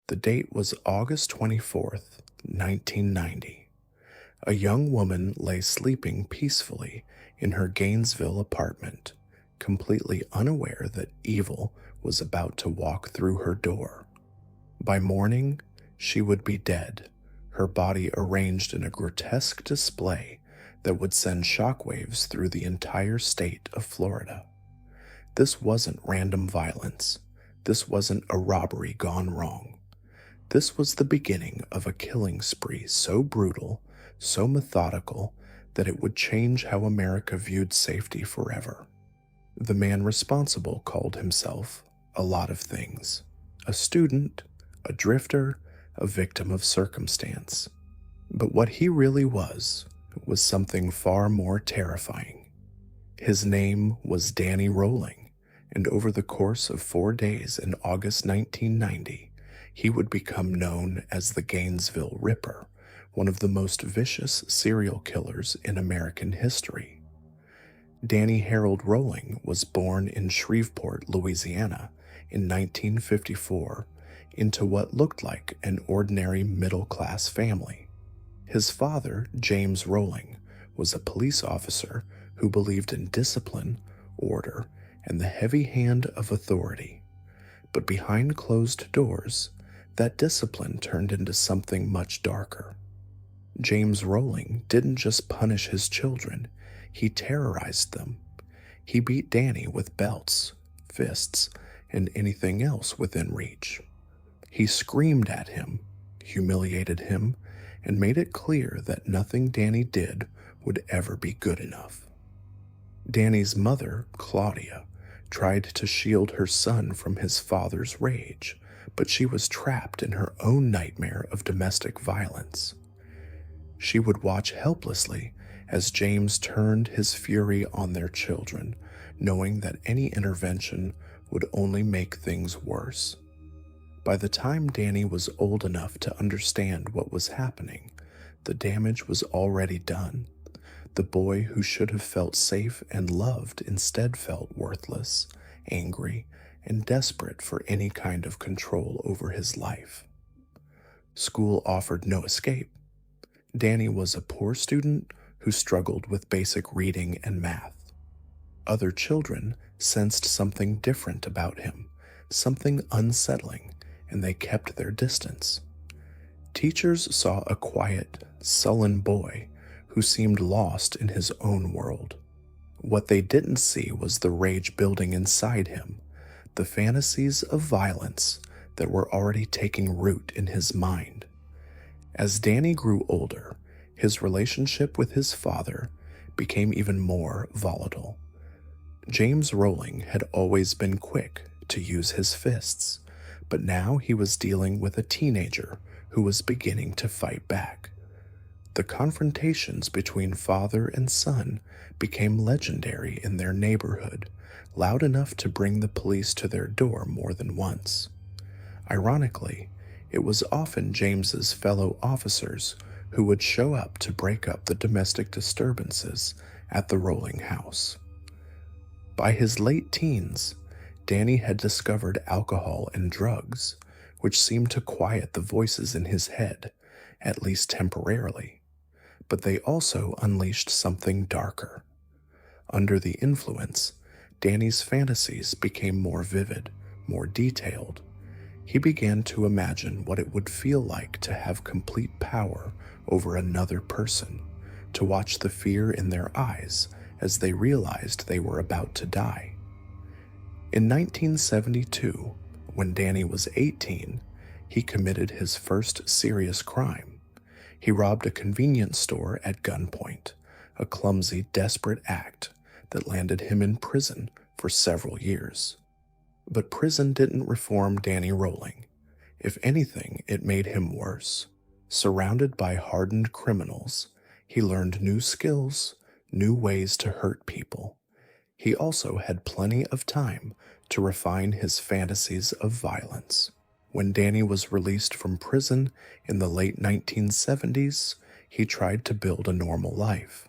The date was August 24th, 1990. A young woman lay sleeping peacefully in her Gainesville apartment, completely unaware that evil was about to walk through her door. By morning, she would be dead, her body arranged in a grotesque display that would send shockwaves through the entire state of Florida. This wasn't random violence. This wasn't a robbery gone wrong. This was the beginning of a killing spree so brutal, so methodical, that it would change how America viewed safety forever. The man responsible called himself a lot of things: a student, a drifter, a victim of circumstance. But what he really was something far more terrifying. His name was Danny Rolling, and over the course of 4 days in August 1990, he would become known as the Gainesville Ripper, one of the most vicious serial killers in American history. Danny Harold Rolling was born in Shreveport, Louisiana in 1954 into what looked like an ordinary middle-class family. His father, James Rolling, was a police officer who believed in discipline, order, and the heavy hand of authority. But behind closed doors, that discipline turned into something much darker. James Rolling didn't just punish his children, he terrorized them. He beat Danny with belts, fists, and anything else within reach. He screamed at him, humiliated him, and made it clear that nothing Danny did would ever be good enough. Danny's mother, Claudia, tried to shield her son from his father's rage, but she was trapped in her own nightmare of domestic violence. She would watch helplessly as James turned his fury on their children, knowing that any intervention would only make things worse. By the time Danny was old enough to understand what was happening, the damage was already done. The boy who should have felt safe and loved instead felt worthless, angry, and desperate for any kind of control over his life. School offered no escape. Danny was a poor student who struggled with basic reading and math. Other children sensed something different about him, something unsettling, and they kept their distance. Teachers saw a quiet, sullen boy who seemed lost in his own world. What they didn't see was the rage building inside him, the fantasies of violence that were already taking root in his mind. As Danny grew older, his relationship with his father became even more volatile. James Rolling had always been quick to use his fists, but now he was dealing with a teenager who was beginning to fight back. The confrontations between father and son became legendary in their neighborhood, loud enough to bring the police to their door more than once. Ironically, it was often James's fellow officers who would show up to break up the domestic disturbances at the Rolling house. By his late teens, Danny had discovered alcohol and drugs, which seemed to quiet the voices in his head, at least temporarily. But they also unleashed something darker. Under the influence, Danny's fantasies became more vivid, more detailed. He began to imagine what it would feel like to have complete power over another person, to watch the fear in their eyes as they realized they were about to die. In 1972, when Danny was 18, he committed his first serious crime. He robbed a convenience store at gunpoint, a clumsy, desperate act that landed him in prison for several years. But prison didn't reform Danny Rolling. If anything, it made him worse. Surrounded by hardened criminals, he learned new skills, new ways to hurt people. He also had plenty of time to refine his fantasies of violence. When Danny was released from prison in the late 1970s, he tried to build a normal life.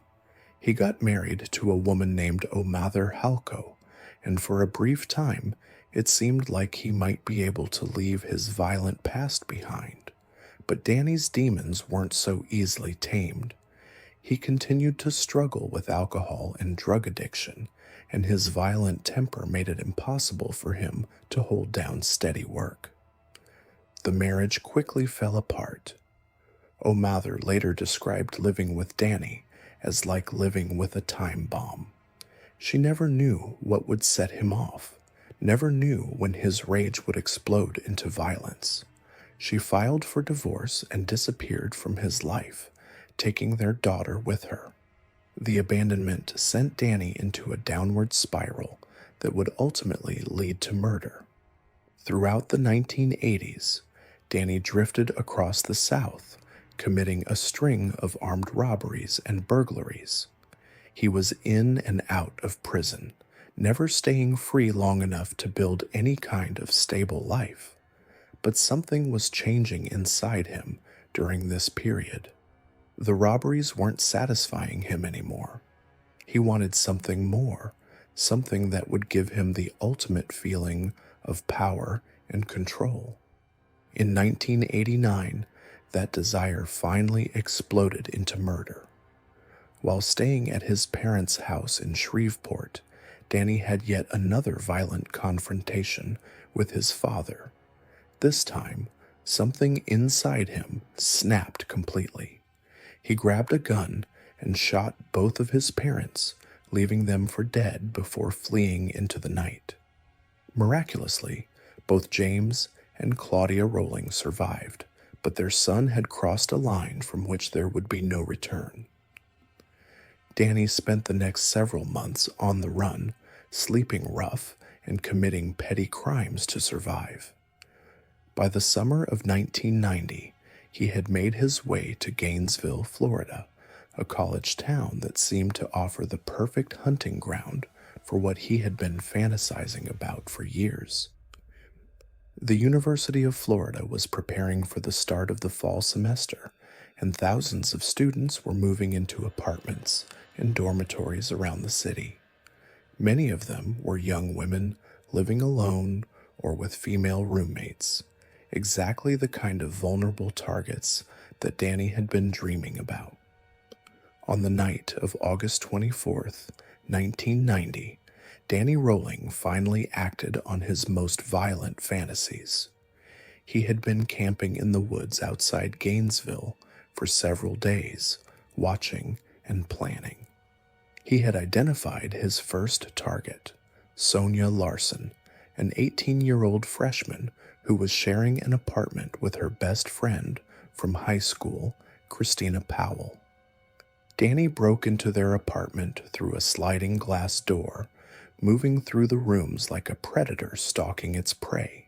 He got married to a woman named Omather Halko, and for a brief time, It seemed like he might be able to leave his violent past behind, but Danny's demons weren't so easily tamed. He continued to struggle with alcohol and drug addiction, and his violent temper made it impossible for him to hold down steady work. The marriage quickly fell apart. O'Mather later described living with Danny as like living with a time bomb. She never knew what would set him off, never knew when his rage would explode into violence. She filed for divorce and disappeared from his life, taking their daughter with her. The abandonment sent Danny into a downward spiral that would ultimately lead to murder. Throughout the 1980s, Danny drifted across the South, committing a string of armed robberies and burglaries. He was in and out of prison, never staying free long enough to build any kind of stable life. But something was changing inside him during this period. The robberies weren't satisfying him anymore. He wanted something more, something that would give him the ultimate feeling of power and control. In 1989, that desire finally exploded into murder. While staying at his parents' house in Shreveport, Danny had yet another violent confrontation with his father. This time, something inside him snapped completely. He grabbed a gun and shot both of his parents, leaving them for dead before fleeing into the night. Miraculously, both James and Claudia Rowling survived, but their son had crossed a line from which there would be no return. Danny spent the next several months on the run, sleeping rough and committing petty crimes to survive. By the summer of 1990, he had made his way to Gainesville, Florida, a college town that seemed to offer the perfect hunting ground for what he had been fantasizing about for years. The University of Florida was preparing for the start of the fall semester, and thousands of students were moving into apartments and dormitories around the city. Many of them were young women living alone or with female roommates, exactly the kind of vulnerable targets that Danny had been dreaming about. On the night of August 24th, 1990, Danny Rowling finally acted on his most violent fantasies. He had been camping in the woods outside Gainesville for several days, watching and planning. He had identified his first target, Sonia Larson, an 18-year-old freshman who was sharing an apartment with her best friend from high school, Christina Powell. Danny broke into their apartment through a sliding glass door, moving through the rooms like a predator stalking its prey.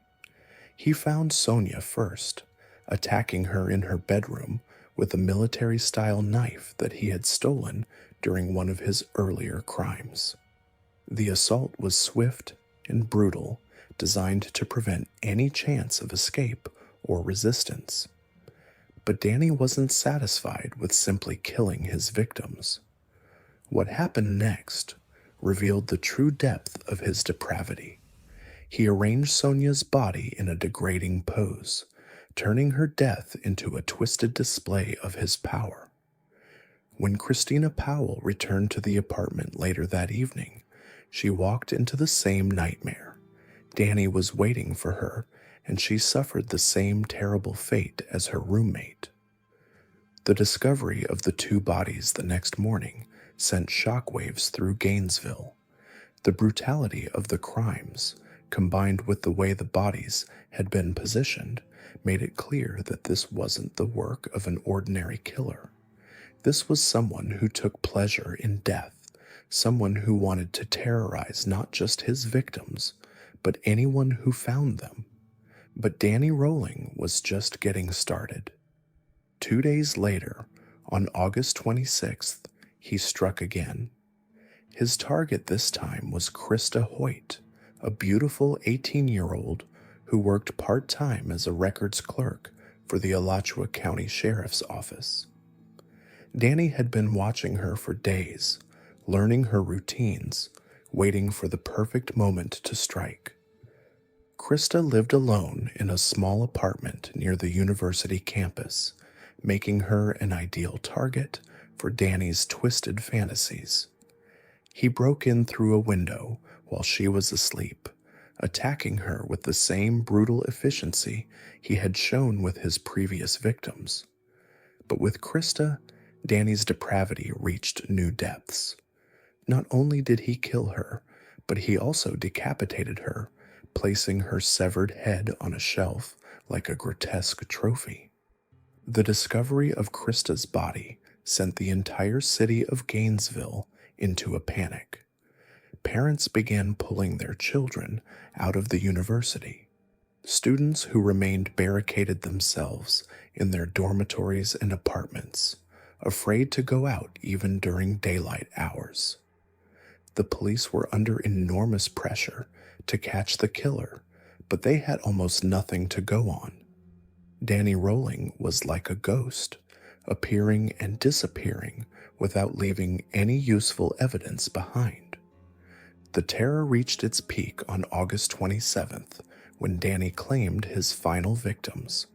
He found Sonia first, attacking her in her bedroom with a military-style knife that he had stolen during one of his earlier crimes. The assault was swift and brutal, designed to prevent any chance of escape or resistance. But Danny wasn't satisfied with simply killing his victims. What happened next revealed the true depth of his depravity. He arranged Sonia's body in a degrading pose, turning her death into a twisted display of his power. When Christina Powell returned to the apartment later that evening, she walked into the same nightmare. Danny was waiting for her, and she suffered the same terrible fate as her roommate. The discovery of the two bodies the next morning sent shockwaves through Gainesville. The brutality of the crimes, combined with the way the bodies had been positioned, made it clear that this wasn't the work of an ordinary killer. This was someone who took pleasure in death, someone who wanted to terrorize not just his victims, but anyone who found them. But Danny Rowling was just getting started. 2 days later, on August 26th, he struck again. His target this time was Krista Hoyt, a beautiful 18-year-old who worked part-time as a records clerk for the Alachua County Sheriff's Office. Danny had been watching her for days, learning her routines, waiting for the perfect moment to strike. Krista lived alone in a small apartment near the university campus, making her an ideal target for Danny's twisted fantasies. He broke in through a window while she was asleep, attacking her with the same brutal efficiency he had shown with his previous victims. But with Krista, Danny's depravity reached new depths. Not only did he kill her, but he also decapitated her, placing her severed head on a shelf like a grotesque trophy. The discovery of Krista's body sent the entire city of Gainesville into a panic. Parents began pulling their children out of the university. Students who remained barricaded themselves in their dormitories and apartments, afraid to go out even during daylight hours. The police were under enormous pressure to catch the killer, but they had almost nothing to go on. Danny Rolling was like a ghost, appearing and disappearing without leaving any useful evidence behind. The terror reached its peak on August 27th when Danny claimed his final victims.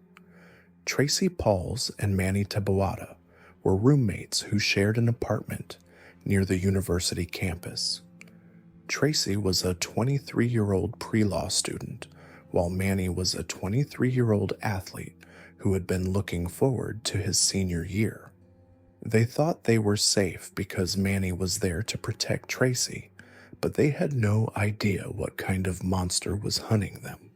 Tracy Pauls and Manny Taboada were roommates who shared an apartment near the university campus. Tracy was a 23-year-old pre-law student, while Manny was a 23-year-old athlete who had been looking forward to his senior year. They thought they were safe because Manny was there to protect Tracy, but they had no idea what kind of monster was hunting them.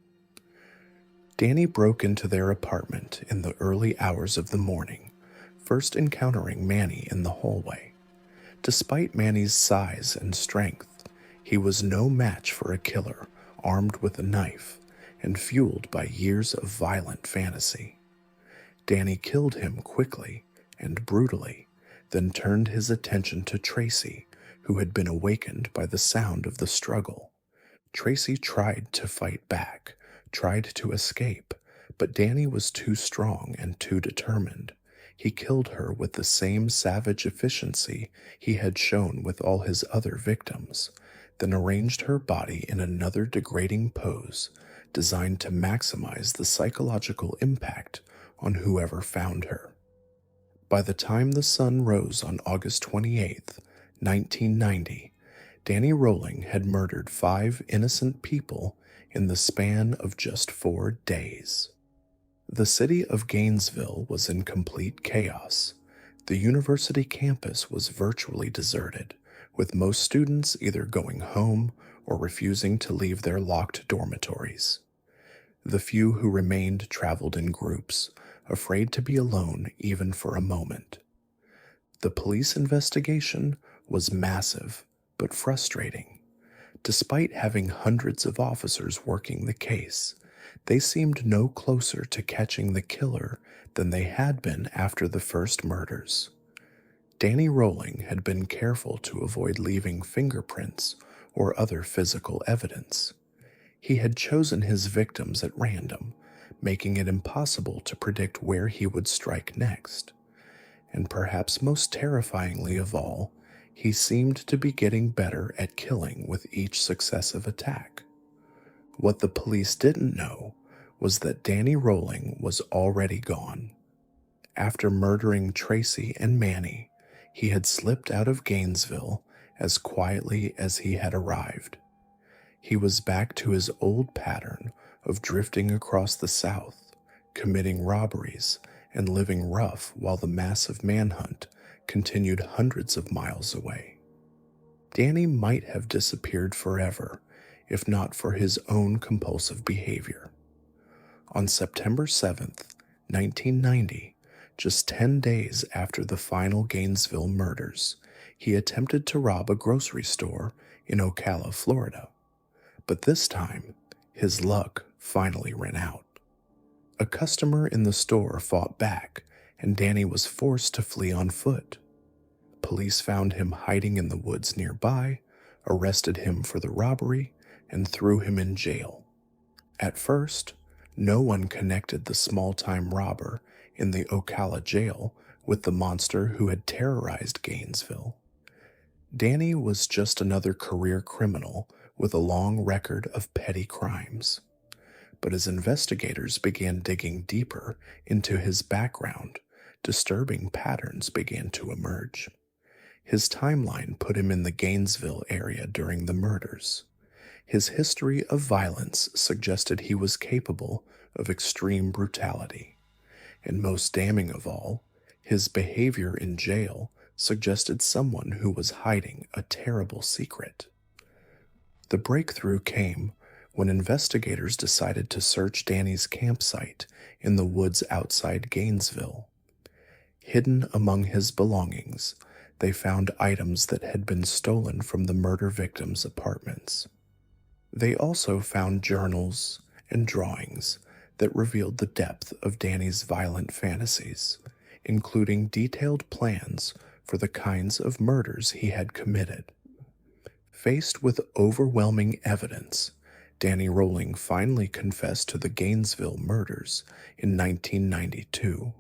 Danny broke into their apartment in the early hours of the morning, first encountering Manny in the hallway. Despite Manny's size and strength, he was no match for a killer armed with a knife and fueled by years of violent fantasy. Danny killed him quickly and brutally, then turned his attention to Tracy, who had been awakened by the sound of the struggle. Tracy tried to fight back, tried to escape, but Danny was too strong and too determined. He killed her with the same savage efficiency he had shown with all his other victims, then arranged her body in another degrading pose designed to maximize the psychological impact on whoever found her. By the time the sun rose on August 28th, 1990, Danny Rolling had murdered 5 innocent people in the span of just 4 days. The city of Gainesville was in complete chaos. The university campus was virtually deserted, with most students either going home or refusing to leave their locked dormitories. The few who remained traveled in groups, afraid to be alone even for a moment. The police investigation was massive but frustrating. Despite having hundreds of officers working the case, they seemed no closer to catching the killer than they had been after the first murders. Danny Rolling had been careful to avoid leaving fingerprints or other physical evidence. He had chosen his victims at random, making it impossible to predict where he would strike next. And perhaps most terrifyingly of all, he seemed to be getting better at killing with each successive attack. What the police didn't know was that Danny Rolling was already gone. After murdering Tracy and Manny, he had slipped out of Gainesville as quietly as he had arrived. He was back to his old pattern of drifting across the South, committing robberies, and living rough while the massive manhunt continued hundreds of miles away. Danny might have disappeared forever if not for his own compulsive behavior. On September 7th, 1990, just 10 days after the final Gainesville murders, he attempted to rob a grocery store in Ocala, Florida. But this time, his luck finally ran out. A customer in the store fought back, and Danny was forced to flee on foot. Police found him hiding in the woods nearby, arrested him for the robbery, and threw him in jail. At first, no one connected the small-time robber in the Ocala jail with the monster who had terrorized Gainesville. Danny was just another career criminal with a long record of petty crimes. But as investigators began digging deeper into his background, disturbing patterns began to emerge. His timeline put him in the Gainesville area during the murders. His history of violence suggested he was capable of extreme brutality. And most damning of all, his behavior in jail suggested someone who was hiding a terrible secret. The breakthrough came when investigators decided to search Danny's campsite in the woods outside Gainesville. Hidden among his belongings, they found items that had been stolen from the murder victims' apartments. They also found journals and drawings that revealed the depth of Danny's violent fantasies, including detailed plans for the kinds of murders he had committed. Faced with overwhelming evidence, Danny Rolling finally confessed to the Gainesville murders in 1992,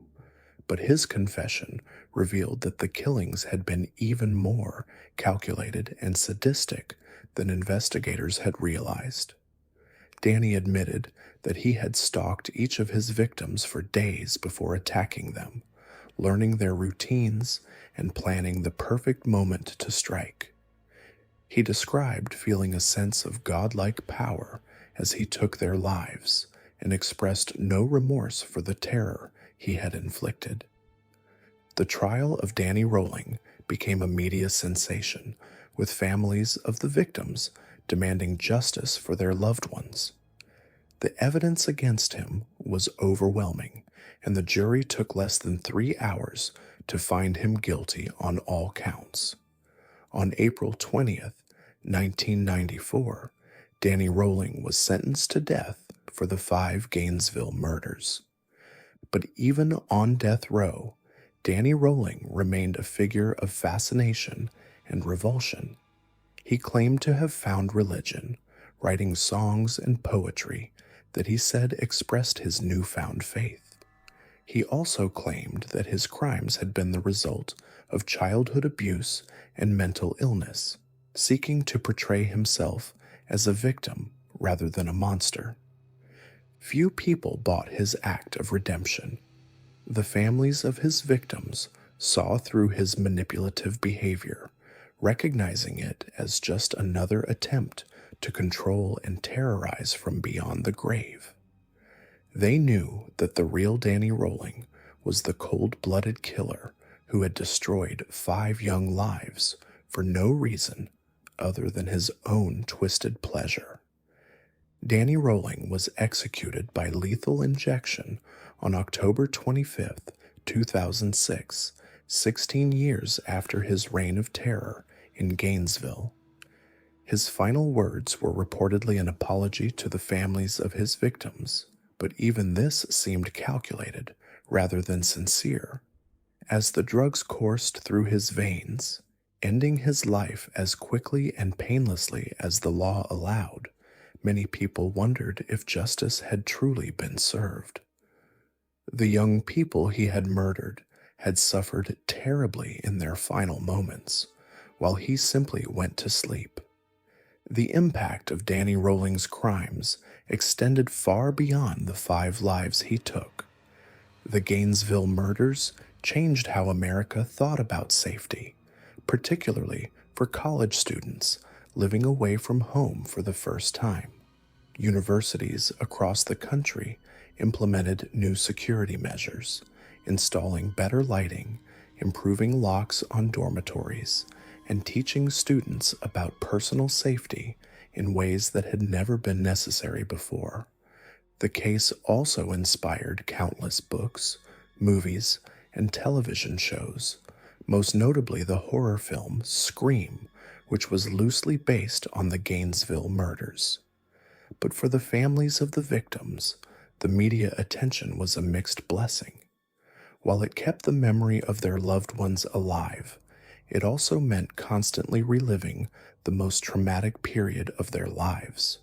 but his confession revealed that the killings had been even more calculated and sadistic than investigators had realized. Danny admitted that he had stalked each of his victims for days before attacking them, learning their routines and planning the perfect moment to strike. He described feeling a sense of godlike power as he took their lives and expressed no remorse for the terror he had inflicted. The trial of Danny Rolling became a media sensation, with families of the victims demanding justice for their loved ones. The evidence against him was overwhelming, and the jury took less than 3 hours to find him guilty on all counts. On April 20th, 1994, Danny Rolling was sentenced to death for the 5 Gainesville murders. But even on death row, Danny Rolling remained a figure of fascination and revulsion. He claimed to have found religion, writing songs and poetry that he said expressed his newfound faith. He also claimed that his crimes had been the result of childhood abuse and mental illness, seeking to portray himself as a victim rather than a monster. Few people bought his act of redemption. The families of his victims saw through his manipulative behavior, recognizing it as just another attempt to control and terrorize from beyond the grave. They knew that the real Danny Rolling was the cold-blooded killer who had destroyed 5 young lives for no reason other than his own twisted pleasure. Danny Rolling was executed by lethal injection on October 25th, 2006, 16 years after his reign of terror in Gainesville. His final words were reportedly an apology to the families of his victims, but even this seemed calculated rather than sincere. As the drugs coursed through his veins, ending his life as quickly and painlessly as the law allowed, many people wondered if justice had truly been served. The young people he had murdered had suffered terribly in their final moments, while he simply went to sleep. The impact of Danny Rolling's crimes extended far beyond the 5 lives he took. The Gainesville murders changed how America thought about safety, particularly for college students living away from home for the first time. Universities across the country implemented new security measures, installing better lighting, improving locks on dormitories, and teaching students about personal safety in ways that had never been necessary before. The case also inspired countless books, movies, and television shows, most notably the horror film Scream, which was loosely based on the Gainesville murders. But for the families of the victims, the media attention was a mixed blessing. While it kept the memory of their loved ones alive, it also meant constantly reliving the most traumatic period of their lives.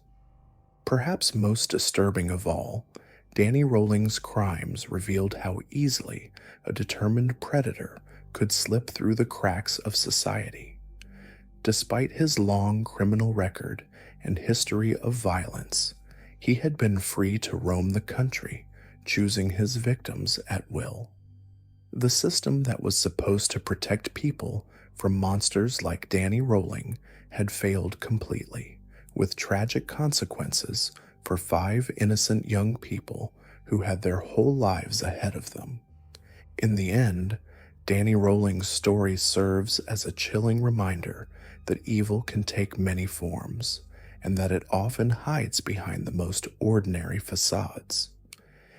Perhaps most disturbing of all, Danny Rolling's crimes revealed how easily a determined predator could slip through the cracks of society. Despite his long criminal record and history of violence, He had been free to roam the country, choosing his victims at will. The system that was supposed to protect people from monsters like Danny Rolling had failed completely, with tragic consequences for 5 innocent young people who had their whole lives ahead of them. In the end, Danny Rolling's story serves as a chilling reminder that evil can take many forms, and that it often hides behind the most ordinary facades.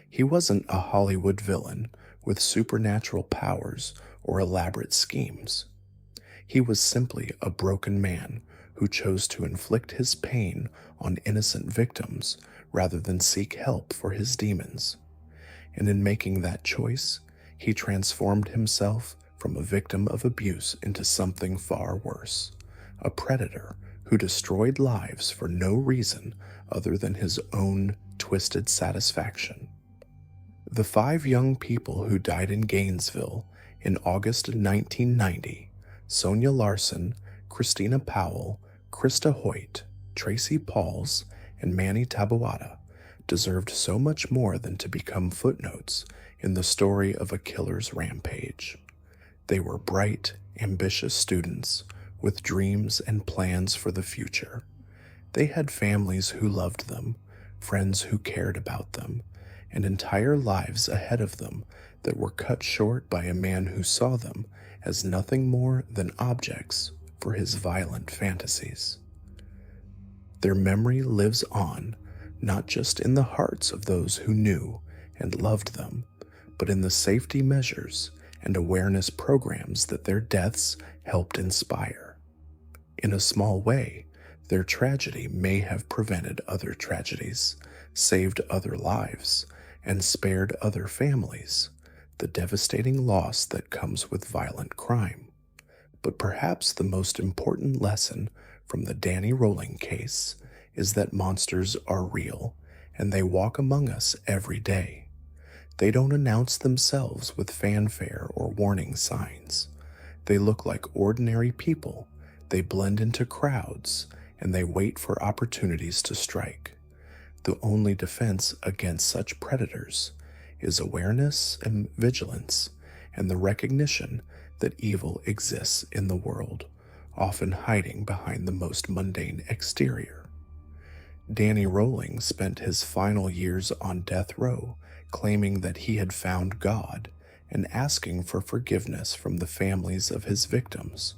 He wasn't a Hollywood villain with supernatural powers or elaborate schemes. He was simply a broken man who chose to inflict his pain on innocent victims rather than seek help for his demons. And in making that choice, he transformed himself from a victim of abuse into something far worse, a predator who destroyed lives for no reason other than his own twisted satisfaction. The 5 young people who died in Gainesville in August 1990, Sonia Larson, Christina Powell, Krista Hoyt, Tracy Pauls, and Manny Taboada, deserved so much more than to become footnotes in the story of a killer's rampage. They were bright, ambitious students with dreams and plans for the future. They had families who loved them, friends who cared about them, and entire lives ahead of them that were cut short by a man who saw them as nothing more than objects for his violent fantasies. Their memory lives on, not just in the hearts of those who knew and loved them, but in the safety measures and awareness programs that their deaths helped inspire. In a small way, their tragedy may have prevented other tragedies, saved other lives, and spared other families the devastating loss that comes with violent crime. But perhaps the most important lesson from the Danny Rolling case is that monsters are real, and they walk among us every day. They don't announce themselves with fanfare or warning signs. They look like ordinary people, they blend into crowds, and they wait for opportunities to strike. The only defense against such predators is awareness and vigilance, and the recognition that evil exists in the world, often hiding behind the most mundane exterior. Danny Rolling spent his final years on death row, claiming that he had found God and asking for forgiveness from the families of his victims.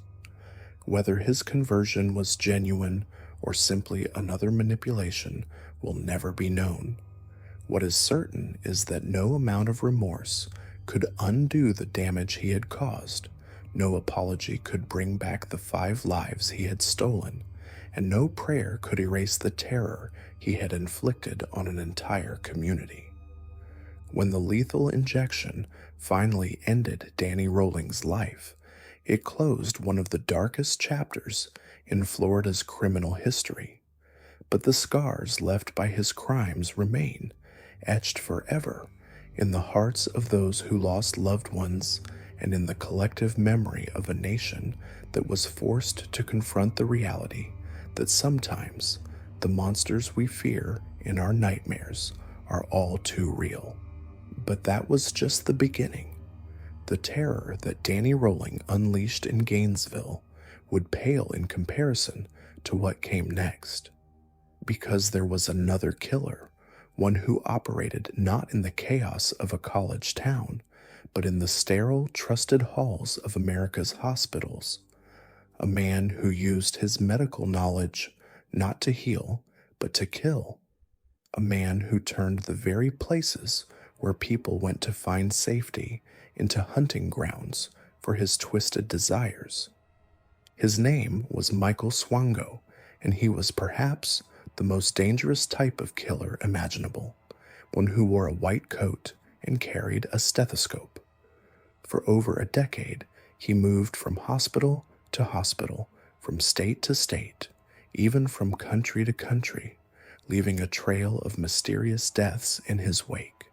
Whether his conversion was genuine or simply another manipulation will never be known. What is certain is that no amount of remorse could undo the damage he had caused, no apology could bring back the 5 lives he had stolen, and no prayer could erase the terror he had inflicted on an entire community. When the lethal injection finally ended Danny Rolling's life, it closed one of the darkest chapters in Florida's criminal history. But the scars left by his crimes remain, etched forever in the hearts of those who lost loved ones and in the collective memory of a nation that was forced to confront the reality that sometimes the monsters we fear in our nightmares are all too real. But that was just the beginning. The terror that Danny Rolling unleashed in Gainesville would pale in comparison to what came next. Because there was another killer, one who operated not in the chaos of a college town, but in the sterile, trusted halls of America's hospitals. A man who used his medical knowledge not to heal, but to kill. A man who turned the very places where people went to find safety into hunting grounds for his twisted desires. His name was Michael Swango, and he was perhaps the most dangerous type of killer imaginable, one who wore a white coat and carried a stethoscope. For over a decade, he moved from hospital to hospital, from state to state, even from country to country, leaving a trail of mysterious deaths in his wake.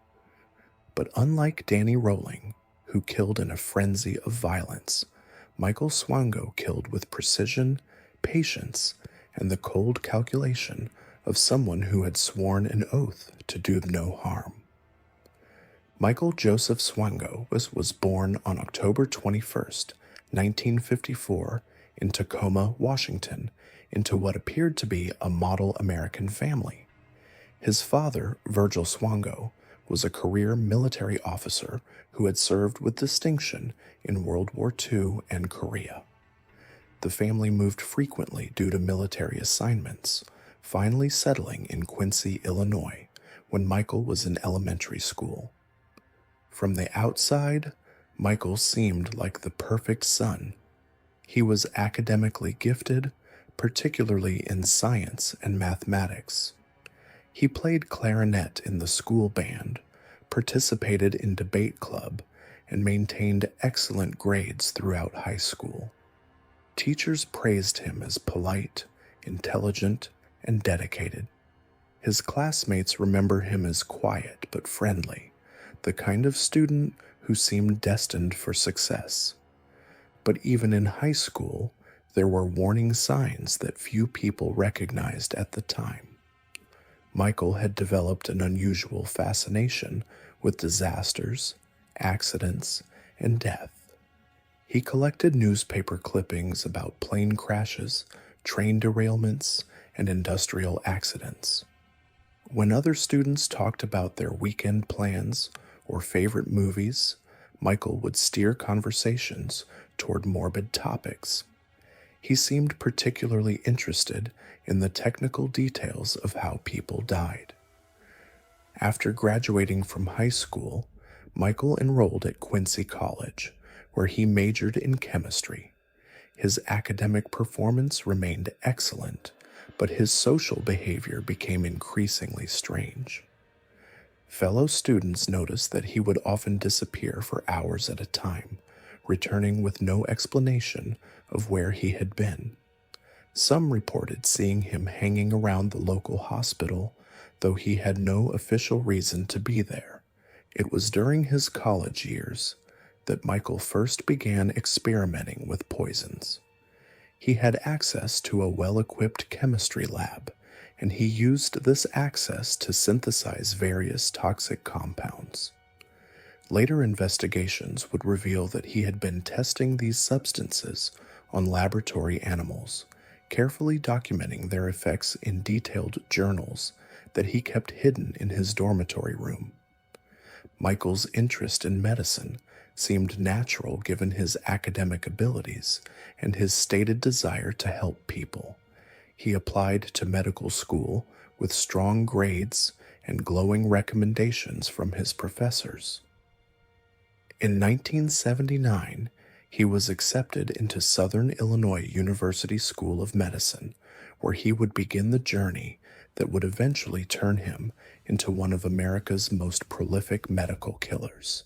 But unlike Danny Rolling, who killed in a frenzy of violence, Michael Swango killed with precision, patience, and the cold calculation of someone who had sworn an oath to do no harm. Michael Joseph Swango was born on October 21st, 1954, in Tacoma, Washington, into what appeared to be a model American family. His father, Virgil Swango, was a career military officer who had served with distinction in World War II and Korea. The family moved frequently due to military assignments, finally settling in Quincy, Illinois, when Michael was in elementary school. From the outside, Michael seemed like the perfect son. He was academically gifted, particularly in science and mathematics. He played clarinet in the school band, participated in debate club, and maintained excellent grades throughout high school. Teachers praised him as polite, intelligent, and dedicated. His classmates remember him as quiet but friendly, the kind of student who seemed destined for success. But even in high school, there were warning signs that few people recognized at the time. Michael had developed an unusual fascination with disasters, accidents, and death. He collected newspaper clippings about plane crashes, train derailments, and industrial accidents. When other students talked about their weekend plans or favorite movies, Michael would steer conversations toward morbid topics. He seemed particularly interested in the technical details of how people died. After graduating from high school, Michael enrolled at Quincy College, where he majored in chemistry. His academic performance remained excellent, but his social behavior became increasingly strange. Fellow students noticed that he would often disappear for hours at a time, returning with no explanation of where he had been. Some reported seeing him hanging around the local hospital, though he had no official reason to be there. It was during his college years that Michael first began experimenting with poisons. He had access to a well-equipped chemistry lab, and he used this access to synthesize various toxic compounds. Later investigations would reveal that he had been testing these substances on laboratory animals, carefully documenting their effects in detailed journals that he kept hidden in his dormitory room. Michael's interest in medicine seemed natural given his academic abilities and his stated desire to help people. He applied to medical school with strong grades and glowing recommendations from his professors. In 1979, he was accepted into Southern Illinois University School of Medicine, where he would begin the journey that would eventually turn him into one of America's most prolific medical killers.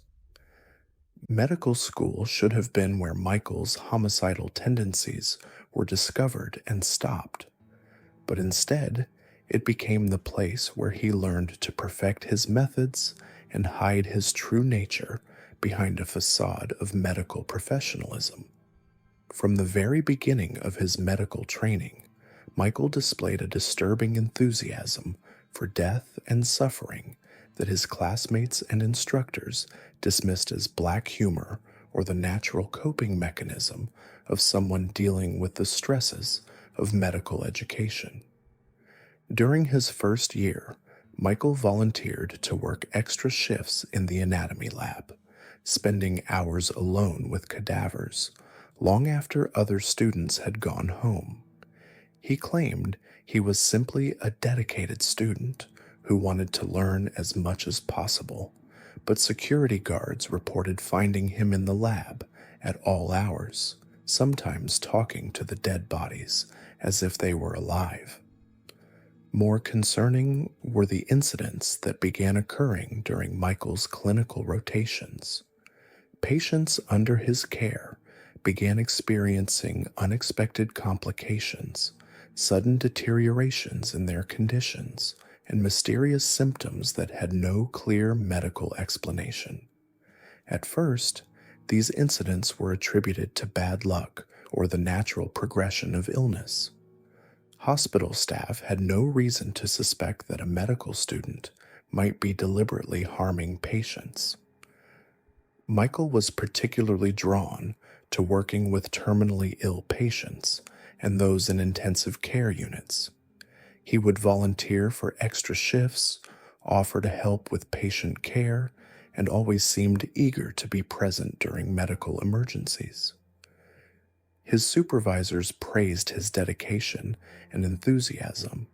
Medical school should have been where Michael's homicidal tendencies were discovered and stopped, but instead, it became the place where he learned to perfect his methods and hide his true nature behind a facade of medical professionalism. From the very beginning of his medical training, Michael displayed a disturbing enthusiasm for death and suffering that his classmates and instructors dismissed as black humor or the natural coping mechanism of someone dealing with the stresses of medical education. During his first year, Michael volunteered to work extra shifts in the anatomy lab, spending hours alone with cadavers, long after other students had gone home. He claimed he was simply a dedicated student who wanted to learn as much as possible, but security guards reported finding him in the lab at all hours, sometimes talking to the dead bodies as if they were alive. More concerning were the incidents that began occurring during Michael's clinical rotations. Patients under his care began experiencing unexpected complications, sudden deteriorations in their conditions, and mysterious symptoms that had no clear medical explanation. At first, these incidents were attributed to bad luck or the natural progression of illness. Hospital staff had no reason to suspect that a medical student might be deliberately harming patients. Michael was particularly drawn to working with terminally ill patients and those in intensive care units. He would volunteer for extra shifts, offer to help with patient care, and always seemed eager to be present during medical emergencies. His supervisors praised his dedication and enthusiasm,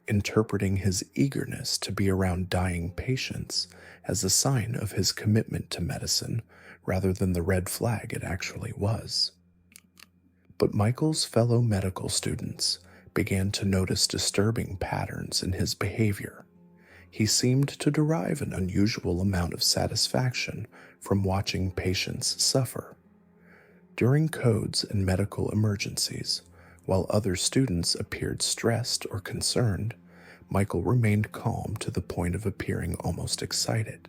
interpreting his eagerness to be around dying patients as a sign of his commitment to medicine rather than the red flag it actually was. But Michael's fellow medical students began to notice disturbing patterns in his behavior. He seemed to derive an unusual amount of satisfaction from watching patients suffer. During codes and medical emergencies, while other students appeared stressed or concerned, Michael remained calm to the point of appearing almost excited.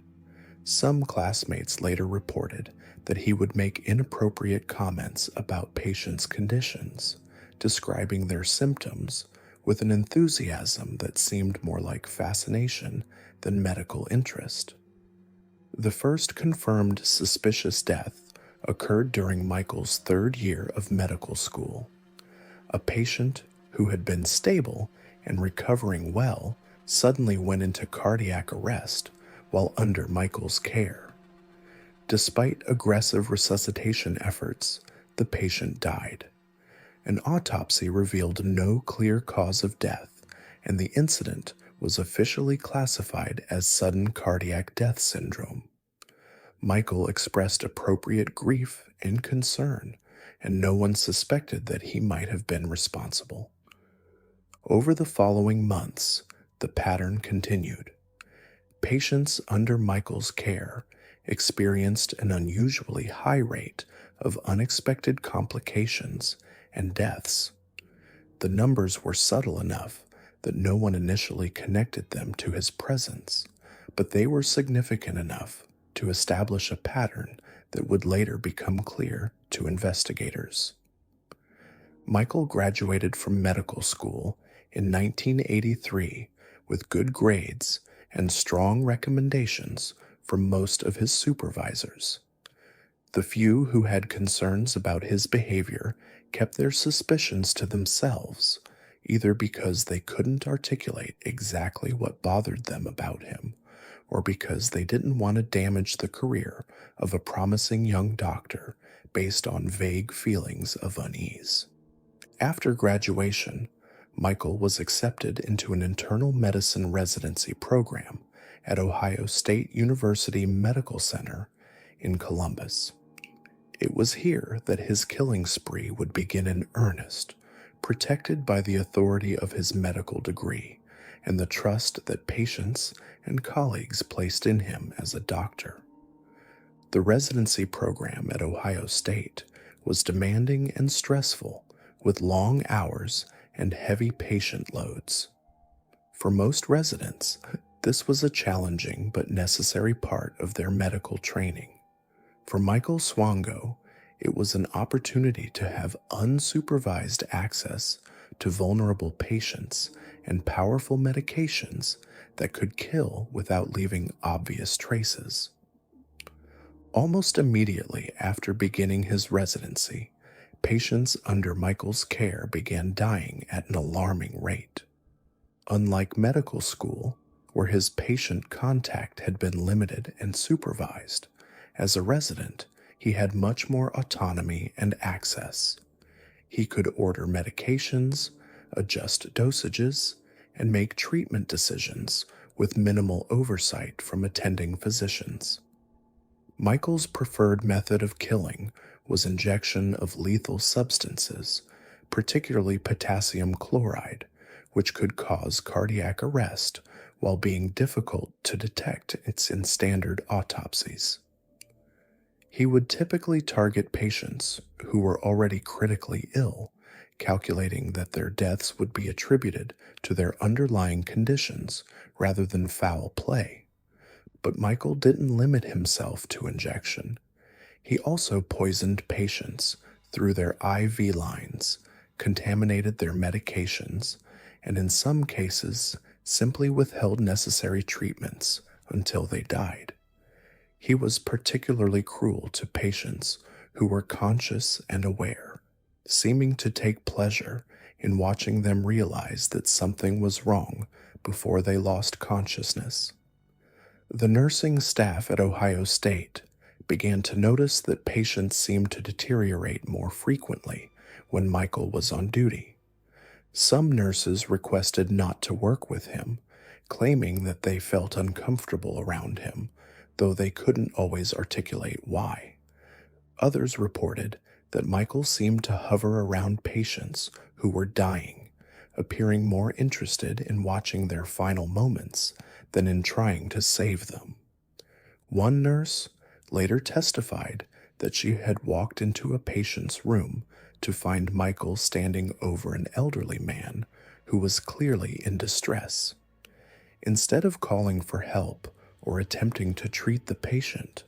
Some classmates later reported that he would make inappropriate comments about patients' conditions, describing their symptoms with an enthusiasm that seemed more like fascination than medical interest. The first confirmed suspicious death occurred during Michael's third year of medical school. A patient who had been stable and recovering well suddenly went into cardiac arrest while under Michael's care. Despite aggressive resuscitation efforts, the patient died. An autopsy revealed no clear cause of death, and the incident was officially classified as sudden cardiac death syndrome. Michael expressed appropriate grief and concern, and no one suspected that he might have been responsible. Over the following months, the pattern continued. Patients under Michael's care experienced an unusually high rate of unexpected complications and deaths. The numbers were subtle enough that no one initially connected them to his presence, but they were significant enough to establish a pattern that would later become clear to investigators. Michael graduated from medical school in 1983 with good grades and strong recommendations from most of his supervisors. The few who had concerns about his behavior kept their suspicions to themselves, either because they couldn't articulate exactly what bothered them about him, or because they didn't want to damage the career of a promising young doctor based on vague feelings of unease. After graduation, Michael was accepted into an internal medicine residency program at Ohio State University Medical Center in Columbus. It was here that his killing spree would begin in earnest, protected by the authority of his medical degree and the trust that patients and colleagues placed in him as a doctor. The residency program at Ohio State was demanding and stressful, with long hours and heavy patient loads. For most residents, this was a challenging but necessary part of their medical training. For Michael Swango, it was an opportunity to have unsupervised access to vulnerable patients and powerful medications that could kill without leaving obvious traces. Almost immediately after beginning his residency, patients under Michael's care began dying at an alarming rate. Unlike medical school, where his patient contact had been limited and supervised, as a resident, he had much more autonomy and access. He could order medications, adjust dosages, and make treatment decisions with minimal oversight from attending physicians. Michael's preferred method of killing was injection of lethal substances, particularly potassium chloride, which could cause cardiac arrest while being difficult to detect in standard autopsies. He would typically target patients who were already critically ill, calculating that their deaths would be attributed to their underlying conditions rather than foul play. But Michael didn't limit himself to injection. He also poisoned patients through their IV lines, contaminated their medications, and in some cases simply withheld necessary treatments until they died. He was particularly cruel to patients who were conscious and aware, seeming to take pleasure in watching them realize that something was wrong before they lost consciousness. The nursing staff at Ohio State began to notice that patients seemed to deteriorate more frequently when Michael was on duty. Some nurses requested not to work with him, claiming that they felt uncomfortable around him, though they couldn't always articulate why. Others reported that Michael seemed to hover around patients who were dying, appearing more interested in watching their final moments than in trying to save them. One nurse later testified that she had walked into a patient's room to find Michael standing over an elderly man who was clearly in distress. Instead of calling for help or attempting to treat the patient,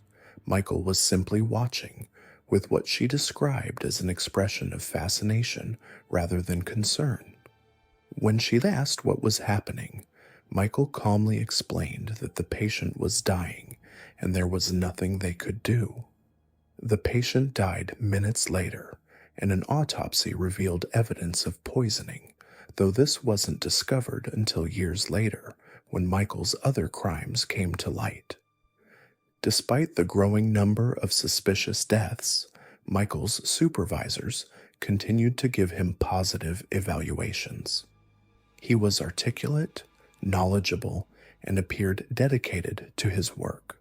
Michael was simply watching with what she described as an expression of fascination rather than concern. When she asked what was happening, Michael calmly explained that the patient was dying and there was nothing they could do. The patient died minutes later, and an autopsy revealed evidence of poisoning, though this wasn't discovered until years later when Michael's other crimes came to light. Despite the growing number of suspicious deaths, Michael's supervisors continued to give him positive evaluations. He was articulate, knowledgeable, and appeared dedicated to his work.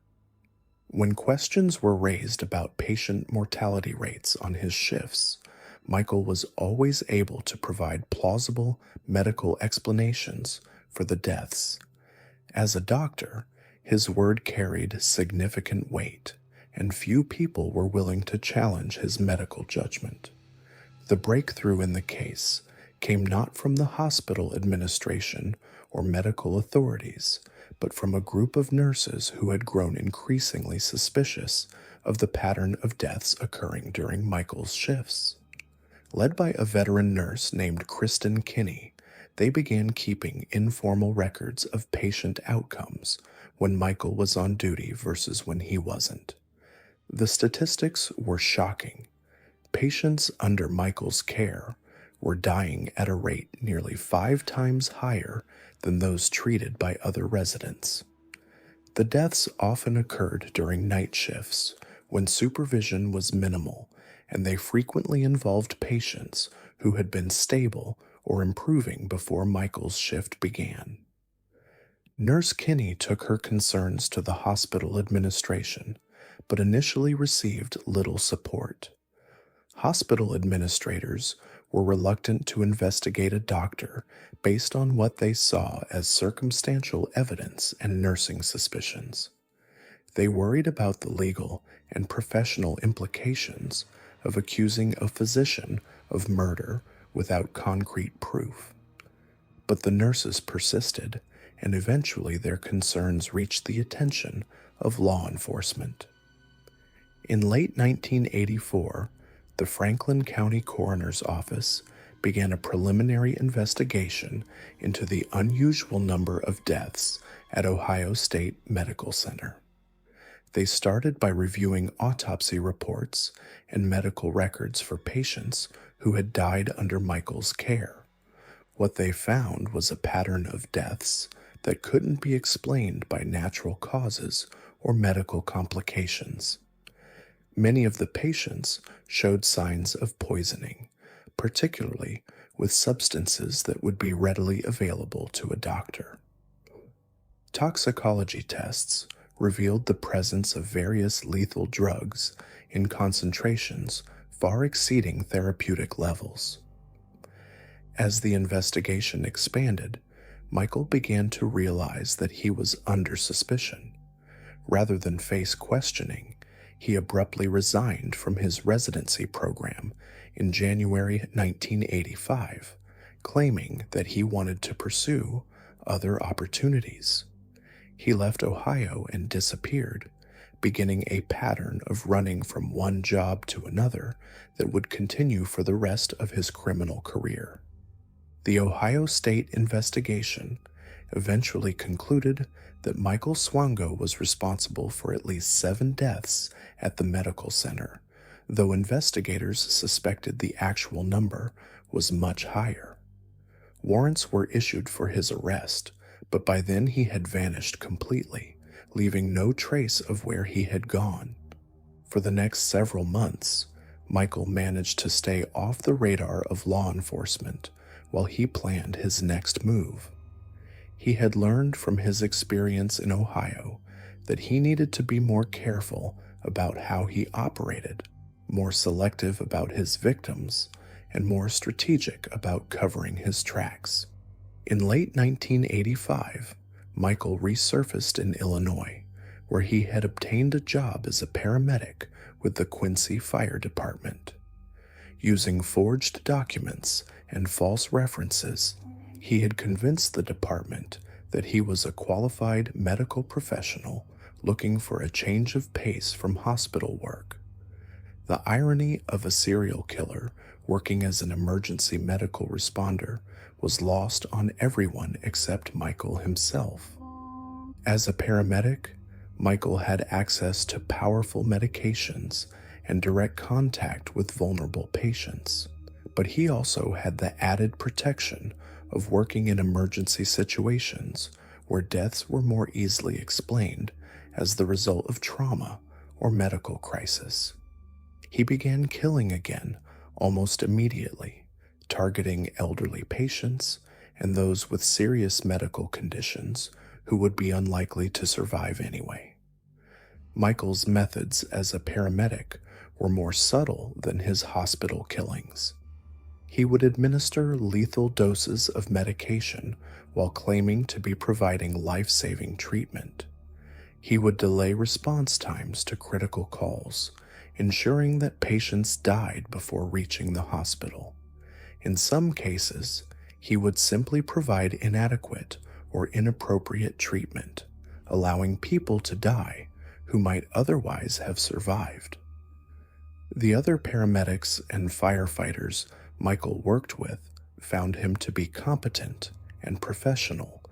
When questions were raised about patient mortality rates on his shifts, Michael was always able to provide plausible medical explanations for the deaths. As a doctor, his word carried significant weight, and few people were willing to challenge his medical judgment. The breakthrough in the case came not from the hospital administration or medical authorities, but from a group of nurses who had grown increasingly suspicious of the pattern of deaths occurring during Michael's shifts. Led by a veteran nurse named Kristen Kinney, they began keeping informal records of patient outcomes when Michael was on duty versus when he wasn't. The statistics were shocking. Patients under Michael's care were dying at a rate nearly 5 times higher than those treated by other residents. The deaths often occurred during night shifts when supervision was minimal, and they frequently involved patients who had been stable or improving before Michael's shift began. Nurse Kinney took her concerns to the hospital administration, but initially received little support. Hospital administrators were reluctant to investigate a doctor based on what they saw as circumstantial evidence and nursing suspicions. They worried about the legal and professional implications of accusing a physician of murder without concrete proof. But the nurses persisted, and eventually their concerns reached the attention of law enforcement. In late 1984, the Franklin County Coroner's Office began a preliminary investigation into the unusual number of deaths at Ohio State Medical Center. They started by reviewing autopsy reports and medical records for patients who had died under Michael's care. What they found was a pattern of deaths that couldn't be explained by natural causes or medical complications. Many of the patients showed signs of poisoning, particularly with substances that would be readily available to a doctor. Toxicology tests revealed the presence of various lethal drugs in concentrations far exceeding therapeutic levels. As the investigation expanded, Michael began to realize that he was under suspicion. Rather than face questioning, he abruptly resigned from his residency program in January 1985, claiming that he wanted to pursue other opportunities. He left Ohio and disappeared, beginning a pattern of running from one job to another that would continue for the rest of his criminal career. The Ohio State investigation eventually concluded that Michael Swango was responsible for at least 7 deaths at the medical center, though investigators suspected the actual number was much higher. Warrants were issued for his arrest, but by then he had vanished completely, leaving no trace of where he had gone. For the next several months, Michael managed to stay off the radar of law enforcement while he planned his next move. He had learned from his experience in Ohio that he needed to be more careful about how he operated, more selective about his victims, and more strategic about covering his tracks. In late 1985, Michael resurfaced in Illinois, where he had obtained a job as a paramedic with the Quincy Fire Department. Using forged documents and false references, he had convinced the department that he was a qualified medical professional looking for a change of pace from hospital work. The irony of a serial killer working as an emergency medical responder was lost on everyone except Michael himself. As a paramedic, Michael had access to powerful medications and direct contact with vulnerable patients, but he also had the added protection of working in emergency situations where deaths were more easily explained as the result of trauma or medical crisis. He began killing again almost immediately, targeting elderly patients and those with serious medical conditions who would be unlikely to survive anyway. Michael's methods as a paramedic were more subtle than his hospital killings. He would administer lethal doses of medication while claiming to be providing life-saving treatment. He would delay response times to critical calls, ensuring that patients died before reaching the hospital. In some cases, he would simply provide inadequate or inappropriate treatment, allowing people to die who might otherwise have survived. The other paramedics and firefighters Michael worked with found him to be competent and professional,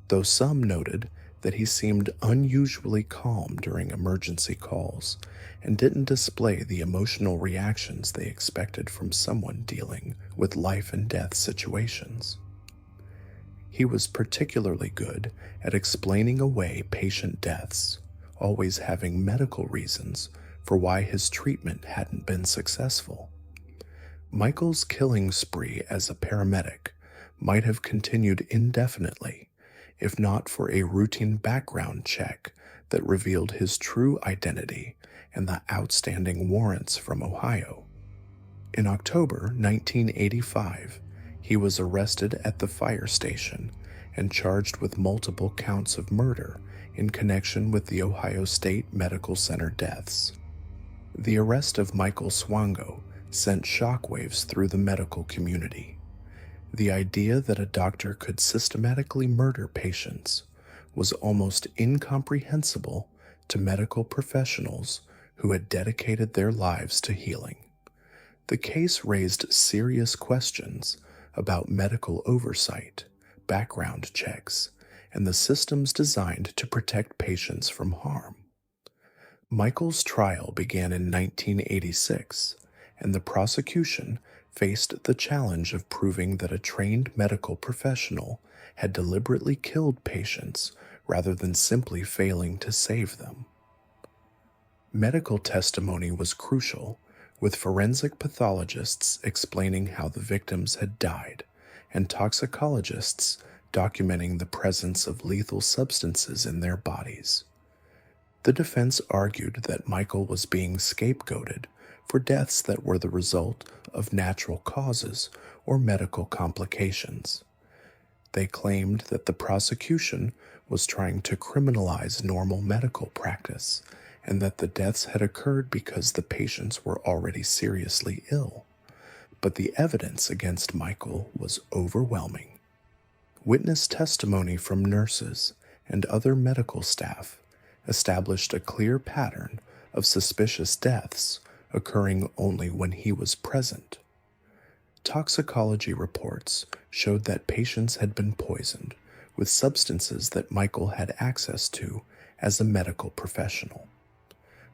though some noted that he seemed unusually calm during emergency calls and didn't display the emotional reactions they expected from someone dealing with life and death situations. He was particularly good at explaining away patient deaths, always having medical reasons for why his treatment hadn't been successful. Michael's killing spree as a paramedic might have continued indefinitely, if not for a routine background check that revealed his true identity and the outstanding warrants from Ohio. In October 1985, he was arrested at the fire station and charged with multiple counts of murder in connection with the Ohio State Medical Center deaths. The arrest of Michael Swango sent shockwaves through the medical community. The idea that a doctor could systematically murder patients was almost incomprehensible to medical professionals who had dedicated their lives to healing. The case raised serious questions about medical oversight, background checks, and the systems designed to protect patients from harm. Michael's trial began in 1986, and the prosecution faced the challenge of proving that a trained medical professional had deliberately killed patients rather than simply failing to save them. Medical testimony was crucial, with forensic pathologists explaining how the victims had died and toxicologists documenting the presence of lethal substances in their bodies. The defense argued that Michael was being scapegoated for deaths that were the result of natural causes or medical complications. They claimed that the prosecution was trying to criminalize normal medical practice and that the deaths had occurred because the patients were already seriously ill. But the evidence against Michael was overwhelming. Witness testimony from nurses and other medical staff established a clear pattern of suspicious deaths occurring only when he was present. Toxicology reports showed that patients had been poisoned with substances that Michael had access to as a medical professional.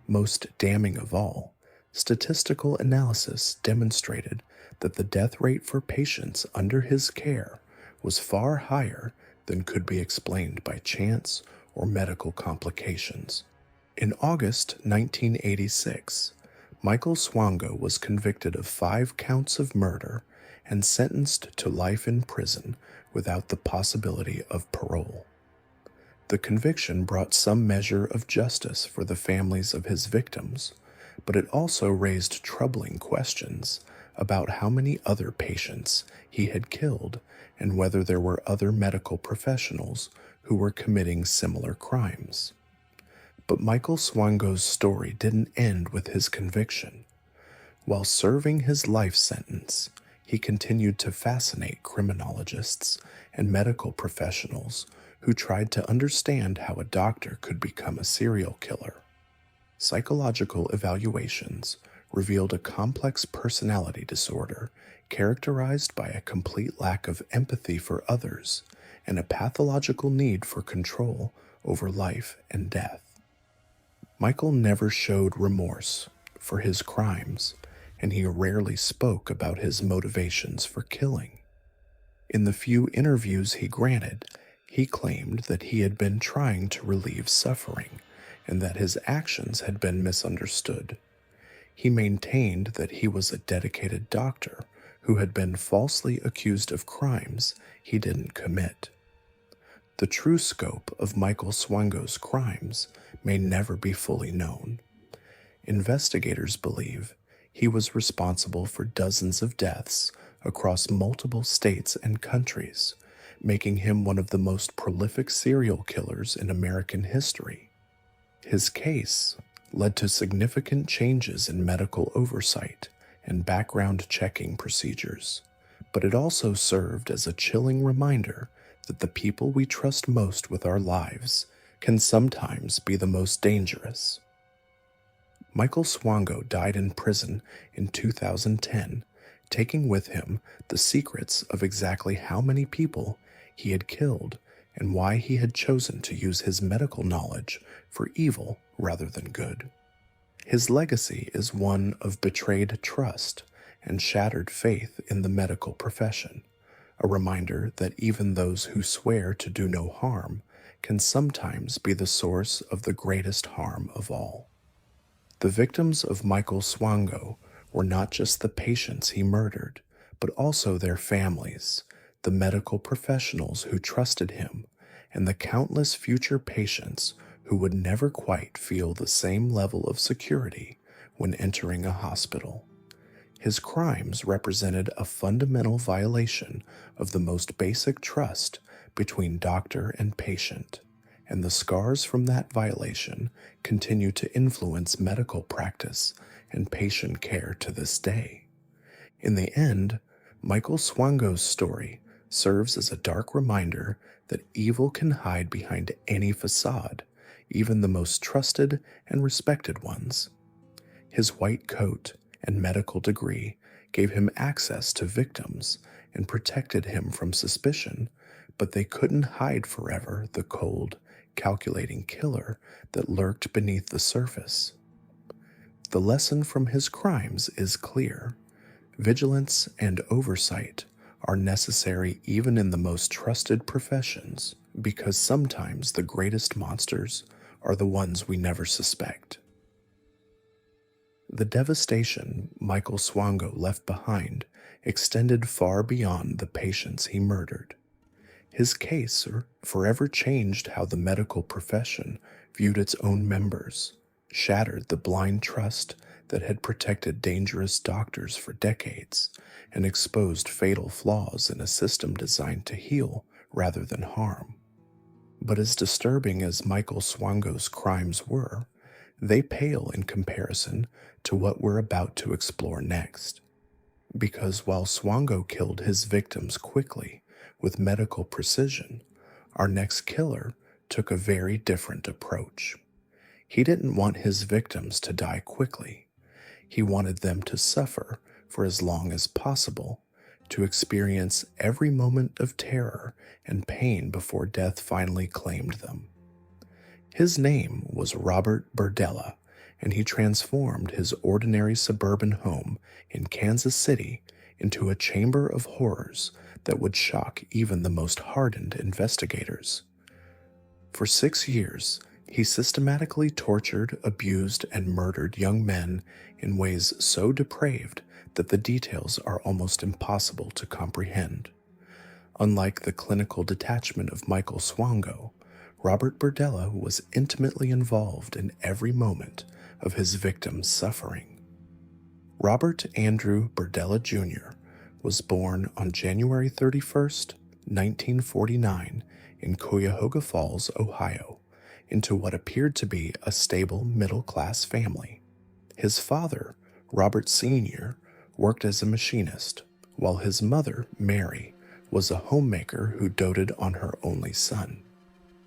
Most damning of all, statistical analysis demonstrated that the death rate for patients under his care was far higher than could be explained by chance or medical complications. In August 1986, Michael Swango was convicted of 5 counts of murder and sentenced to life in prison without the possibility of parole. The conviction brought some measure of justice for the families of his victims, but it also raised troubling questions about how many other patients he had killed and whether there were other medical professionals who were committing similar crimes. But Michael Swango's story didn't end with his conviction. While serving his life sentence, he continued to fascinate criminologists and medical professionals who tried to understand how a doctor could become a serial killer. Psychological evaluations revealed a complex personality disorder characterized by a complete lack of empathy for others and a pathological need for control over life and death. Michael never showed remorse for his crimes, and he rarely spoke about his motivations for killing. In the few interviews he granted, he claimed that he had been trying to relieve suffering and that his actions had been misunderstood. He maintained that he was a dedicated doctor who had been falsely accused of crimes he didn't commit. The true scope of Michael Swango's crimes may never be fully known. Investigators believe he was responsible for dozens of deaths across multiple states and countries, making him one of the most prolific serial killers in American history. His case led to significant changes in medical oversight and background checking procedures, but it also served as a chilling reminder that the people we trust most with our lives can sometimes be the most dangerous. Michael Swango died in prison in 2010, taking with him the secrets of exactly how many people he had killed and why he had chosen to use his medical knowledge for evil rather than good. His legacy is one of betrayed trust and shattered faith in the medical profession, a reminder that even those who swear to do no harm can sometimes be the source of the greatest harm of all. The victims of Michael Swango were not just the patients he murdered, but also their families, the medical professionals who trusted him, and the countless future patients who would never quite feel the same level of security when entering a hospital. His crimes represented a fundamental violation of the most basic trust between doctor and patient, and the scars from that violation continue to influence medical practice and patient care to this day. In the end, Michael Swango's story serves as a dark reminder that evil can hide behind any facade, even the most trusted and respected ones. His white coat and medical degree gave him access to victims and protected him from suspicion, but they couldn't hide forever the cold, calculating killer that lurked beneath the surface. The lesson from his crimes is clear. Vigilance and oversight are necessary even in the most trusted professions, because sometimes the greatest monsters are the ones we never suspect. The devastation Michael Swango left behind extended far beyond the patients he murdered. His case forever changed how the medical profession viewed its own members, shattered the blind trust that had protected dangerous doctors for decades, and exposed fatal flaws in a system designed to heal rather than harm. But as disturbing as Michael Swango's crimes were, they pale in comparison to what we're about to explore next. Because while Swango killed his victims quickly, with medical precision, our next killer took a very different approach. He didn't want his victims to die quickly. He wanted them to suffer for as long as possible, to experience every moment of terror and pain before death finally claimed them. His name was Robert Berdella, and he transformed his ordinary suburban home in Kansas City into a chamber of horrors that would shock even the most hardened investigators. For 6 years, he systematically tortured, abused, and murdered young men in ways so depraved that the details are almost impossible to comprehend. Unlike the clinical detachment of Michael Swango, Robert Berdella was intimately involved in every moment of his victims' suffering. Robert Andrew Berdella Jr. was born on January 31st, 1949, in Cuyahoga Falls, Ohio, into what appeared to be a stable middle-class family. His father, Robert Sr., worked as a machinist, while his mother, Mary, was a homemaker who doted on her only son.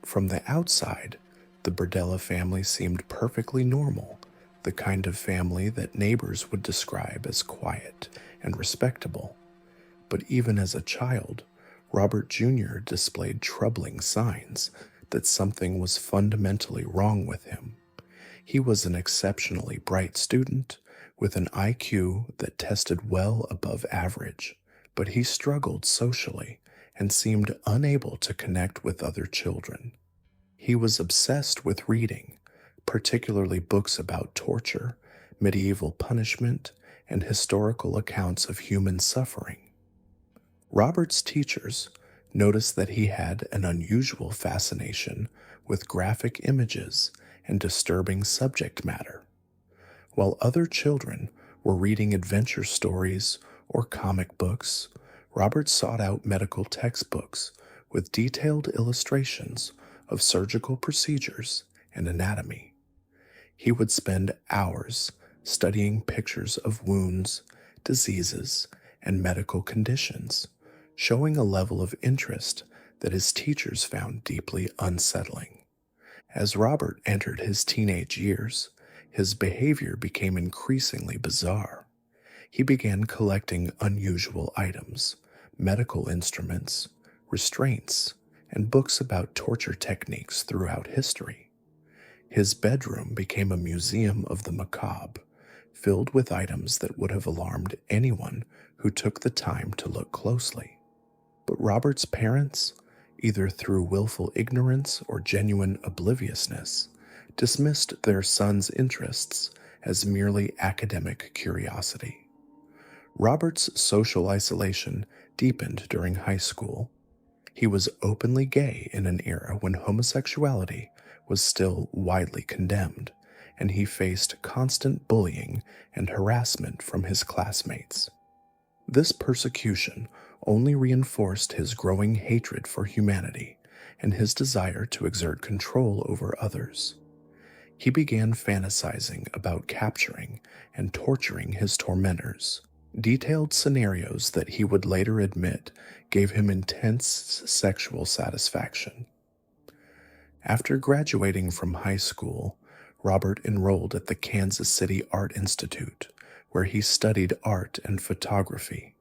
From the outside, the Berdella family seemed perfectly normal, the kind of family that neighbors would describe as quiet and respectable. But even as a child, Robert Jr. displayed troubling signs that something was fundamentally wrong with him. He was an exceptionally bright student with an IQ that tested well above average, but he struggled socially and seemed unable to connect with other children. He was obsessed with reading, particularly books about torture, medieval punishment, and historical accounts of human suffering. Robert's teachers noticed that he had an unusual fascination with graphic images and disturbing subject matter. While other children were reading adventure stories or comic books, Robert sought out medical textbooks with detailed illustrations of surgical procedures and anatomy. He would spend hours studying pictures of wounds, diseases, and medical conditions, showing a level of interest that his teachers found deeply unsettling. As Robert entered his teenage years, his behavior became increasingly bizarre. He began collecting unusual items, medical instruments, restraints, and books about torture techniques throughout history. His bedroom became a museum of the macabre, filled with items that would have alarmed anyone who took the time to look closely. But Robert's parents, either through willful ignorance or genuine obliviousness, dismissed their son's interests as merely academic curiosity. Robert's social isolation deepened during high school. He was openly gay in an era when homosexuality was still widely condemned, and he faced constant bullying and harassment from his classmates. This persecution only reinforced his growing hatred for humanity and his desire to exert control over others. He began fantasizing about capturing and torturing his tormentors, detailed scenarios that he would later admit gave him intense sexual satisfaction. After graduating from high school, Robert enrolled at the Kansas City Art Institute, where he studied art and photography.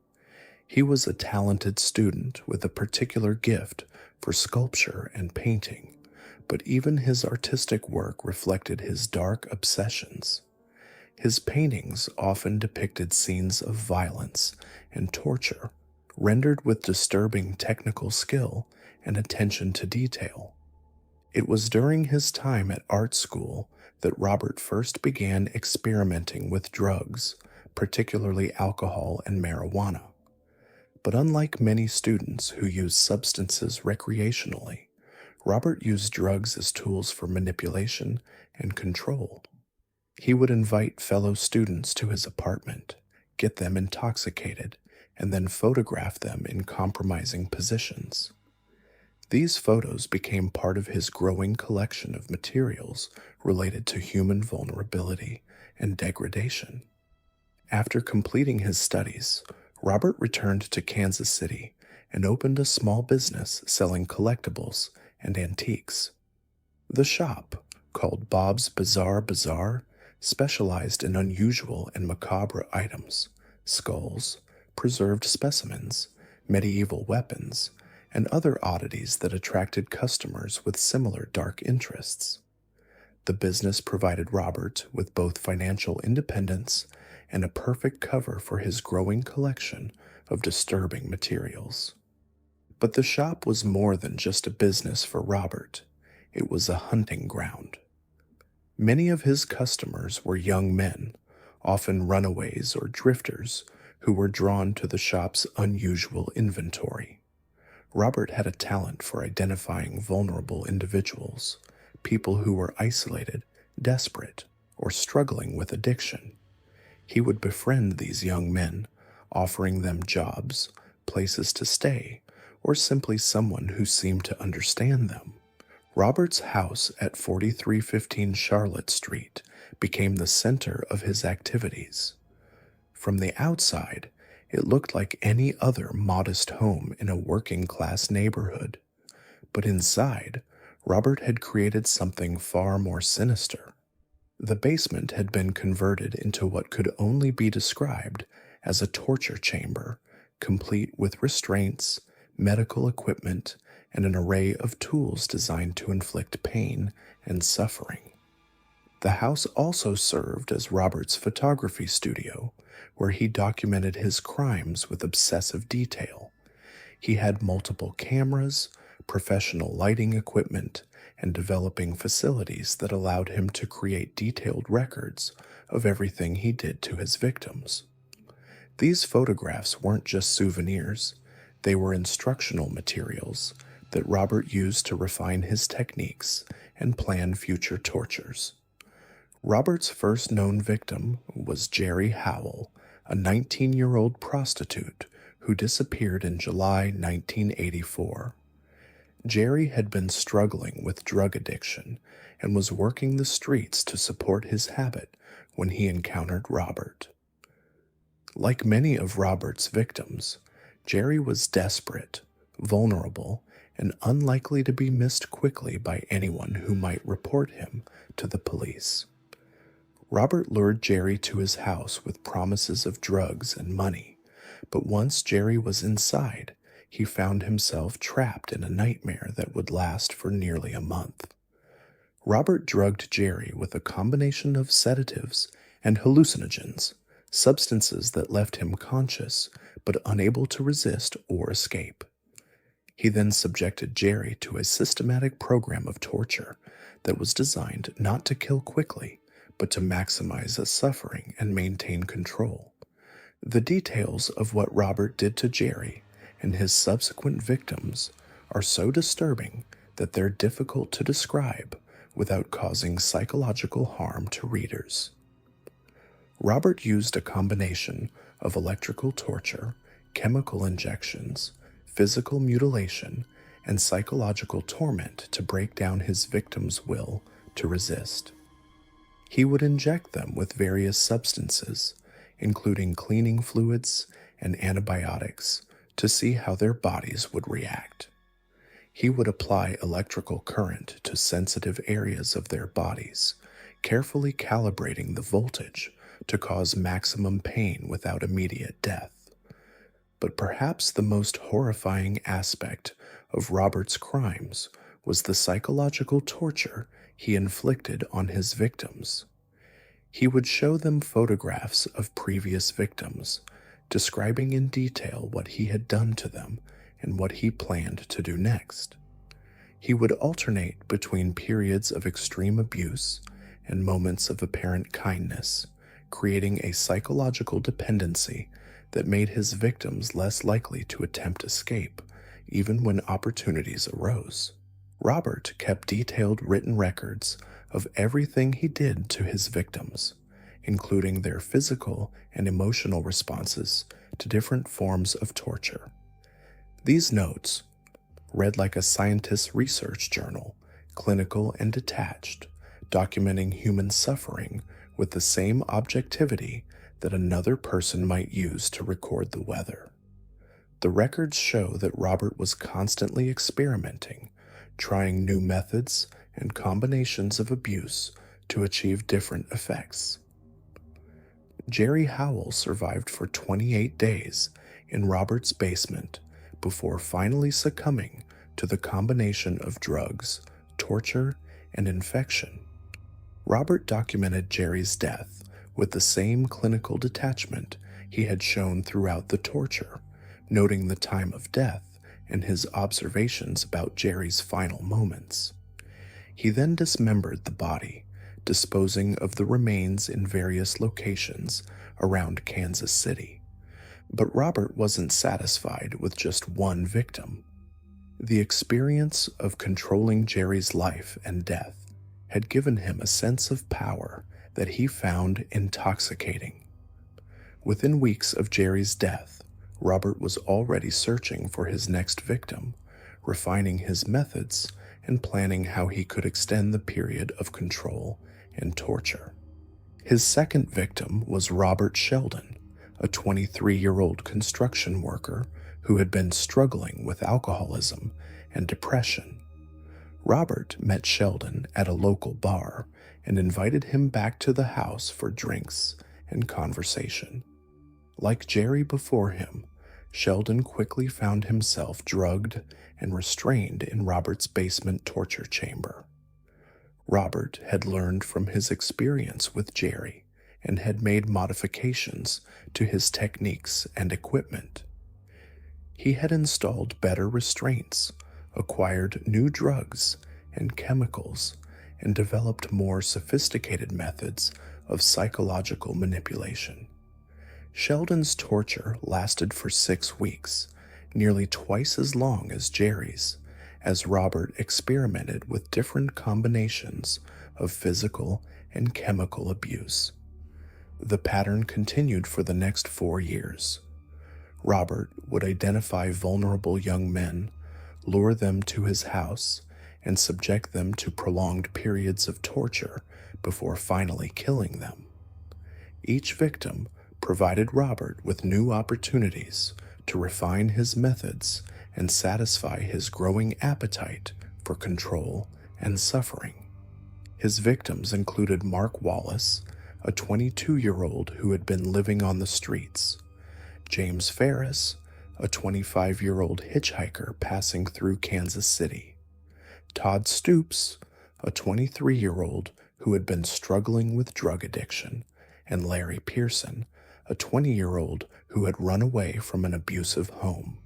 He was a talented student with a particular gift for sculpture and painting, but even his artistic work reflected his dark obsessions. His paintings often depicted scenes of violence and torture, rendered with disturbing technical skill and attention to detail. It was during his time at art school that Robert first began experimenting with drugs, particularly alcohol and marijuana. But unlike many students who use substances recreationally, Robert used drugs as tools for manipulation and control. He would invite fellow students to his apartment, get them intoxicated, and then photograph them in compromising positions. These photos became part of his growing collection of materials related to human vulnerability and degradation. After completing his studies, Robert returned to Kansas City and opened a small business selling collectibles and antiques. The shop, called Bob's Bizarre Bazaar, specialized in unusual and macabre items, skulls, preserved specimens, medieval weapons, and other oddities that attracted customers with similar dark interests. The business provided Robert with both financial independence and a perfect cover for his growing collection of disturbing materials. But the shop was more than just a business for Robert. It was a hunting ground. Many of his customers were young men, often runaways or drifters, who were drawn to the shop's unusual inventory. Robert had a talent for identifying vulnerable individuals, people who were isolated, desperate, or struggling with addiction. He would befriend these young men, offering them jobs, places to stay, or simply someone who seemed to understand them. Robert's house at 4315 Charlotte Street became the center of his activities. From the outside, it looked like any other modest home in a working-class neighborhood. But inside, Robert had created something far more sinister. The basement had been converted into what could only be described as a torture chamber, complete with restraints, medical equipment, and an array of tools designed to inflict pain and suffering. The house also served as Robert's photography studio, where he documented his crimes with obsessive detail. He had multiple cameras, professional lighting equipment, and developing facilities that allowed him to create detailed records of everything he did to his victims. These photographs weren't just souvenirs, they were instructional materials that Robert used to refine his techniques and plan future tortures. Robert's first known victim was Jerry Howell, a 19-year-old prostitute who disappeared in July 1984. Jerry had been struggling with drug addiction and was working the streets to support his habit when he encountered Robert. Like many of Robert's victims, Jerry was desperate, vulnerable, and unlikely to be missed quickly by anyone who might report him to the police. Robert lured Jerry to his house with promises of drugs and money, but once Jerry was inside, he found himself trapped in a nightmare that would last for nearly a month. Robert drugged Jerry with a combination of sedatives and hallucinogens, substances that left him conscious but unable to resist or escape. He then subjected Jerry to a systematic program of torture that was designed not to kill quickly, but to maximize his suffering and maintain control. The details of what Robert did to Jerry and his subsequent victims are so disturbing that they're difficult to describe without causing psychological harm to readers. Robert used a combination of electrical torture, chemical injections, physical mutilation, and psychological torment to break down his victims' will to resist. He would inject them with various substances, including cleaning fluids and antibiotics, to see how their bodies would react. He would apply electrical current to sensitive areas of their bodies, carefully calibrating the voltage to cause maximum pain without immediate death. But perhaps the most horrifying aspect of Robert's crimes was the psychological torture he inflicted on his victims. He would show them photographs of previous victims, describing in detail what he had done to them and what he planned to do next. He would alternate between periods of extreme abuse and moments of apparent kindness, creating a psychological dependency that made his victims less likely to attempt escape, even when opportunities arose. Robert kept detailed written records of everything he did to his victims, including their physical and emotional responses to different forms of torture. These notes, read like a scientist's research journal, clinical and detached, documenting human suffering with the same objectivity that another person might use to record the weather. The records show that Robert was constantly experimenting, trying new methods and combinations of abuse to achieve different effects. Jerry Howell survived for 28 days in Robert's basement before finally succumbing to the combination of drugs, torture, and infection. Robert documented Jerry's death with the same clinical detachment he had shown throughout the torture, noting the time of death and his observations about Jerry's final moments. He then dismembered the body, disposing of the remains in various locations around Kansas City. But Robert wasn't satisfied with just one victim. The experience of controlling Jerry's life and death had given him a sense of power that he found intoxicating. Within weeks of Jerry's death, Robert was already searching for his next victim, refining his methods and planning how he could extend the period of control and torture. His second victim was Robert Sheldon, a 23-year-old construction worker who had been struggling with alcoholism and depression. Robert met Sheldon at a local bar and invited him back to the house for drinks and conversation. Like Jerry before him, Sheldon quickly found himself drugged and restrained in Robert's basement torture chamber. Robert had learned from his experience with Jerry and had made modifications to his techniques and equipment. He had installed better restraints, acquired new drugs and chemicals, and developed more sophisticated methods of psychological manipulation. Sheldon's torture lasted for 6 weeks, nearly twice as long as Jerry's, as Robert experimented with different combinations of physical and chemical abuse. The pattern continued for the next 4 years. Robert would identify vulnerable young men, lure them to his house, and subject them to prolonged periods of torture before finally killing them. Each victim provided Robert with new opportunities to refine his methods and satisfy his growing appetite for control and suffering. His victims included Mark Wallace, a 22-year-old who had been living on the streets, James Ferris, a 25-year-old hitchhiker passing through Kansas City, Todd Stoops, a 23-year-old who had been struggling with drug addiction, and Larry Pearson, a 20-year-old who had run away from an abusive home.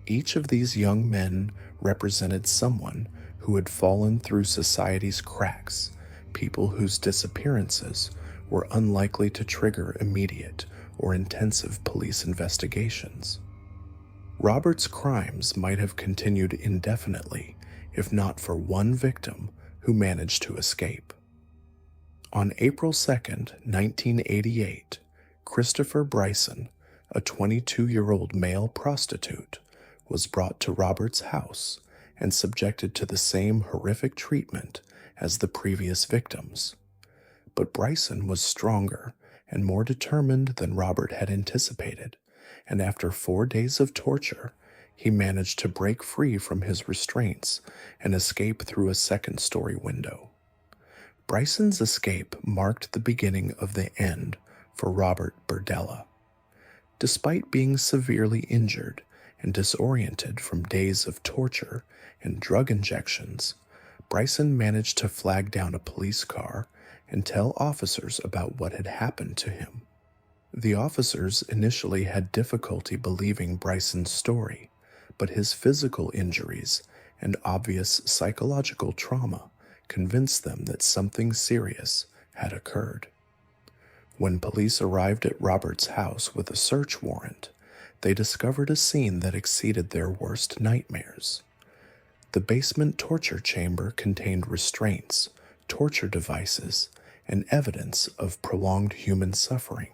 Each of these young men represented someone who had fallen through society's cracks, people whose disappearances were unlikely to trigger immediate or intensive police investigations. Robert's crimes might have continued indefinitely if not for one victim who managed to escape. On April 2nd, 1988, Christopher Bryson, a 22-year-old male prostitute, was brought to Robert's house and subjected to the same horrific treatment as the previous victims. But Bryson was stronger and more determined than Robert had anticipated, and after 4 days of torture, he managed to break free from his restraints and escape through a second-story window. Bryson's escape marked the beginning of the end for Robert Berdella. Despite being severely injured and disoriented from days of torture and drug injections, Bryson managed to flag down a police car and tell officers about what had happened to him. The officers initially had difficulty believing Bryson's story, but his physical injuries and obvious psychological trauma convinced them that something serious had occurred. When police arrived at Robert's house with a search warrant, they discovered a scene that exceeded their worst nightmares. The basement torture chamber contained restraints, torture devices, and evidence of prolonged human suffering.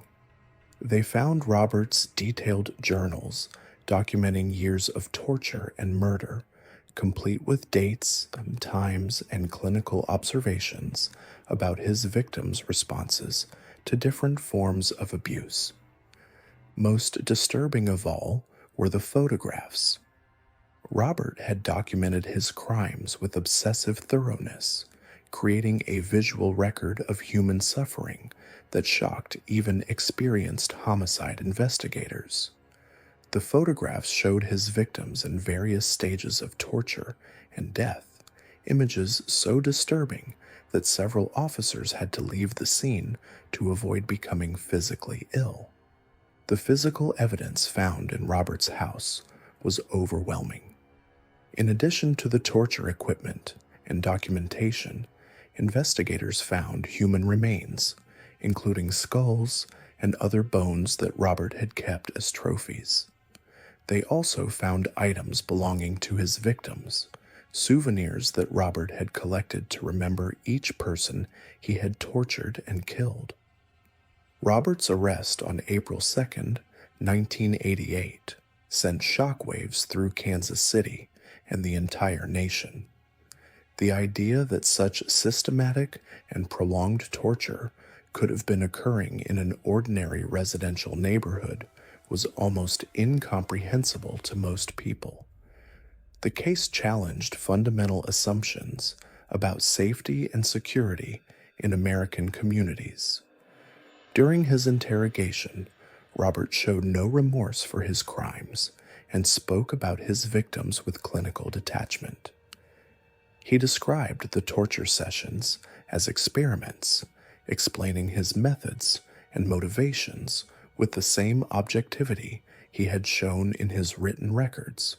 They found Robert's detailed journals documenting years of torture and murder, complete with dates, times, and clinical observations about his victims' responses to different forms of abuse. Most disturbing of all were the photographs. Robert had documented his crimes with obsessive thoroughness, creating a visual record of human suffering that shocked even experienced homicide investigators. The photographs showed his victims in various stages of torture and death, images so disturbing that several officers had to leave the scene to avoid becoming physically ill. The physical evidence found in Robert's house was overwhelming. In addition to the torture equipment and documentation, investigators found human remains, including skulls and other bones that Robert had kept as trophies. They also found items belonging to his victims, souvenirs that Robert had collected to remember each person he had tortured and killed. Robert's arrest on April 2nd, 1988, sent shockwaves through Kansas City and the entire nation. The idea that such systematic and prolonged torture could have been occurring in an ordinary residential neighborhood was almost incomprehensible to most people. The case challenged fundamental assumptions about safety and security in American communities. During his interrogation, Robert showed no remorse for his crimes and spoke about his victims with clinical detachment. He described the torture sessions as experiments, explaining his methods and motivations with the same objectivity he had shown in his written records.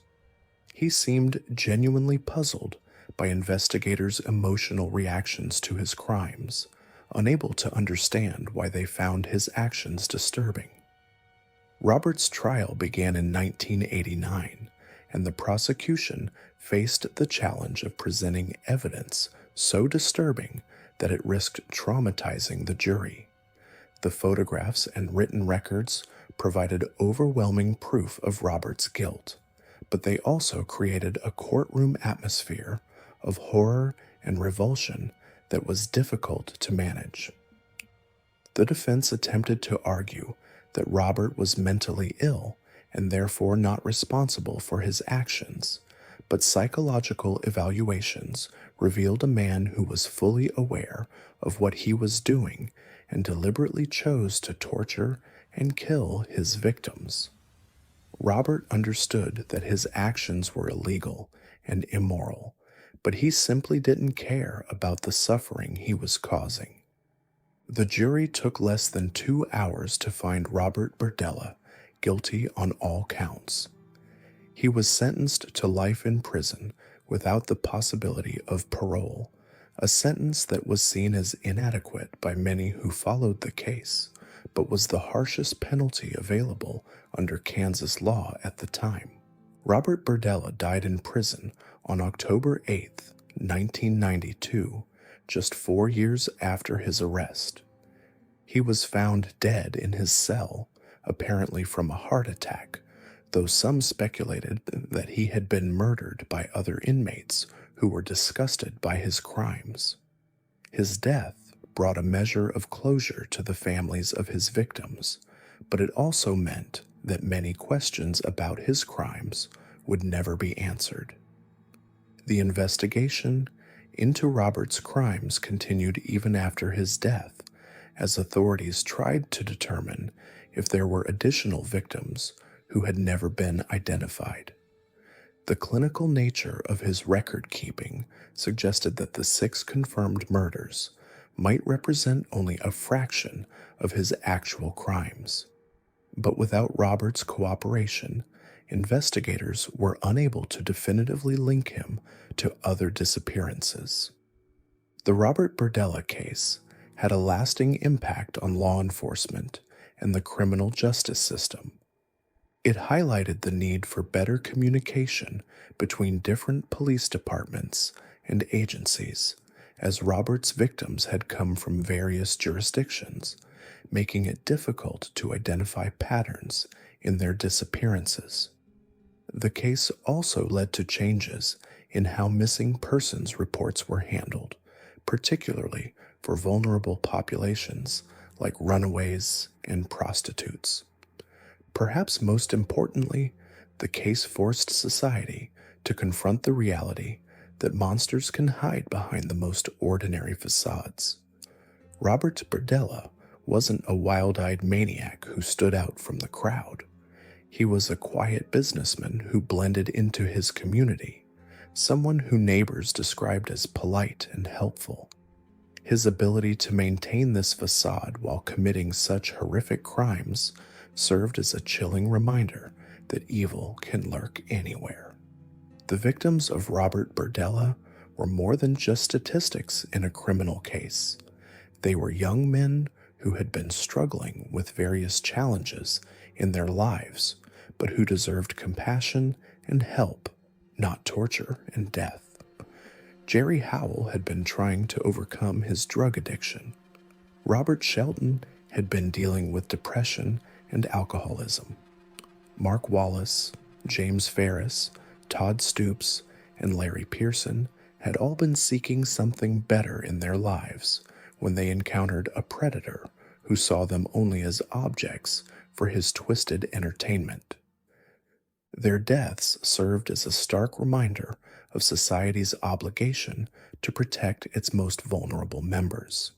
He seemed genuinely puzzled by investigators' emotional reactions to his crimes, unable to understand why they found his actions disturbing. Robert's trial began in 1989, and the prosecution faced the challenge of presenting evidence so disturbing that it risked traumatizing the jury. The photographs and written records provided overwhelming proof of Robert's guilt, but they also created a courtroom atmosphere of horror and revulsion that was difficult to manage. The defense attempted to argue that Robert was mentally ill and therefore not responsible for his actions, but psychological evaluations revealed a man who was fully aware of what he was doing and deliberately chose to torture and kill his victims. Robert understood that his actions were illegal and immoral, but he simply didn't care about the suffering he was causing. The jury took less than 2 hours to find Robert Berdella guilty on all counts. He was sentenced to life in prison without the possibility of parole, a sentence that was seen as inadequate by many who followed the case, but was the harshest penalty available under Kansas law at the time. Robert Berdella died in prison on October 8, 1992, just 4 years after his arrest. He was found dead in his cell, apparently from a heart attack, though some speculated that he had been murdered by other inmates who were disgusted by his crimes. His death brought a measure of closure to the families of his victims, but it also meant that many questions about his crimes would never be answered. The investigation into Robert's crimes continued even after his death, as authorities tried to determine if there were additional victims who had never been identified. The clinical nature of his record keeping suggested that the 6 confirmed murders might represent only a fraction of his actual crimes. But without Robert's cooperation, investigators were unable to definitively link him to other disappearances. The Robert Berdella case had a lasting impact on law enforcement and the criminal justice system. It highlighted the need for better communication between different police departments and agencies, as Robert's victims had come from various jurisdictions, making it difficult to identify patterns in their disappearances. The case also led to changes in how missing persons reports were handled, particularly for vulnerable populations like runaways and prostitutes. Perhaps most importantly, the case forced society to confront the reality that monsters can hide behind the most ordinary facades. Robert Berdella wasn't a wild-eyed maniac who stood out from the crowd. He was a quiet businessman who blended into his community, someone who neighbors described as polite and helpful. His ability to maintain this facade while committing such horrific crimes served as a chilling reminder that evil can lurk anywhere. The victims of Robert Berdella were more than just statistics in a criminal case. They were young men who had been struggling with various challenges in their lives, but who deserved compassion and help, not torture and death. Jerry Howell had been trying to overcome his drug addiction. Robert Shelton had been dealing with depression and alcoholism. Mark Wallace, James Ferris, Todd Stoops, and Larry Pearson had all been seeking something better in their lives when they encountered a predator who saw them only as objects for his twisted entertainment. Their deaths served as a stark reminder of society's obligation to protect its most vulnerable members.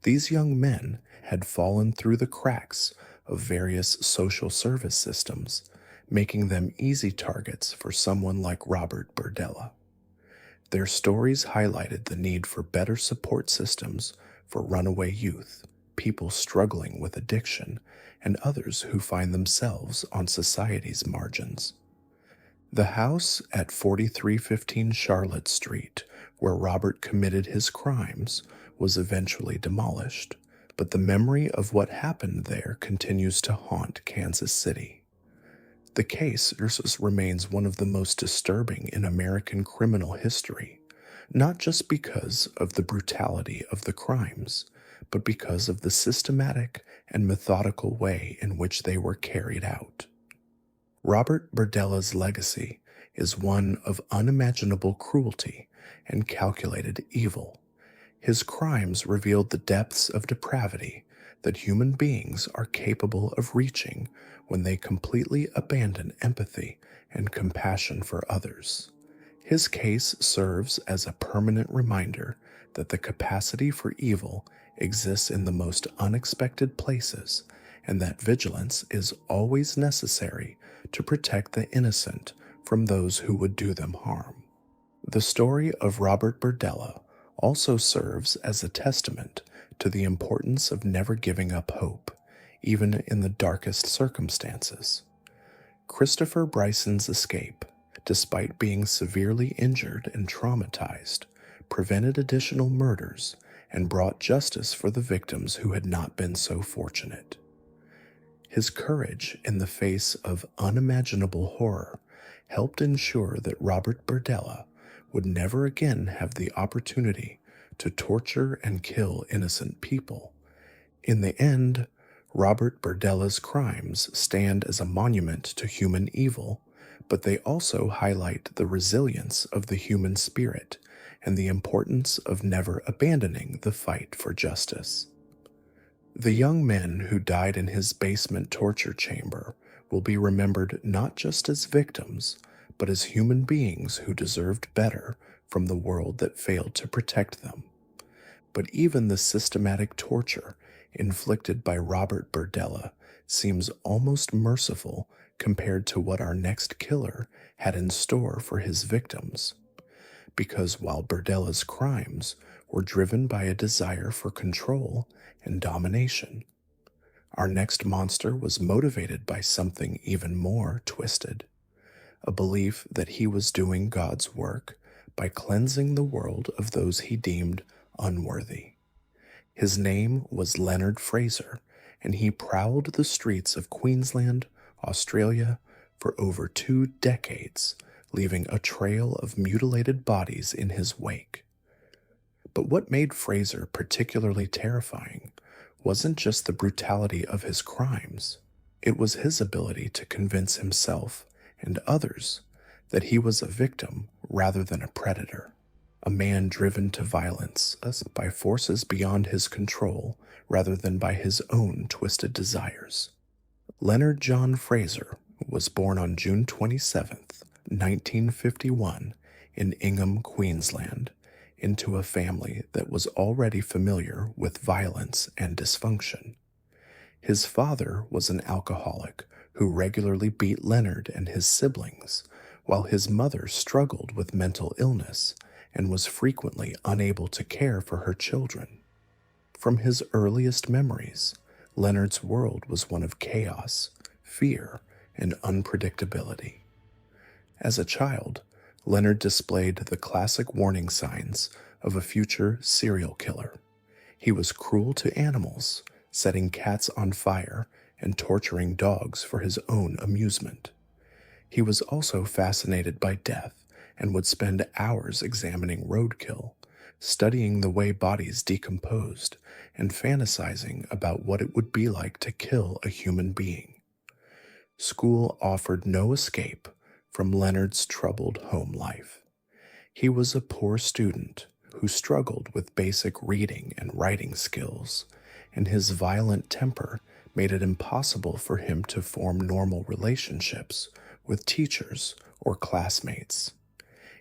These young men had fallen through the cracks of various social service systems, making them easy targets for someone like Robert Berdella. Their stories highlighted the need for better support systems for runaway youth, people struggling with addiction, and others who find themselves on society's margins. The house at 4315 Charlotte Street, where Robert committed his crimes, was eventually demolished, but the memory of what happened there continues to haunt Kansas City. The case remains one of the most disturbing in American criminal history, not just because of the brutality of the crimes, but because of the systematic and methodical way in which they were carried out. Robert Berdella's legacy is one of unimaginable cruelty and calculated evil. His crimes revealed the depths of depravity that human beings are capable of reaching when they completely abandon empathy and compassion for others. His case serves as a permanent reminder that the capacity for evil exists in the most unexpected places, and that vigilance is always necessary to protect the innocent from those who would do them harm. The story of Robert Berdella also serves as a testament to the importance of never giving up hope, even in the darkest circumstances. Christopher Bryson's escape, despite being severely injured and traumatized, prevented additional murders and brought justice for the victims who had not been so fortunate. His courage in the face of unimaginable horror helped ensure that Robert Berdella would never again have the opportunity to torture and kill innocent people. In the end, Robert Berdella's crimes stand as a monument to human evil, but they also highlight the resilience of the human spirit and the importance of never abandoning the fight for justice. The young men who died in his basement torture chamber will be remembered not just as victims, but as human beings who deserved better from the world that failed to protect them. But even the systematic torture inflicted by Robert Berdella seems almost merciful compared to what our next killer had in store for his victims. Because while Berdella's crimes were driven by a desire for control and domination, our next monster was motivated by something even more twisted, a belief that he was doing God's work by cleansing the world of those he deemed unworthy. His name was Leonard Fraser, and he prowled the streets of Queensland, Australia, for over 2 decades, leaving a trail of mutilated bodies in his wake. But what made Fraser particularly terrifying wasn't just the brutality of his crimes. It was his ability to convince himself and others that he was a victim rather than a predator, a man driven to violence by forces beyond his control rather than by his own twisted desires. Leonard John Fraser was born on June 27th, 1951, in Ingham, Queensland, into a family that was already familiar with violence and dysfunction. His father was an alcoholic who regularly beat Leonard and his siblings, while his mother struggled with mental illness and was frequently unable to care for her children. From his earliest memories, Leonard's world was one of chaos, fear, and unpredictability. As a child, Leonard displayed the classic warning signs of a future serial killer. He was cruel to animals, setting cats on fire and torturing dogs for his own amusement. He was also fascinated by death and would spend hours examining roadkill, studying the way bodies decomposed, and fantasizing about what it would be like to kill a human being. School offered no escape from Leonard's troubled home life. He was a poor student who struggled with basic reading and writing skills, and his violent temper made it impossible for him to form normal relationships with teachers or classmates.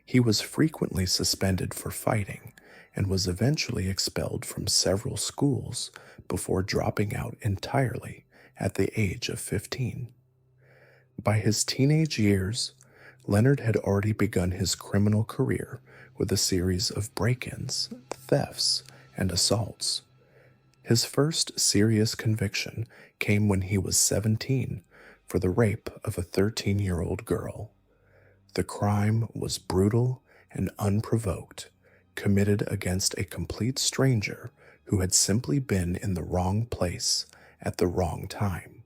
He was frequently suspended for fighting and was eventually expelled from several schools before dropping out entirely at the age of 15. By his teenage years, Leonard had already begun his criminal career with a series of break-ins, thefts, and assaults. His first serious conviction came when he was 17 for the rape of a 13-year-old girl. The crime was brutal and unprovoked, committed against a complete stranger who had simply been in the wrong place at the wrong time.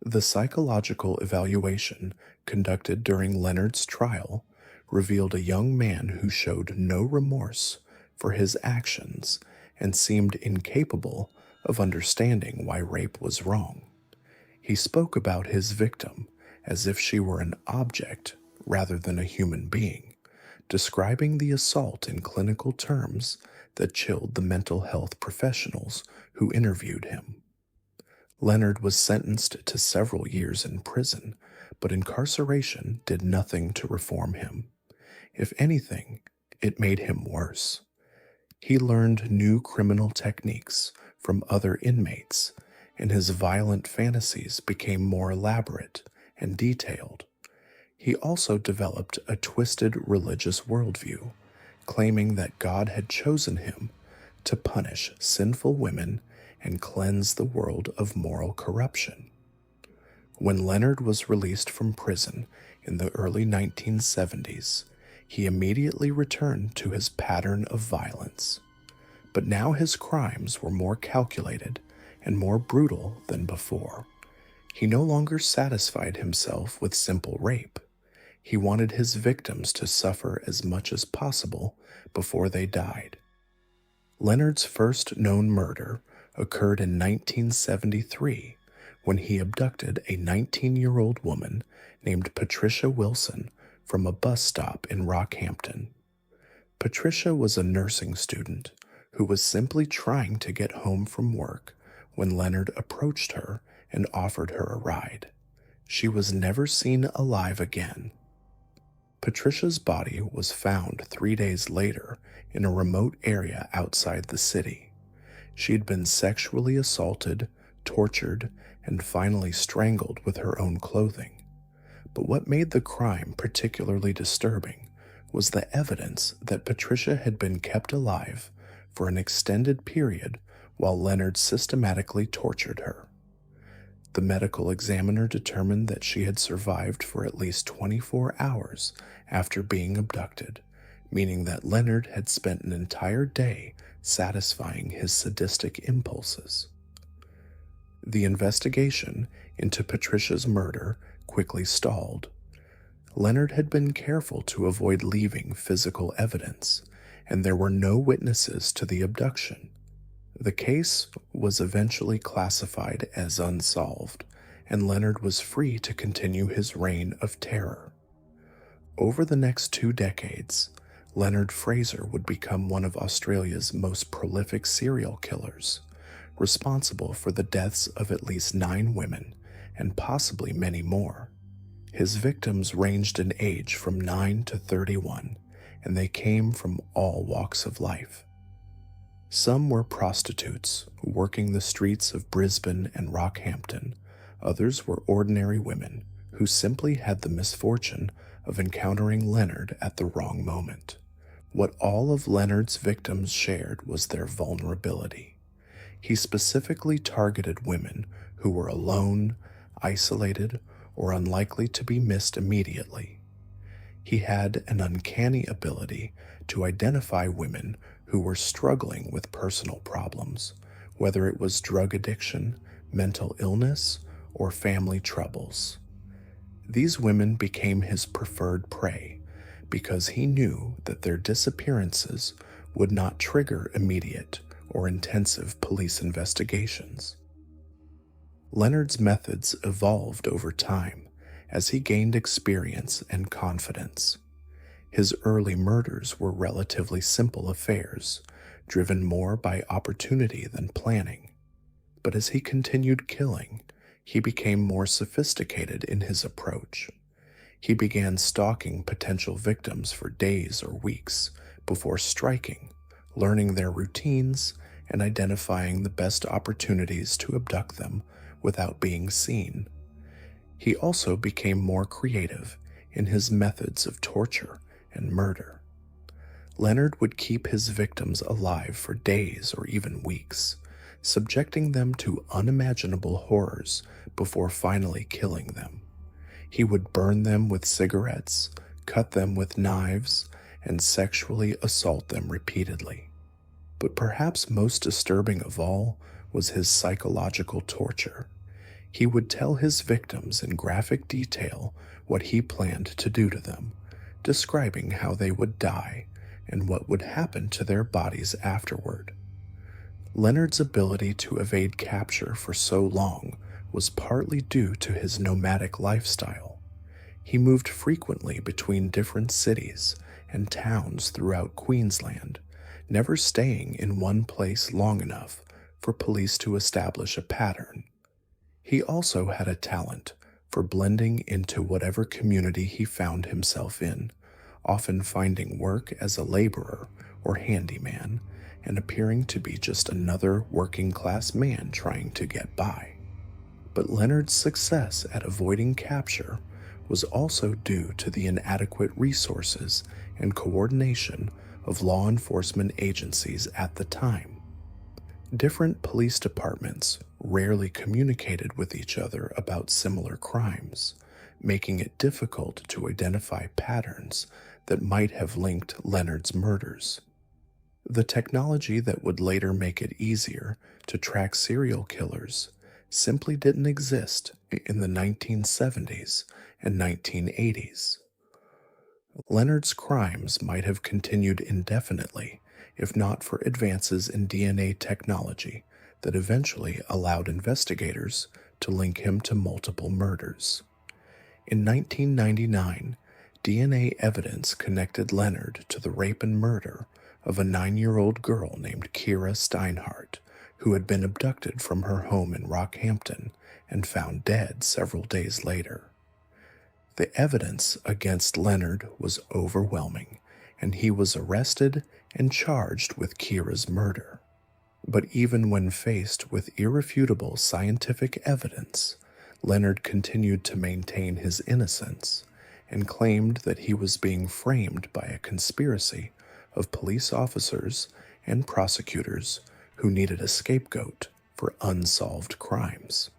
The psychological evaluation conducted during Leonard's trial revealed a young man who showed no remorse for his actions and seemed incapable of understanding why rape was wrong. He spoke about his victim as if she were an object rather than a human being, describing the assault in clinical terms that chilled the mental health professionals who interviewed him. Leonard was sentenced to several years in prison, but incarceration did nothing to reform him. If anything, it made him worse. He learned new criminal techniques from other inmates, and his violent fantasies became more elaborate and detailed. He also developed a twisted religious worldview, claiming that God had chosen him to punish sinful women and cleanse the world of moral corruption. When Leonard was released from prison in the early 1970s, he immediately returned to his pattern of violence. But now his crimes were more calculated and more brutal than before. He no longer satisfied himself with simple rape. He wanted his victims to suffer as much as possible before they died. Leonard's first known murder occurred in 1973 when he abducted a 19-year-old woman named Patricia Wilson from a bus stop in Rockhampton. Patricia was a nursing student who was simply trying to get home from work when Leonard approached her and offered her a ride. She was never seen alive again. Patricia's body was found 3 days later in a remote area outside the city. She had been sexually assaulted, tortured, and finally strangled with her own clothing. But what made the crime particularly disturbing was the evidence that Patricia had been kept alive for an extended period while Leonard systematically tortured her. The medical examiner determined that she had survived for at least 24 hours after being abducted, meaning that Leonard had spent an entire day satisfying his sadistic impulses. The investigation into Patricia's murder quickly stalled. Leonard had been careful to avoid leaving physical evidence, and there were no witnesses to the abduction. The case was eventually classified as unsolved, and Leonard was free to continue his reign of terror. Over the next 2 decades, Leonard Fraser would become one of Australia's most prolific serial killers, responsible for the deaths of at least 9 women and possibly many more. His victims ranged in age from 9 to 31, and they came from all walks of life. Some were prostitutes working the streets of Brisbane and Rockhampton, Others were ordinary women who simply had the misfortune of encountering Leonard at the wrong moment. What all of Leonard's victims shared was their vulnerability. He specifically targeted women who were alone, isolated, or unlikely to be missed immediately. He had an uncanny ability to identify women who were struggling with personal problems, whether it was drug addiction, mental illness, or family troubles. These women became his preferred prey because he knew that their disappearances would not trigger immediate or intensive police investigations. Leonard's methods evolved over time as he gained experience and confidence. His early murders were relatively simple affairs, driven more by opportunity than planning. But as he continued killing, he became more sophisticated in his approach. He began stalking potential victims for days or weeks before striking, learning their routines, and identifying the best opportunities to abduct them without being seen. He also became more creative in his methods of torture and murder. Leonard would keep his victims alive for days or even weeks, subjecting them to unimaginable horrors before finally killing them. He would burn them with cigarettes, cut them with knives, and sexually assault them repeatedly. But perhaps most disturbing of all was his psychological torture. He would tell his victims in graphic detail what he planned to do to them, describing how they would die and what would happen to their bodies afterward. Leonard's ability to evade capture for so long was partly due to his nomadic lifestyle. He moved frequently between different cities and towns throughout Queensland, never staying in one place long enough for police to establish a pattern. He also had a talent for blending into whatever community he found himself in, often finding work as a laborer or handyman and appearing to be just another working-class man trying to get by. But Leonard's success at avoiding capture was also due to the inadequate resources and coordination of law enforcement agencies at the time. Different police departments rarely communicated with each other about similar crimes, making it difficult to identify patterns that might have linked Leonard's murders. The technology that would later make it easier to track serial killers simply didn't exist in the 1970s and 1980s. Leonard's crimes might have continued indefinitely if not for advances in DNA technology that eventually allowed investigators to link him to multiple murders. In 1999, DNA evidence connected Leonard to the rape and murder of a 9-year-old girl named Kira Steinhardt, who had been abducted from her home in Rockhampton and found dead several days later. The evidence against Leonard was overwhelming, and he was arrested and charged with Kira's murder. But even when faced with irrefutable scientific evidence, Leonard continued to maintain his innocence and claimed that he was being framed by a conspiracy of police officers and prosecutors who needed a scapegoat for unsolved crimes.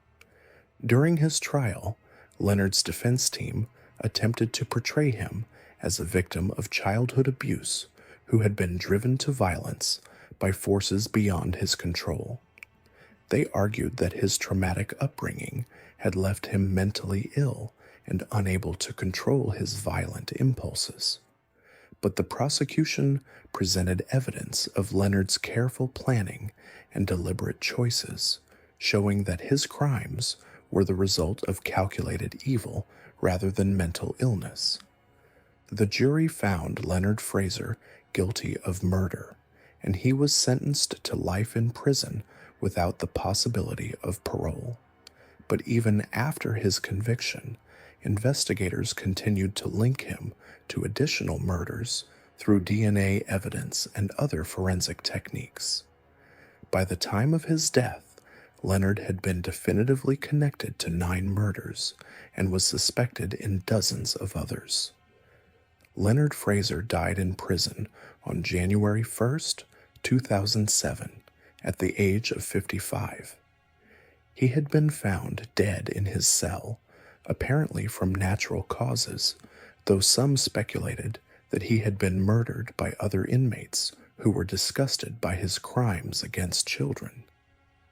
During his trial, Leonard's defense team attempted to portray him as a victim of childhood abuse who had been driven to violence by forces beyond his control. They argued that his traumatic upbringing had left him mentally ill and unable to control his violent impulses. But the prosecution presented evidence of Leonard's careful planning and deliberate choices, showing that his crimes were the result of calculated evil rather than mental illness. The jury found Leonard Fraser guilty of murder, and he was sentenced to life in prison without the possibility of parole. But even after his conviction, investigators continued to link him to additional murders through DNA evidence and other forensic techniques. By the time of his death, Leonard had been definitively connected to 9 murders and was suspected in dozens of others. Leonard Fraser died in prison on January 1st, 2007, at the age of 55. He had been found dead in his cell, apparently from natural causes, though some speculated that he had been murdered by other inmates who were disgusted by his crimes against children.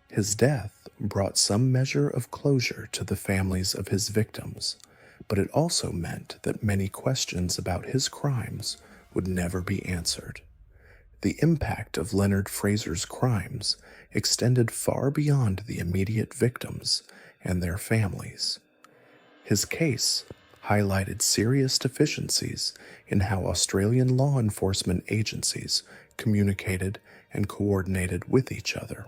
His death brought some measure of closure to the families of his victims, but it also meant that many questions about his crimes would never be answered. The impact of Leonard Fraser's crimes extended far beyond the immediate victims and their families. His case highlighted serious deficiencies in how Australian law enforcement agencies communicated and coordinated with each other.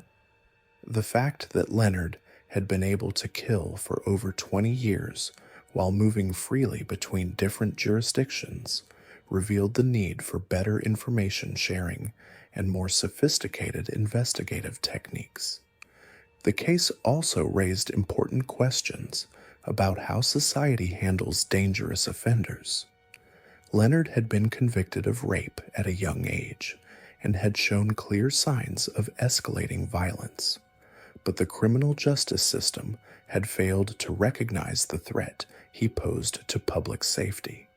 The fact that Leonard had been able to kill for over 20 years while moving freely between different jurisdictions revealed the need for better information sharing and more sophisticated investigative techniques. The case also raised important questions about how society handles dangerous offenders. Leonard had been convicted of rape at a young age and had shown clear signs of escalating violence, but the criminal justice system had failed to recognize the threat he posed to public safety.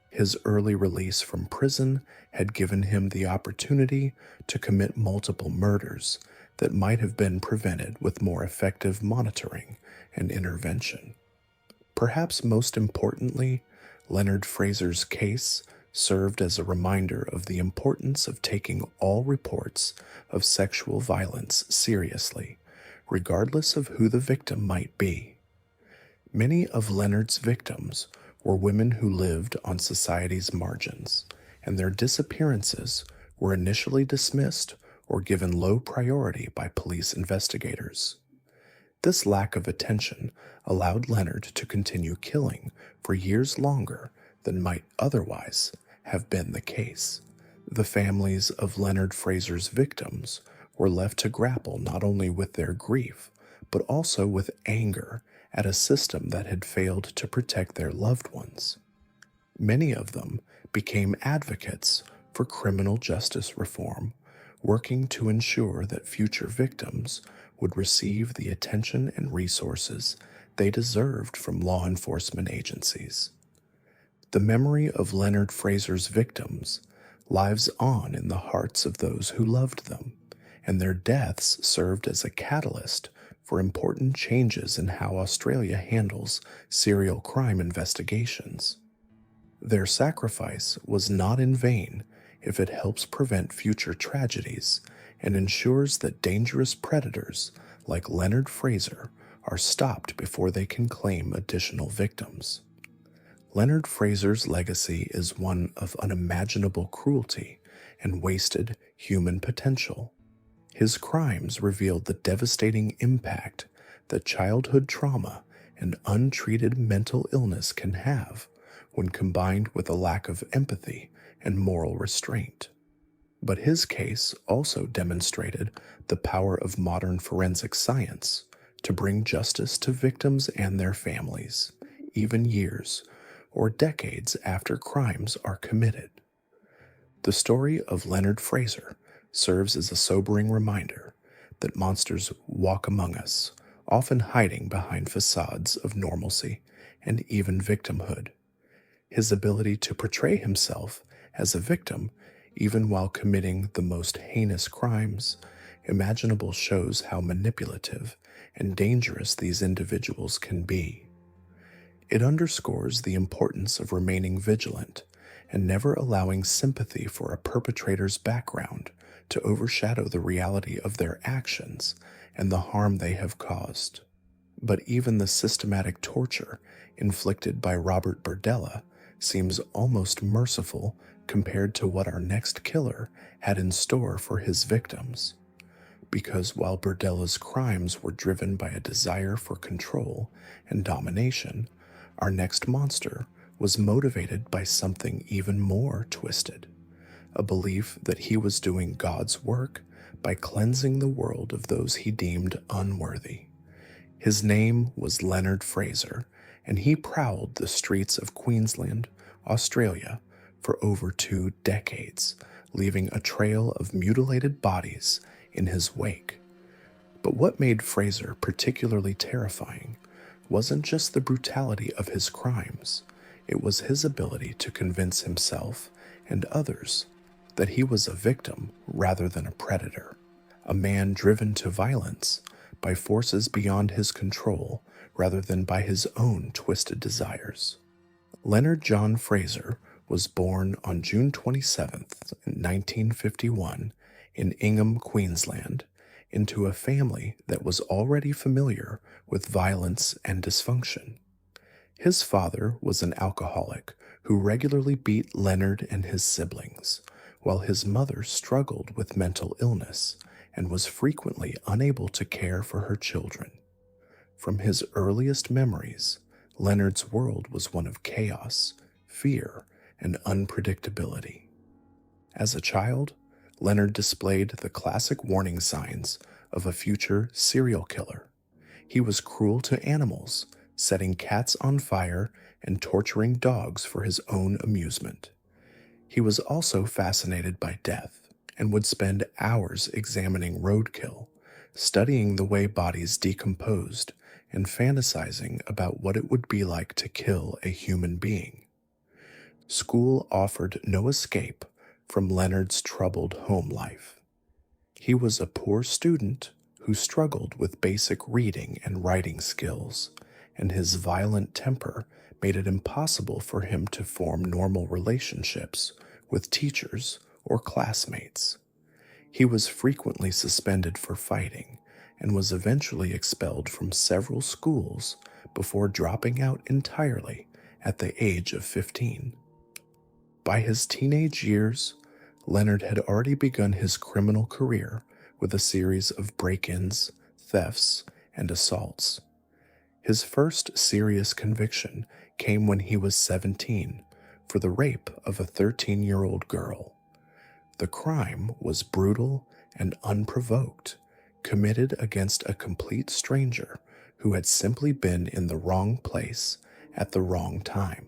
His early release from prison had given him the opportunity to commit multiple murders that might have been prevented with more effective monitoring and intervention. Perhaps most importantly, Leonard Fraser's case served as a reminder of the importance of taking all reports of sexual violence seriously, regardless of who the victim might be. Many of Leonard's victims were women who lived on society's margins, and their disappearances were initially dismissed or given low priority by police investigators. This lack of attention allowed Leonard to continue killing for years longer than might otherwise have been the case. The families of Leonard Fraser's victims were left to grapple not only with their grief, but also with anger at a system that had failed to protect their loved ones. Many of them became advocates for criminal justice reform, working to ensure that future victims would receive the attention and resources they deserved from law enforcement agencies. The memory of Leonard Fraser's victims lives on in the hearts of those who loved them, and their deaths served as a catalyst for important changes in how Australia handles serial crime investigations. Their sacrifice was not in vain if it helps prevent future tragedies and ensures that dangerous predators like Leonard Fraser are stopped before they can claim additional victims. Leonard Fraser's legacy is one of unimaginable cruelty and wasted human potential. His crimes revealed the devastating impact that childhood trauma and untreated mental illness can have when combined with a lack of empathy and moral restraint. But his case also demonstrated the power of modern forensic science to bring justice to victims and their families, even years or decades after crimes are committed. The story of Leonard Fraser serves as a sobering reminder that monsters walk among us, often hiding behind facades of normalcy and even victimhood. His ability to portray himself as a victim, even while committing the most heinous crimes imaginable, shows how manipulative and dangerous these individuals can be. It underscores the importance of remaining vigilant and never allowing sympathy for a perpetrator's background to overshadow the reality of their actions and the harm they have caused. But even the systematic torture inflicted by Robert Berdella seems almost merciful compared to what our next killer had in store for his victims. Because while Berdella's crimes were driven by a desire for control and domination, our next monster was motivated by something even more twisted, a belief that he was doing God's work by cleansing the world of those he deemed unworthy. His name was Leonard Fraser, and he prowled the streets of Queensland, Australia, for over 2 decades, leaving a trail of mutilated bodies in his wake. But what made Fraser particularly terrifying wasn't just the brutality of his crimes, it was his ability to convince himself and others that he was a victim rather than a predator, a man driven to violence by forces beyond his control rather than by his own twisted desires. Leonard John Fraser was born on June 27, 1951, in Ingham, Queensland, into a family that was already familiar with violence and dysfunction. His father was an alcoholic who regularly beat Leonard and his siblings, while his mother struggled with mental illness and was frequently unable to care for her children. From his earliest memories, Leonard's world was one of chaos, fear, and unpredictability. As a child, Leonard displayed the classic warning signs of a future serial killer. He was cruel to animals, setting cats on fire and torturing dogs for his own amusement. He was also fascinated by death and would spend hours examining roadkill, studying the way bodies decomposed, and fantasizing about what it would be like to kill a human being. School offered no escape from Leonard's troubled home life. He was a poor student who struggled with basic reading and writing skills, and his violent temper made it impossible for him to form normal relationships with teachers or classmates. He was frequently suspended for fighting and was eventually expelled from several schools before dropping out entirely at the age of 15. By his teenage years, Leonard had already begun his criminal career with a series of break-ins, thefts, and assaults. His first serious conviction came when he was 17 for the rape of a 13-year-old girl. The crime was brutal and unprovoked, committed against a complete stranger who had simply been in the wrong place at the wrong time.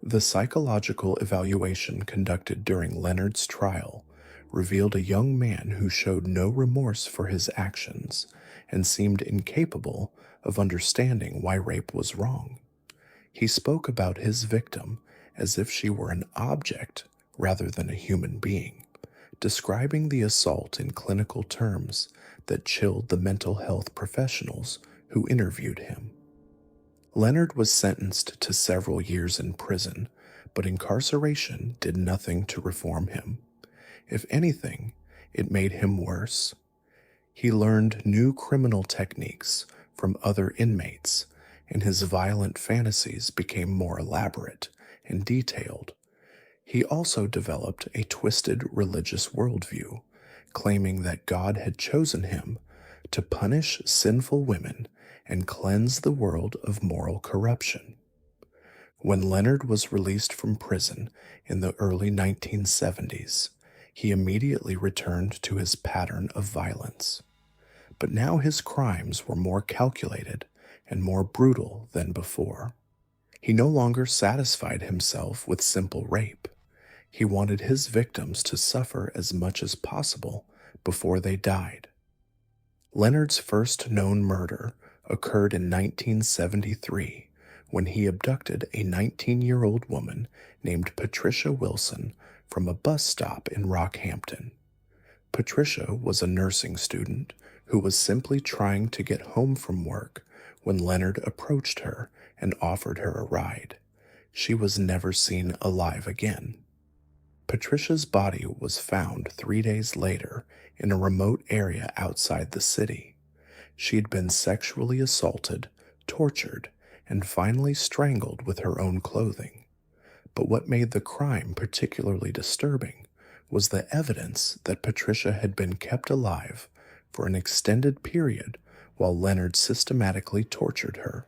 The psychological evaluation conducted during Leonard's trial revealed a young man who showed no remorse for his actions and seemed incapable of understanding why rape was wrong. He spoke about his victim as if she were an object rather than a human being, describing the assault in clinical terms that chilled the mental health professionals who interviewed him. Leonard was sentenced to several years in prison, but incarceration did nothing to reform him. If anything, it made him worse. He learned new criminal techniques from other inmates, and his violent fantasies became more elaborate and detailed. He also developed a twisted religious worldview, claiming that God had chosen him to punish sinful women and cleanse the world of moral corruption. When Leonard was released from prison in the early 1970s, he immediately returned to his pattern of violence. But now his crimes were more calculated and more brutal than before. He no longer satisfied himself with simple rape. He wanted his victims to suffer as much as possible before they died. Leonard's first known murder occurred in 1973 when he abducted a 19-year-old woman named Patricia Wilson from a bus stop in Rockhampton. Patricia was a nursing student who was simply trying to get home from work when Leonard approached her and offered her a ride. She was never seen alive again. Patricia's body was found 3 days later in a remote area outside the city. She had been sexually assaulted, tortured, and finally strangled with her own clothing. But what made the crime particularly disturbing was the evidence that Patricia had been kept alive for an extended period while Leonard systematically tortured her.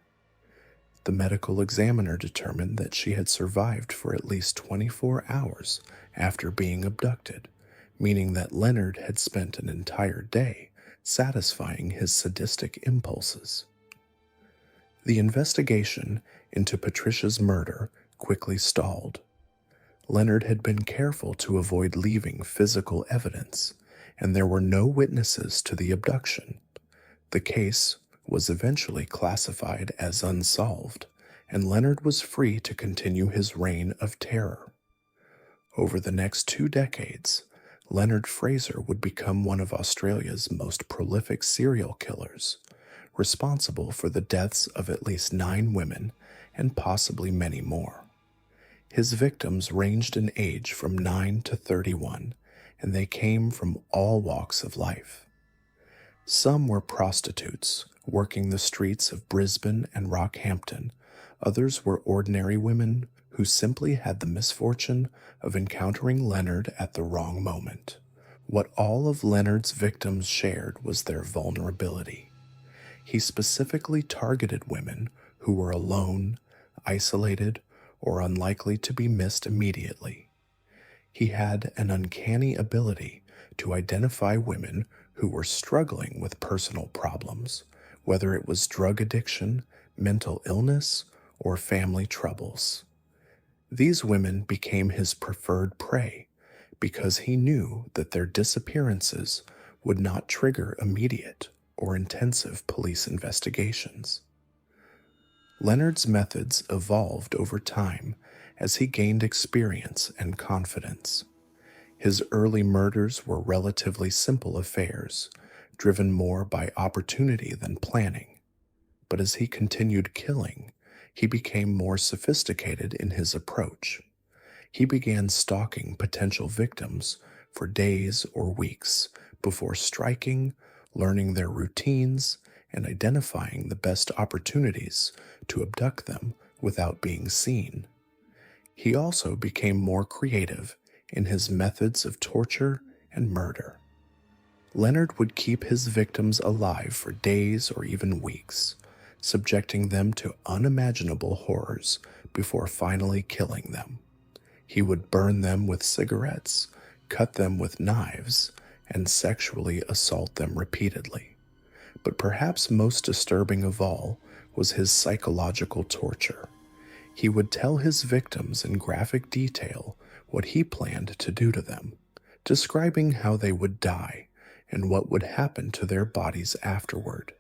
The medical examiner determined that she had survived for at least 24 hours after being abducted, meaning that Leonard had spent an entire day satisfying his sadistic impulses. The investigation into Patricia's murder quickly stalled. Leonard had been careful to avoid leaving physical evidence, and there were no witnesses to the abduction. The case was eventually classified as unsolved, and Leonard was free to continue his reign of terror. Over the next 2 decades, Leonard Fraser would become one of Australia's most prolific serial killers, responsible for the deaths of at least 9 women and possibly many more. His victims ranged in age from 9 to 31, and they came from all walks of life. Some were prostitutes working the streets of Brisbane and Rockhampton. Others were ordinary women who simply had the misfortune of encountering Leonard at the wrong moment. What all of Leonard's victims shared was their vulnerability. He specifically targeted women who were alone, isolated, or unlikely to be missed immediately. He had an uncanny ability to identify women who were struggling with personal problems, whether it was drug addiction, mental illness, or family troubles. These women became his preferred prey because he knew that their disappearances would not trigger immediate or intensive police investigations. Leonard's methods evolved over time as he gained experience and confidence. His early murders were relatively simple affairs, driven more by opportunity than planning. But as he continued killing, he became more sophisticated in his approach. He began stalking potential victims for days or weeks before striking, learning their routines, and identifying the best opportunities to abduct them without being seen. He also became more creative in his methods of torture and murder. Leonard would keep his victims alive for days or even weeks, subjecting them to unimaginable horrors before finally killing them. He would burn them with cigarettes, cut them with knives, and sexually assault them repeatedly. But perhaps most disturbing of all was his psychological torture. He would tell his victims in graphic detail what he planned to do to them, describing how they would die and what would happen to their bodies afterward.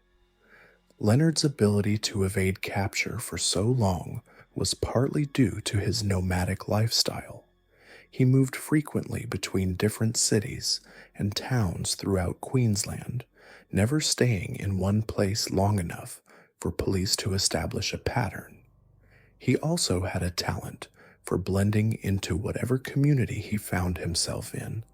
Leonard's ability to evade capture for so long was partly due to his nomadic lifestyle. He moved frequently between different cities and towns throughout Queensland, never staying in one place long enough for police to establish a pattern. He also had a talent for blending into whatever community he found himself in,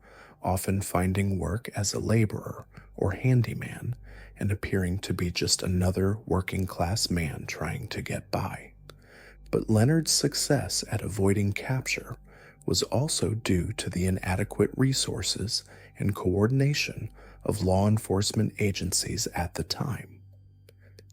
often finding work as a laborer or handyman and appearing to be just another working-class man trying to get by. But Leonard's success at avoiding capture was also due to the inadequate resources and coordination of law enforcement agencies at the time.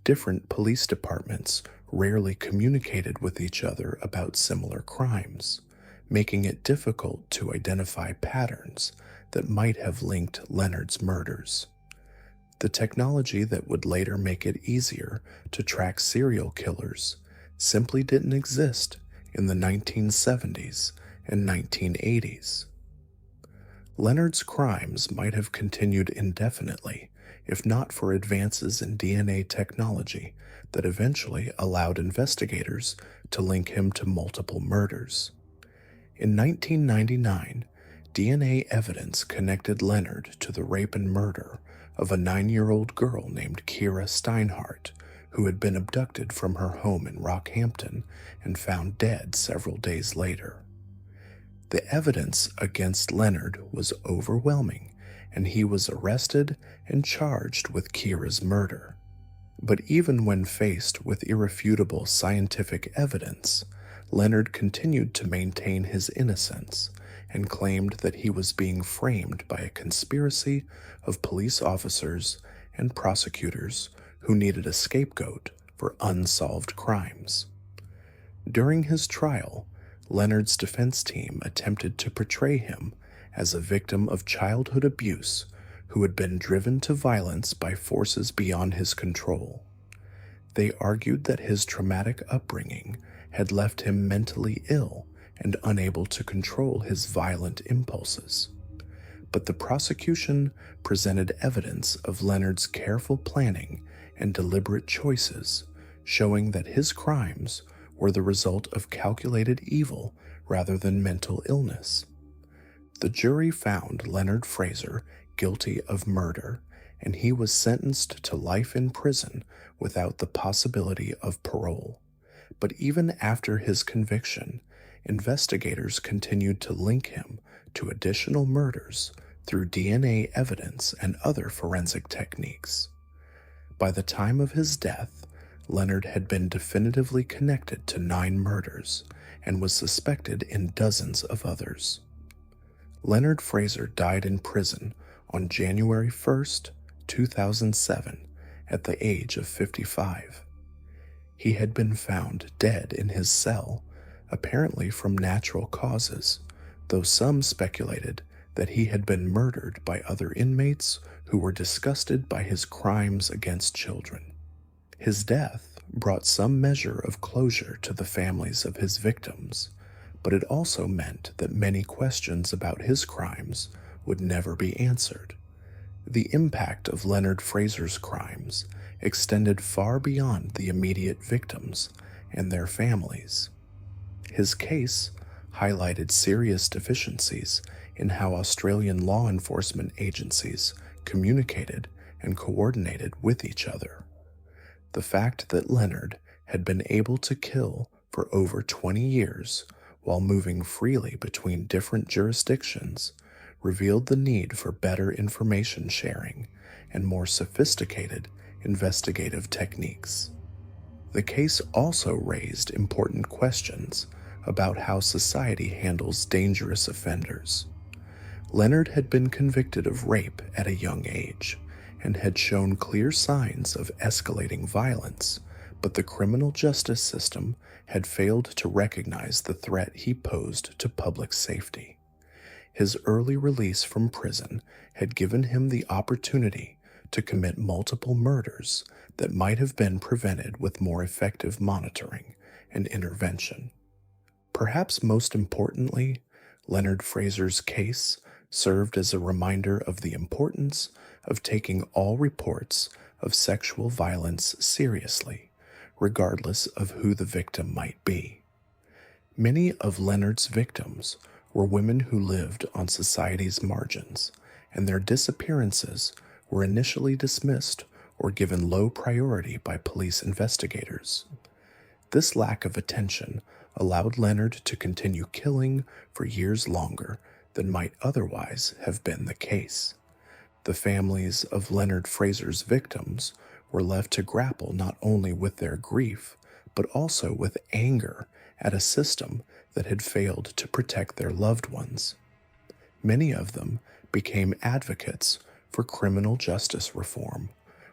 Different police departments rarely communicated with each other about similar crimes, making it difficult to identify patterns that might have linked Leonard's murders. The technology that would later make it easier to track serial killers simply didn't exist in the 1970s and 1980s. Leonard's crimes might have continued indefinitely if not for advances in DNA technology that eventually allowed investigators to link him to multiple murders. In 1999, DNA evidence connected Leonard to the rape and murder of a 9-year-old girl named Kira Steinhardt, who had been abducted from her home in Rockhampton and found dead several days later. The evidence against Leonard was overwhelming, and he was arrested and charged with Kira's murder. But even when faced with irrefutable scientific evidence, Leonard continued to maintain his innocence and claimed that he was being framed by a conspiracy of police officers and prosecutors who needed a scapegoat for unsolved crimes. During his trial, Leonard's defense team attempted to portray him as a victim of childhood abuse who had been driven to violence by forces beyond his control. They argued that his traumatic upbringing had left him mentally ill and unable to control his violent impulses. But the prosecution presented evidence of Leonard's careful planning and deliberate choices, showing that his crimes were the result of calculated evil rather than mental illness. The jury found Leonard Fraser guilty of murder, and he was sentenced to life in prison without the possibility of parole. But even after his conviction, investigators continued to link him to additional murders through DNA evidence and other forensic techniques. By the time of his death, Leonard had been definitively connected to 9 murders and was suspected in dozens of others. Leonard Fraser died in prison on January 1st, 2007, at the age of 55. He had been found dead in his cell, apparently from natural causes, though some speculated that he had been murdered by other inmates who were disgusted by his crimes against children. His death brought some measure of closure to the families of his victims, but it also meant that many questions about his crimes would never be answered. The impact of Leonard Fraser's crimes extended far beyond the immediate victims and their families. His case highlighted serious deficiencies in how Australian law enforcement agencies communicated and coordinated with each other. The fact that Leonard had been able to kill for over 20 years while moving freely between different jurisdictions revealed the need for better information sharing and more sophisticated investigative techniques. The case also raised important questions about how society handles dangerous offenders. Leonard had been convicted of rape at a young age and had shown clear signs of escalating violence, but the criminal justice system had failed to recognize the threat he posed to public safety. His early release from prison had given him the opportunity to commit multiple murders that might have been prevented with more effective monitoring and intervention. Perhaps most importantly, Leonard Fraser's case served as a reminder of the importance of taking all reports of sexual violence seriously, regardless of who the victim might be. Many of Leonard's victims were women who lived on society's margins, and their disappearances were initially dismissed or given low priority by police investigators. This lack of attention allowed Leonard to continue killing for years longer than might otherwise have been the case. The families of Leonard Fraser's victims were left to grapple not only with their grief, but also with anger at a system that had failed to protect their loved ones. Many of them became advocates for criminal justice reform,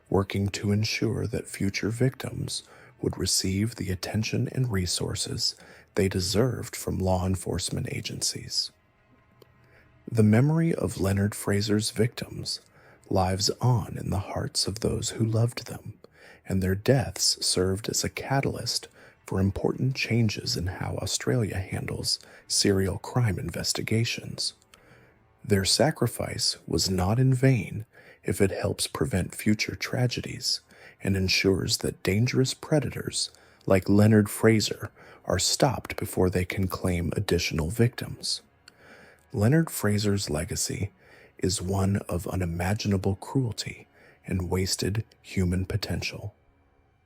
working to ensure that future victims would receive the attention and resources they deserved from law enforcement agencies. The memory of Leonard Fraser's victims lives on in the hearts of those who loved them, and their deaths served as a catalyst for important changes in how Australia handles serial crime investigations. Their sacrifice was not in vain if it helps prevent future tragedies and ensures that dangerous predators like Leonard Fraser are stopped before they can claim additional victims. Leonard Fraser's legacy is one of unimaginable cruelty and wasted human potential.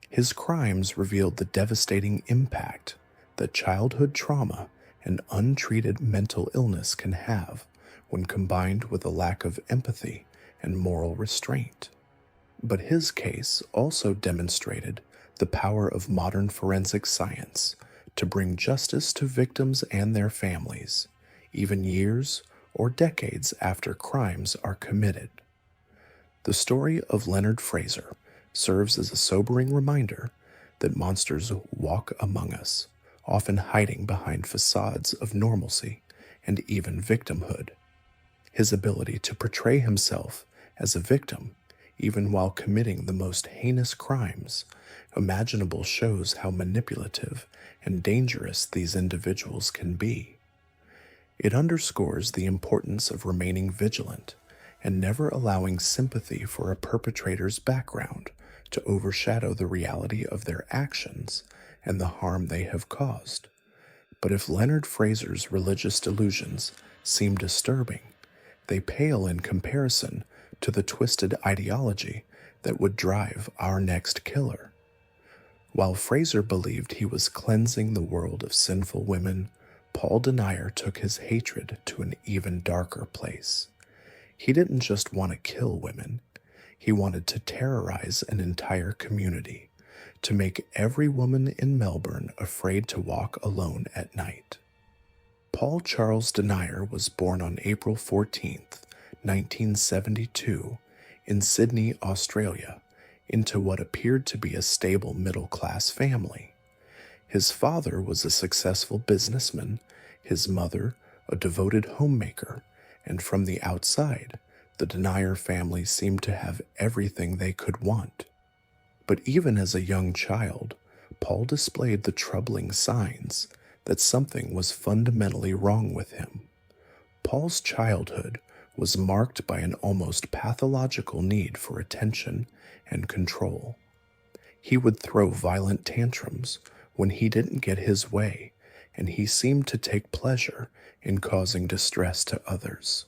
His crimes revealed the devastating impact that childhood trauma and untreated mental illness can have when combined with a lack of empathy and moral restraint. But his case also demonstrated the power of modern forensic science to bring justice to victims and their families, even years or decades after crimes are committed. The story of Leonard Fraser serves as a sobering reminder that monsters walk among us, often hiding behind facades of normalcy and even victimhood. His ability to portray himself as a victim, even while committing the most heinous crimes imaginable, shows how manipulative and dangerous these individuals can be. It underscores the importance of remaining vigilant and never allowing sympathy for a perpetrator's background to overshadow the reality of their actions and the harm they have caused. But if Leonard Fraser's religious delusions seem disturbing, they pale in comparison to the twisted ideology that would drive our next killer. While Fraser believed he was cleansing the world of sinful women, Paul Denier took his hatred to an even darker place. He didn't just want to kill women, he wanted to terrorize an entire community, to make every woman in Melbourne afraid to walk alone at night. Paul Charles Denier was born on April 14th, 1972, in Sydney, Australia, into what appeared to be a stable middle-class family. His father was a successful businessman, his mother a devoted homemaker, and from the outside, the Denier family seemed to have everything they could want. But even as a young child, Paul displayed the troubling signs that something was fundamentally wrong with him. Paul's childhood was marked by an almost pathological need for attention and control. He would throw violent tantrums when he didn't get his way, and he seemed to take pleasure in causing distress to others.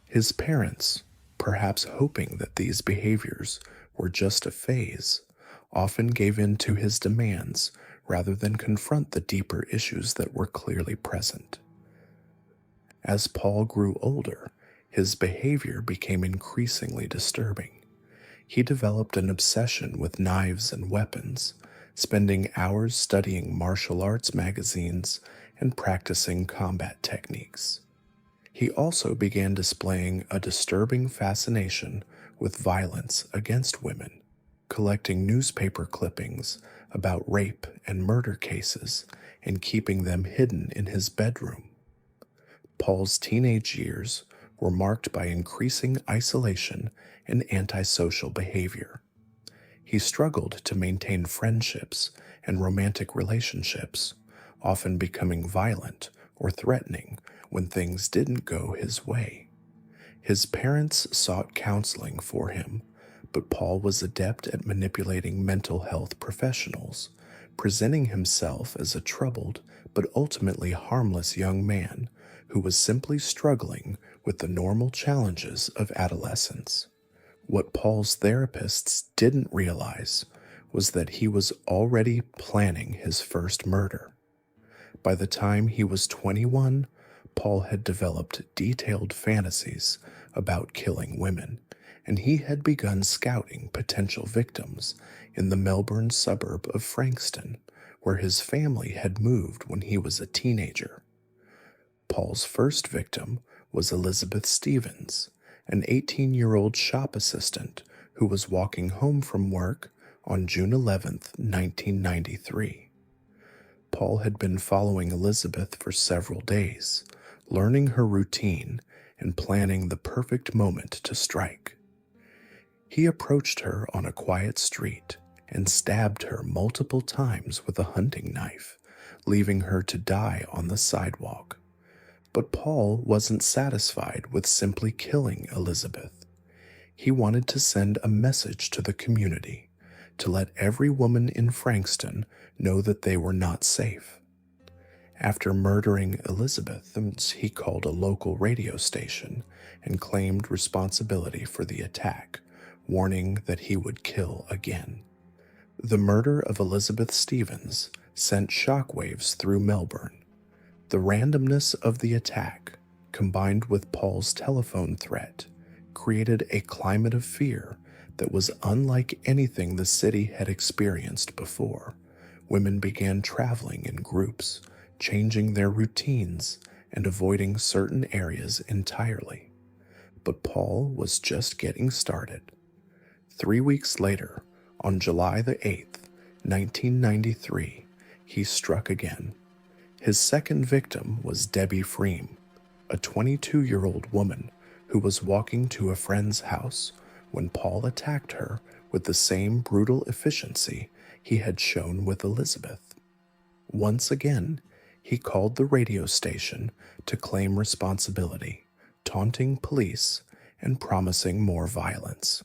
His parents, perhaps hoping that these behaviors were just a phase, often gave in to his demands rather than confront the deeper issues that were clearly present. As Paul grew older, his behavior became increasingly disturbing. He developed an obsession with knives and weapons, spending hours studying martial arts magazines and practicing combat techniques. He also began displaying a disturbing fascination with violence against women, collecting newspaper clippings about rape and murder cases and keeping them hidden in his bedroom. Paul's teenage years were marked by increasing isolation and antisocial behavior. He struggled to maintain friendships and romantic relationships, often becoming violent or threatening when things didn't go his way. His parents sought counseling for him, but Paul was adept at manipulating mental health professionals, presenting himself as a troubled but ultimately harmless young man who was simply struggling with the normal challenges of adolescence. What Paul's therapists didn't realize was that he was already planning his first murder. By the time he was 21, Paul had developed detailed fantasies about killing women, and he had begun scouting potential victims in the Melbourne suburb of Frankston, where his family had moved when he was a teenager. Paul's first victim was Elizabeth Stevens, an 18-year-old shop assistant who was walking home from work on June 11, 1993. Paul had been following Elizabeth for several days, learning her routine and planning the perfect moment to strike. He approached her on a quiet street and stabbed her multiple times with a hunting knife, leaving her to die on the sidewalk. But Paul wasn't satisfied with simply killing Elizabeth. He wanted to send a message to the community, to let every woman in Frankston know that they were not safe. After murdering Elizabeth, he called a local radio station and claimed responsibility for the attack, warning that he would kill again. The murder of Elizabeth Stevens sent shockwaves through Melbourne. The randomness of the attack, combined with Paul's telephone threat, created a climate of fear that was unlike anything the city had experienced before. Women began traveling in groups, changing their routines and avoiding certain areas entirely. But Paul was just getting started. 3 weeks later, on July the 8th, 1993, he struck again. His second victim was Debbie Freem, a 22-year-old woman who was walking to a friend's house when Paul attacked her with the same brutal efficiency he had shown with Elizabeth. Once again, he called the radio station to claim responsibility, taunting police and promising more violence.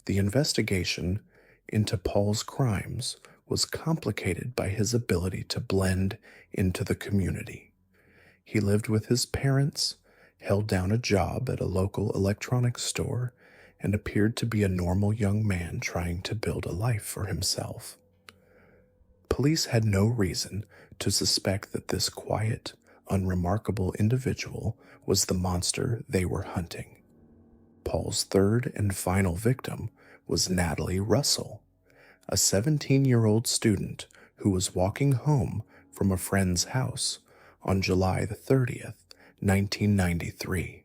The investigation into Paul's crimes was complicated by his ability to blend into the community. He lived with his parents, held down a job at a local electronics store, and appeared to be a normal young man trying to build a life for himself. Police had no reason to suspect that this quiet, unremarkable individual was the monster they were hunting. Paul's third and final victim was Natalie Russell, a 17-year-old student who was walking home from a friend's house on July the 30th, 1993.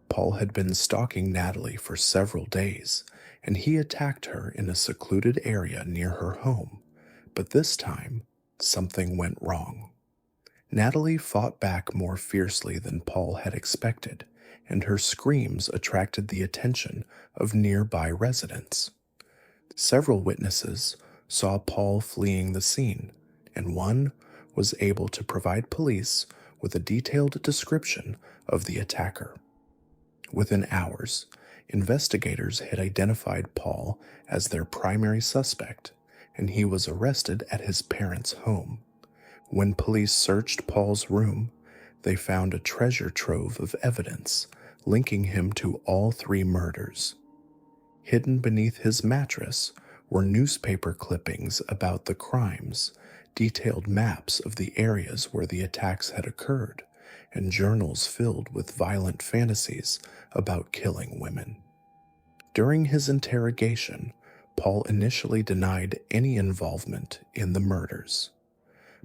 Paul had been stalking Natalie for several days, and he attacked her in a secluded area near her home, but this time, something went wrong. Natalie fought back more fiercely than Paul had expected, and her screams attracted the attention of nearby residents. Several witnesses saw Paul fleeing the scene, and one was able to provide police with a detailed description of the attacker. Within hours, investigators had identified Paul as their primary suspect, and he was arrested at his parents' home. When police searched Paul's room, they found a treasure trove of evidence linking him to all three murders. Hidden beneath his mattress were newspaper clippings about the crimes, detailed maps of the areas where the attacks had occurred, and journals filled with violent fantasies about killing women. During his interrogation, Paul initially denied any involvement in the murders.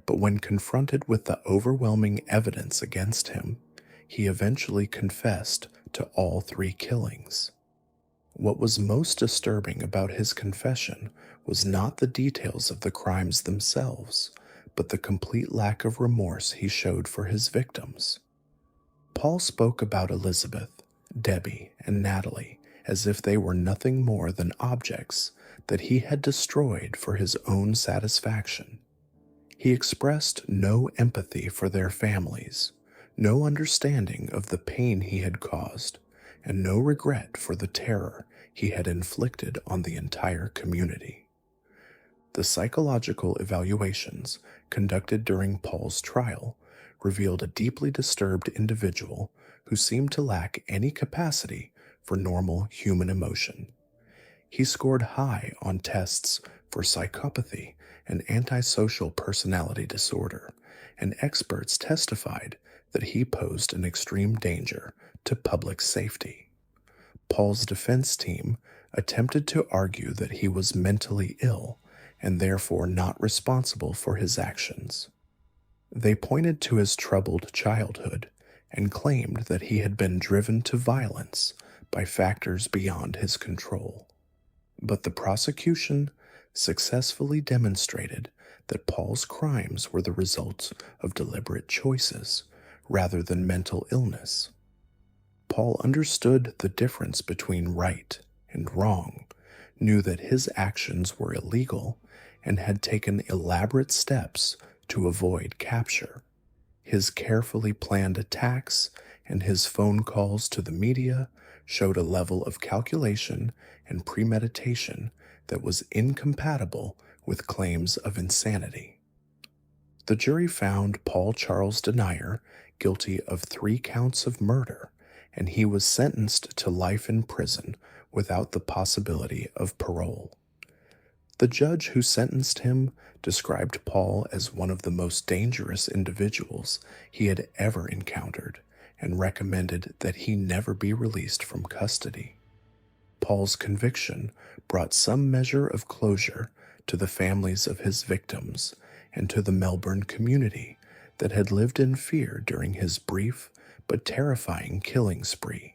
But when confronted with the overwhelming evidence against him, he eventually confessed to all three killings. What was most disturbing about his confession was not the details of the crimes themselves, but the complete lack of remorse he showed for his victims. Paul spoke about Elizabeth, Debbie, and Natalie as if they were nothing more than objects that he had destroyed for his own satisfaction. He expressed no empathy for their families, no understanding of the pain he had caused, and no regret for the terror he had inflicted on the entire community. The psychological evaluations conducted during Paul's trial revealed a deeply disturbed individual who seemed to lack any capacity for normal human emotion. He scored high on tests for psychopathy and antisocial personality disorder, and experts testified that he posed an extreme danger to public safety. Paul's defense team attempted to argue that he was mentally ill and therefore not responsible for his actions. They pointed to his troubled childhood and claimed that he had been driven to violence by factors beyond his control. But the prosecution successfully demonstrated that Paul's crimes were the result of deliberate choices rather than mental illness. Paul understood the difference between right and wrong, knew that his actions were illegal, and had taken elaborate steps to avoid capture. His carefully planned attacks and his phone calls to the media showed a level of calculation and premeditation that was incompatible with claims of insanity. The jury found Paul Charles Denier guilty of 3 counts of murder, and he was sentenced to life in prison without the possibility of parole. The judge who sentenced him described Paul as one of the most dangerous individuals he had ever encountered and recommended that he never be released from custody. Paul's conviction brought some measure of closure to the families of his victims and to the Melbourne community that had lived in fear during his brief but terrifying killing spree.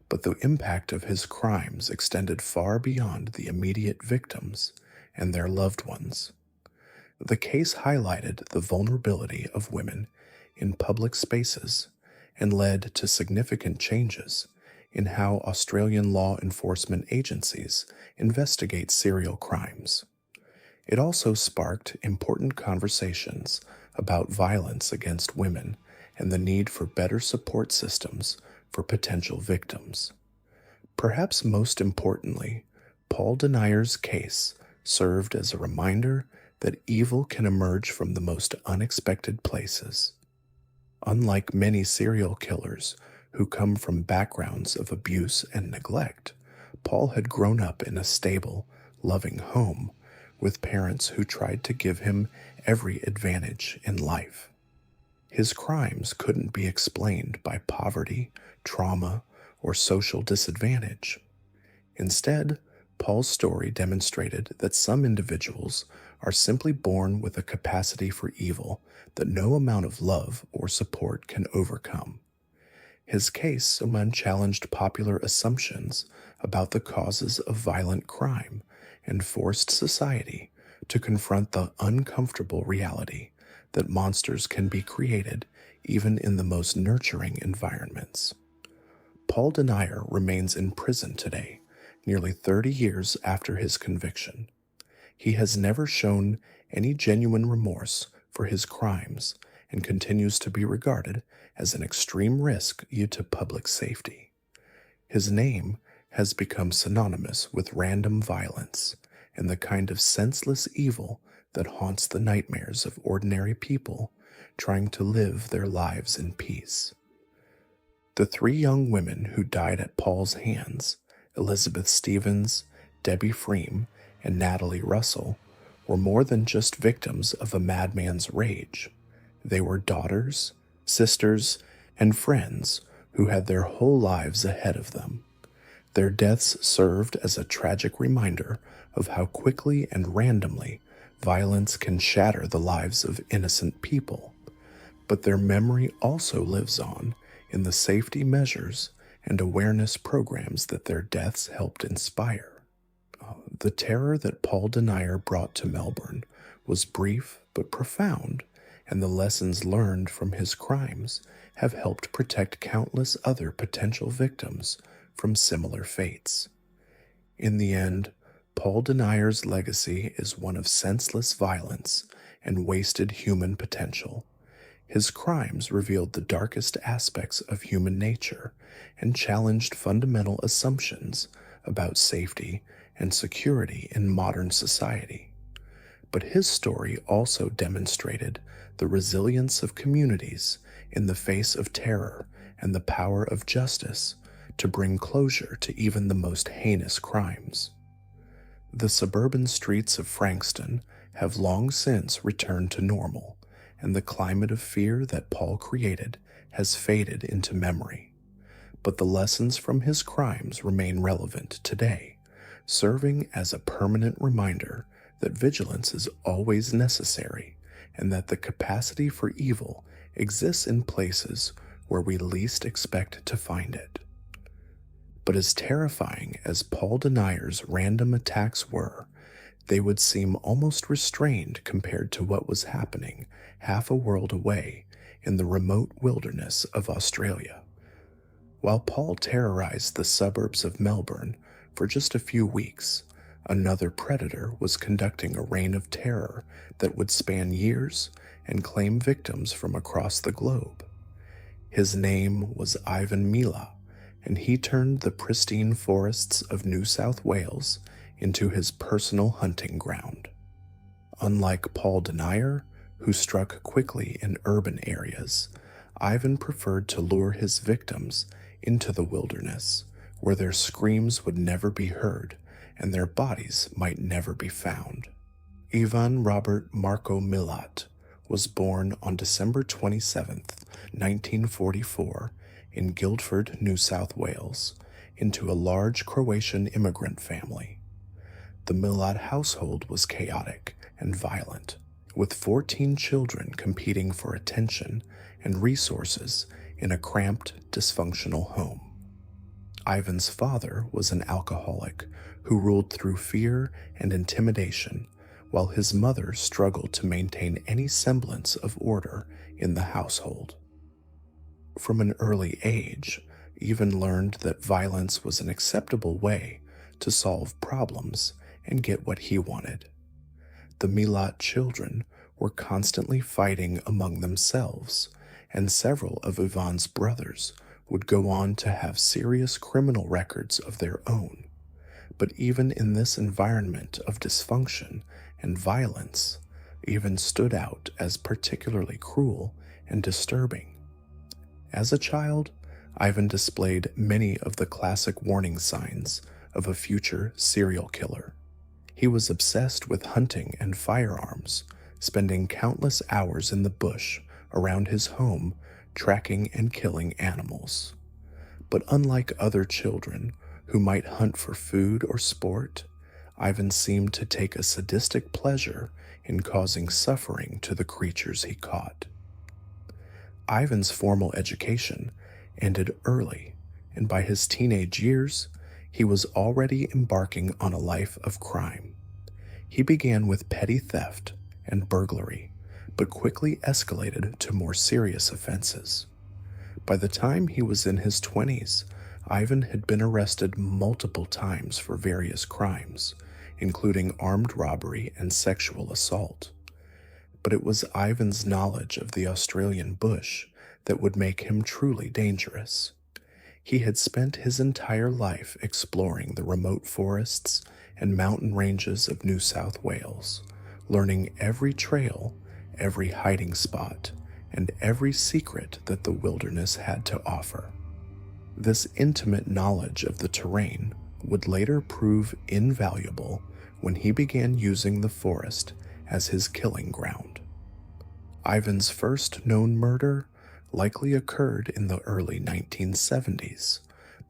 But the impact of his crimes extended far beyond the immediate victims and their loved ones. The case highlighted the vulnerability of women in public spaces and led to significant changes in how Australian law enforcement agencies investigate serial crimes. It also sparked important conversations about violence against women and the need for better support systems for potential victims. Perhaps most importantly, Paul Denier's case served as a reminder that evil can emerge from the most unexpected places. Unlike many serial killers who come from backgrounds of abuse and neglect, Paul had grown up in a stable, loving home with parents who tried to give him every advantage in life. His crimes couldn't be explained by poverty, trauma, or social disadvantage. Instead, Paul's story demonstrated that some individuals are simply born with a capacity for evil that no amount of love or support can overcome. His case challenged popular assumptions about the causes of violent crime and forced society to confront the uncomfortable reality that monsters can be created even in the most nurturing environments. Paul Denier remains in prison today, nearly 30 years after his conviction. He has never shown any genuine remorse for his crimes and continues to be regarded as an extreme risk to public safety. His name has become synonymous with random violence and the kind of senseless evil that haunts the nightmares of ordinary people trying to live their lives in peace. The three young women who died at Paul's hands, Elizabeth Stevens, Debbie Freem, and Natalie Russell, were more than just victims of a madman's rage. They were daughters, sisters, and friends who had their whole lives ahead of them. Their deaths served as a tragic reminder of how quickly and randomly violence can shatter the lives of innocent people. But their memory also lives on in the safety measures and awareness programs that their deaths helped inspire. The terror that Paul Denier brought to Melbourne was brief but profound, and the lessons learned from his crimes have helped protect countless other potential victims from similar fates. In the end, Paul Denier's legacy is one of senseless violence and wasted human potential. His crimes revealed the darkest aspects of human nature and challenged fundamental assumptions about safety and security in modern society. But his story also demonstrated the resilience of communities in the face of terror and the power of justice to bring closure to even the most heinous crimes. The suburban streets of Frankston have long since returned to normal, and the climate of fear that Paul created has faded into memory. But the lessons from his crimes remain relevant today, serving as a permanent reminder that vigilance is always necessary and that the capacity for evil exists in places where we least expect to find it. But as terrifying as Paul Denier's random attacks were, they would seem almost restrained compared to what was happening half a world away in the remote wilderness of Australia. While Paul terrorized the suburbs of Melbourne for just a few weeks, another predator was conducting a reign of terror that would span years and claim victims from across the globe. His name was Ivan Mila, and he turned the pristine forests of New South Wales into his personal hunting ground. Unlike Paul Denier, who struck quickly in urban areas, Ivan preferred to lure his victims into the wilderness, where their screams would never be heard and their bodies might never be found. Ivan Robert Marco Milat was born on December 27, 1944, in Guildford, New South Wales, into a large Croatian immigrant family. The Milat household was chaotic and violent, with 14 children competing for attention and resources in a cramped, dysfunctional home. Ivan's father was an alcoholic who ruled through fear and intimidation, while his mother struggled to maintain any semblance of order in the household. From an early age, Ivan learned that violence was an acceptable way to solve problems and get what he wanted. The Milat children were constantly fighting among themselves, and several of Ivan's brothers would go on to have serious criminal records of their own. But even in this environment of dysfunction and violence, Ivan stood out as particularly cruel and disturbing. As a child, Ivan displayed many of the classic warning signs of a future serial killer. He was obsessed with hunting and firearms, spending countless hours in the bush around his home tracking and killing animals. But unlike other children who might hunt for food or sport, Ivan seemed to take a sadistic pleasure in causing suffering to the creatures he caught. Ivan's formal education ended early, and by his teenage years, he was already embarking on a life of crime. He began with petty theft and burglary, but quickly escalated to more serious offenses. By the time he was in his 20s, Ivan had been arrested multiple times for various crimes, including armed robbery and sexual assault. But it was Ivan's knowledge of the Australian bush that would make him truly dangerous. He had spent his entire life exploring the remote forests and mountain ranges of New South Wales, learning every trail, every hiding spot, and every secret that the wilderness had to offer. This intimate knowledge of the terrain would later prove invaluable when he began using the forest as his killing ground. Ivan's first known murder likely occurred in the early 1970s,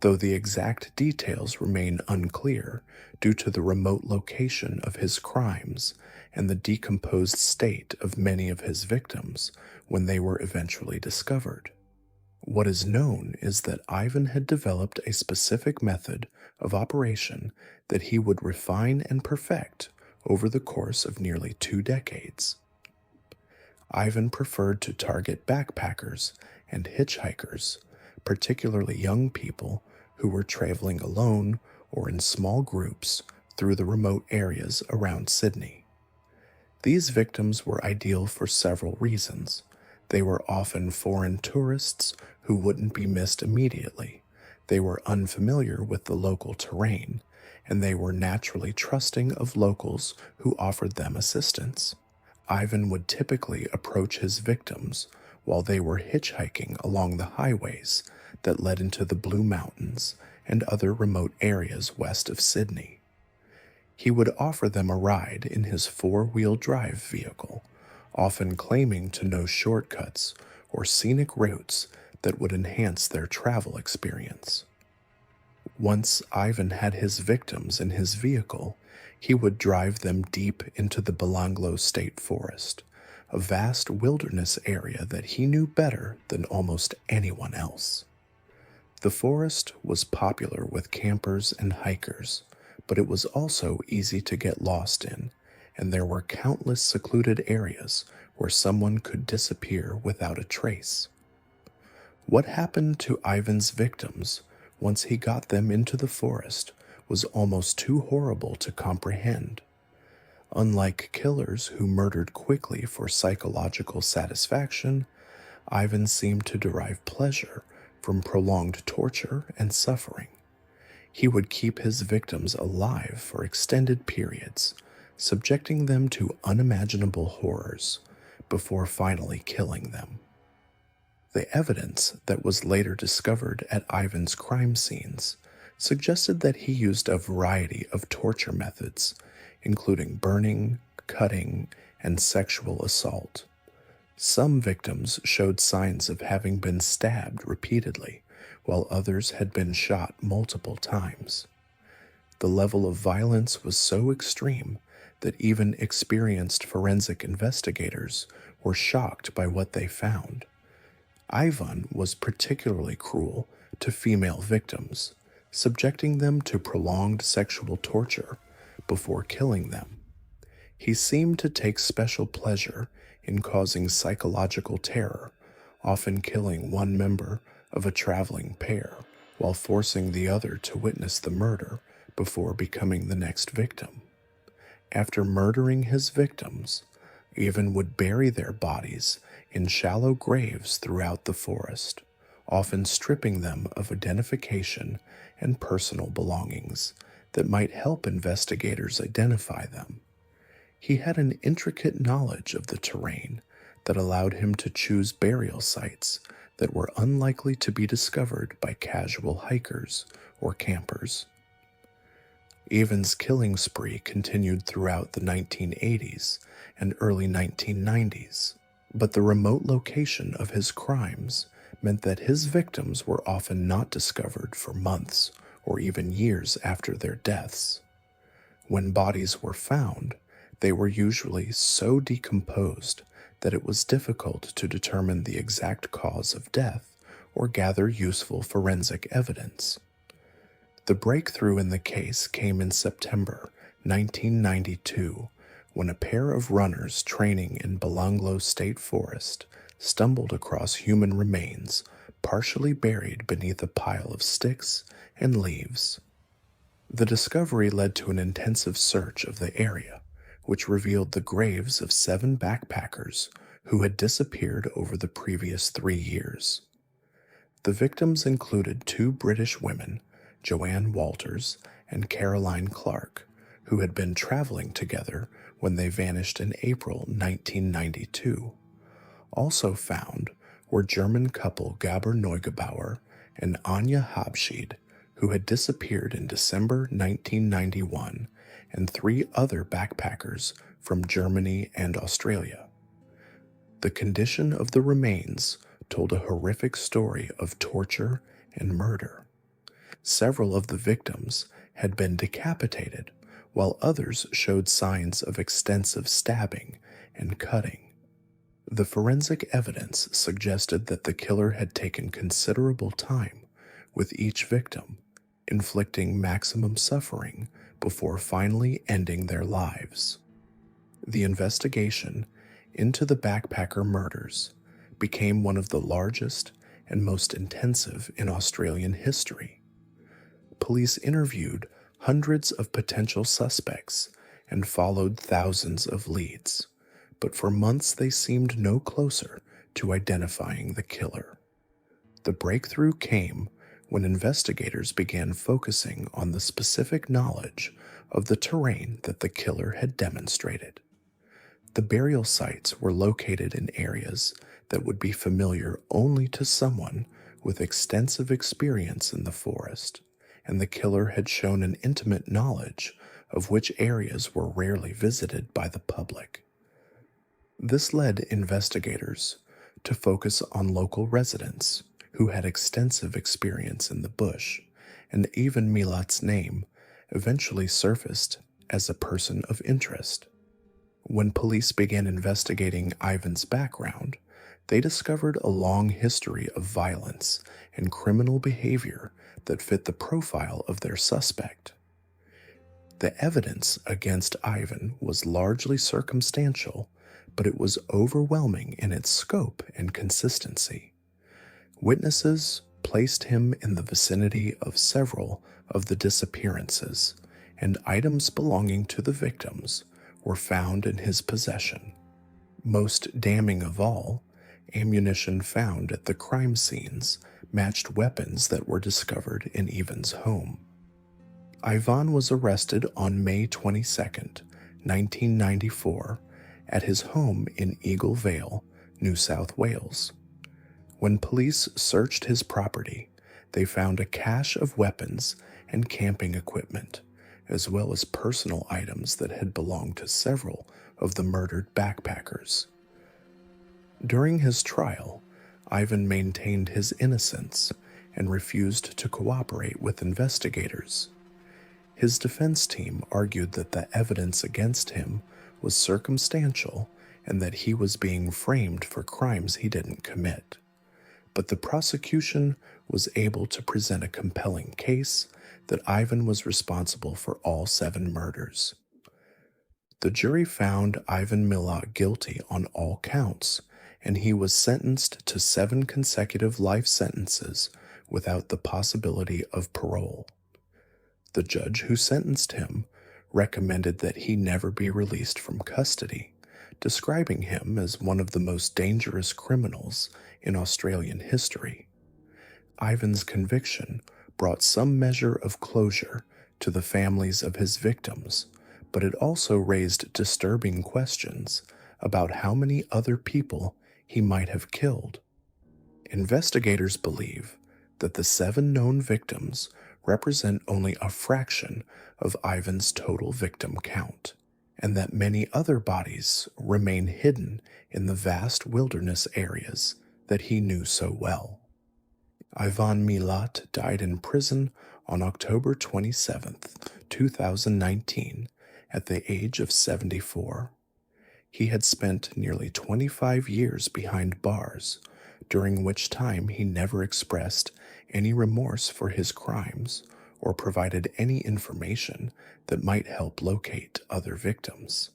though the exact details remain unclear due to the remote location of his crimes and the decomposed state of many of his victims when they were eventually discovered. What is known is that Ivan had developed a specific method of operation that he would refine and perfect over the course of nearly 2 decades. Ivan preferred to target backpackers and hitchhikers, particularly young people who were traveling alone or in small groups through the remote areas around Sydney. These victims were ideal for several reasons. They were often foreign tourists who wouldn't be missed immediately. They were unfamiliar with the local terrain, and they were naturally trusting of locals who offered them assistance. Ivan would typically approach his victims while they were hitchhiking along the highways that led into the Blue Mountains and other remote areas west of Sydney. He would offer them a ride in his 4-wheel drive vehicle, often claiming to know shortcuts or scenic routes that would enhance their travel experience. Once Ivan had his victims in his vehicle, he would drive them deep into the Belanglo State Forest, a vast wilderness area that he knew better than almost anyone else. The forest was popular with campers and hikers, but it was also easy to get lost in, and there were countless secluded areas where someone could disappear without a trace. What happened to Ivan's victims once he got them into the forest was almost too horrible to comprehend. Unlike killers who murdered quickly for psychological satisfaction, Ivan seemed to derive pleasure from prolonged torture and suffering. He would keep his victims alive for extended periods, subjecting them to unimaginable horrors before finally killing them. The evidence that was later discovered at Ivan's crime scenes suggested that he used a variety of torture methods, including burning, cutting, and sexual assault. Some victims showed signs of having been stabbed repeatedly, while others had been shot multiple times. The level of violence was so extreme that even experienced forensic investigators were shocked by what they found. Ivan was particularly cruel to female victims, subjecting them to prolonged sexual torture before killing them. He seemed to take special pleasure in causing psychological terror, often killing one member of a traveling pair while forcing the other to witness the murder before becoming the next victim. After murdering his victims, Ivan would bury their bodies in shallow graves throughout the forest, often stripping them of identification and personal belongings that might help investigators identify them. He had an intricate knowledge of the terrain that allowed him to choose burial sites that were unlikely to be discovered by casual hikers or campers. Ivan's killing spree continued throughout the 1980s and early 1990s, but the remote location of his crimes meant that his victims were often not discovered for months or even years after their deaths. When bodies were found, they were usually so decomposed that it was difficult to determine the exact cause of death or gather useful forensic evidence. The breakthrough in the case came in September 1992 when a pair of runners training in Belanglo State Forest stumbled across human remains partially buried beneath a pile of sticks and leaves. The discovery led to an intensive search of the area, which revealed the graves of 7 backpackers who had disappeared over the previous 3 years. The victims included 2 British women, Joanne Walters and Caroline Clark, who had been traveling together when they vanished in April 1992. Also found were German couple Gabor Neugebauer and Anja Habschied, who had disappeared in December 1991, and 3 other backpackers from Germany and Australia. The condition of the remains told a horrific story of torture and murder. Several of the victims had been decapitated, while others showed signs of extensive stabbing and cutting. The forensic evidence suggested that the killer had taken considerable time with each victim, inflicting maximum suffering before finally ending their lives. The investigation into the backpacker murders became one of the largest and most intensive in Australian history. Police interviewed hundreds of potential suspects and followed thousands of leads, but for months they seemed no closer to identifying the killer. The breakthrough came when investigators began focusing on the specific knowledge of the terrain that the killer had demonstrated. The burial sites were located in areas that would be familiar only to someone with extensive experience in the forest, and the killer had shown an intimate knowledge of which areas were rarely visited by the public. This led investigators to focus on local residents who had extensive experience in the bush, and even Milat's name eventually surfaced as a person of interest. When police began investigating Ivan's background, they discovered a long history of violence and criminal behavior that fit the profile of their suspect. The evidence against Ivan was largely circumstantial, but it was overwhelming in its scope and consistency. Witnesses placed him in the vicinity of several of the disappearances, and items belonging to the victims were found in his possession. Most damning of all, ammunition found at the crime scenes matched weapons that were discovered in Ivan's home. Ivan was arrested on May 22, 1994, at his home in Eagle Vale, New South Wales. When police searched his property, they found a cache of weapons and camping equipment, as well as personal items that had belonged to several of the murdered backpackers. During his trial, Ivan maintained his innocence and refused to cooperate with investigators. His defense team argued that the evidence against him was circumstantial and that he was being framed for crimes he didn't commit. But the prosecution was able to present a compelling case that Ivan was responsible for all 7 murders. The jury found Ivan Milat guilty on all counts, and he was sentenced to 7 consecutive life sentences without the possibility of parole. The judge who sentenced him recommended that he never be released from custody, describing him as one of the most dangerous criminals in Australian history. Ivan's conviction brought some measure of closure to the families of his victims, but it also raised disturbing questions about how many other people he might have killed. Investigators believe that the 7 known victims represent only a fraction of Ivan's total victim count, and that many other bodies remain hidden in the vast wilderness areas that he knew so well. Ivan Milat died in prison on October 27, 2019, at the age of 74. He had spent nearly 25 years behind bars, during which time he never expressed any remorse for his crimes or provided any information that might help locate other victims.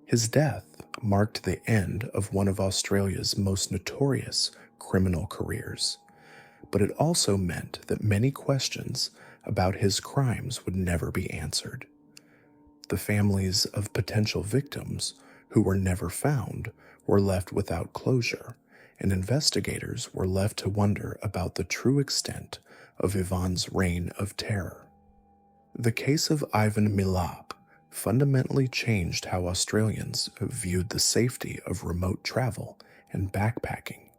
His death marked the end of one of Australia's most notorious criminal careers, but it also meant that many questions about his crimes would never be answered. The families of potential victims who were never found were left without closure, and investigators were left to wonder about the true extent of Ivan's reign of terror. The case of Ivan Milat fundamentally changed how Australians viewed the safety of remote travel and backpacking.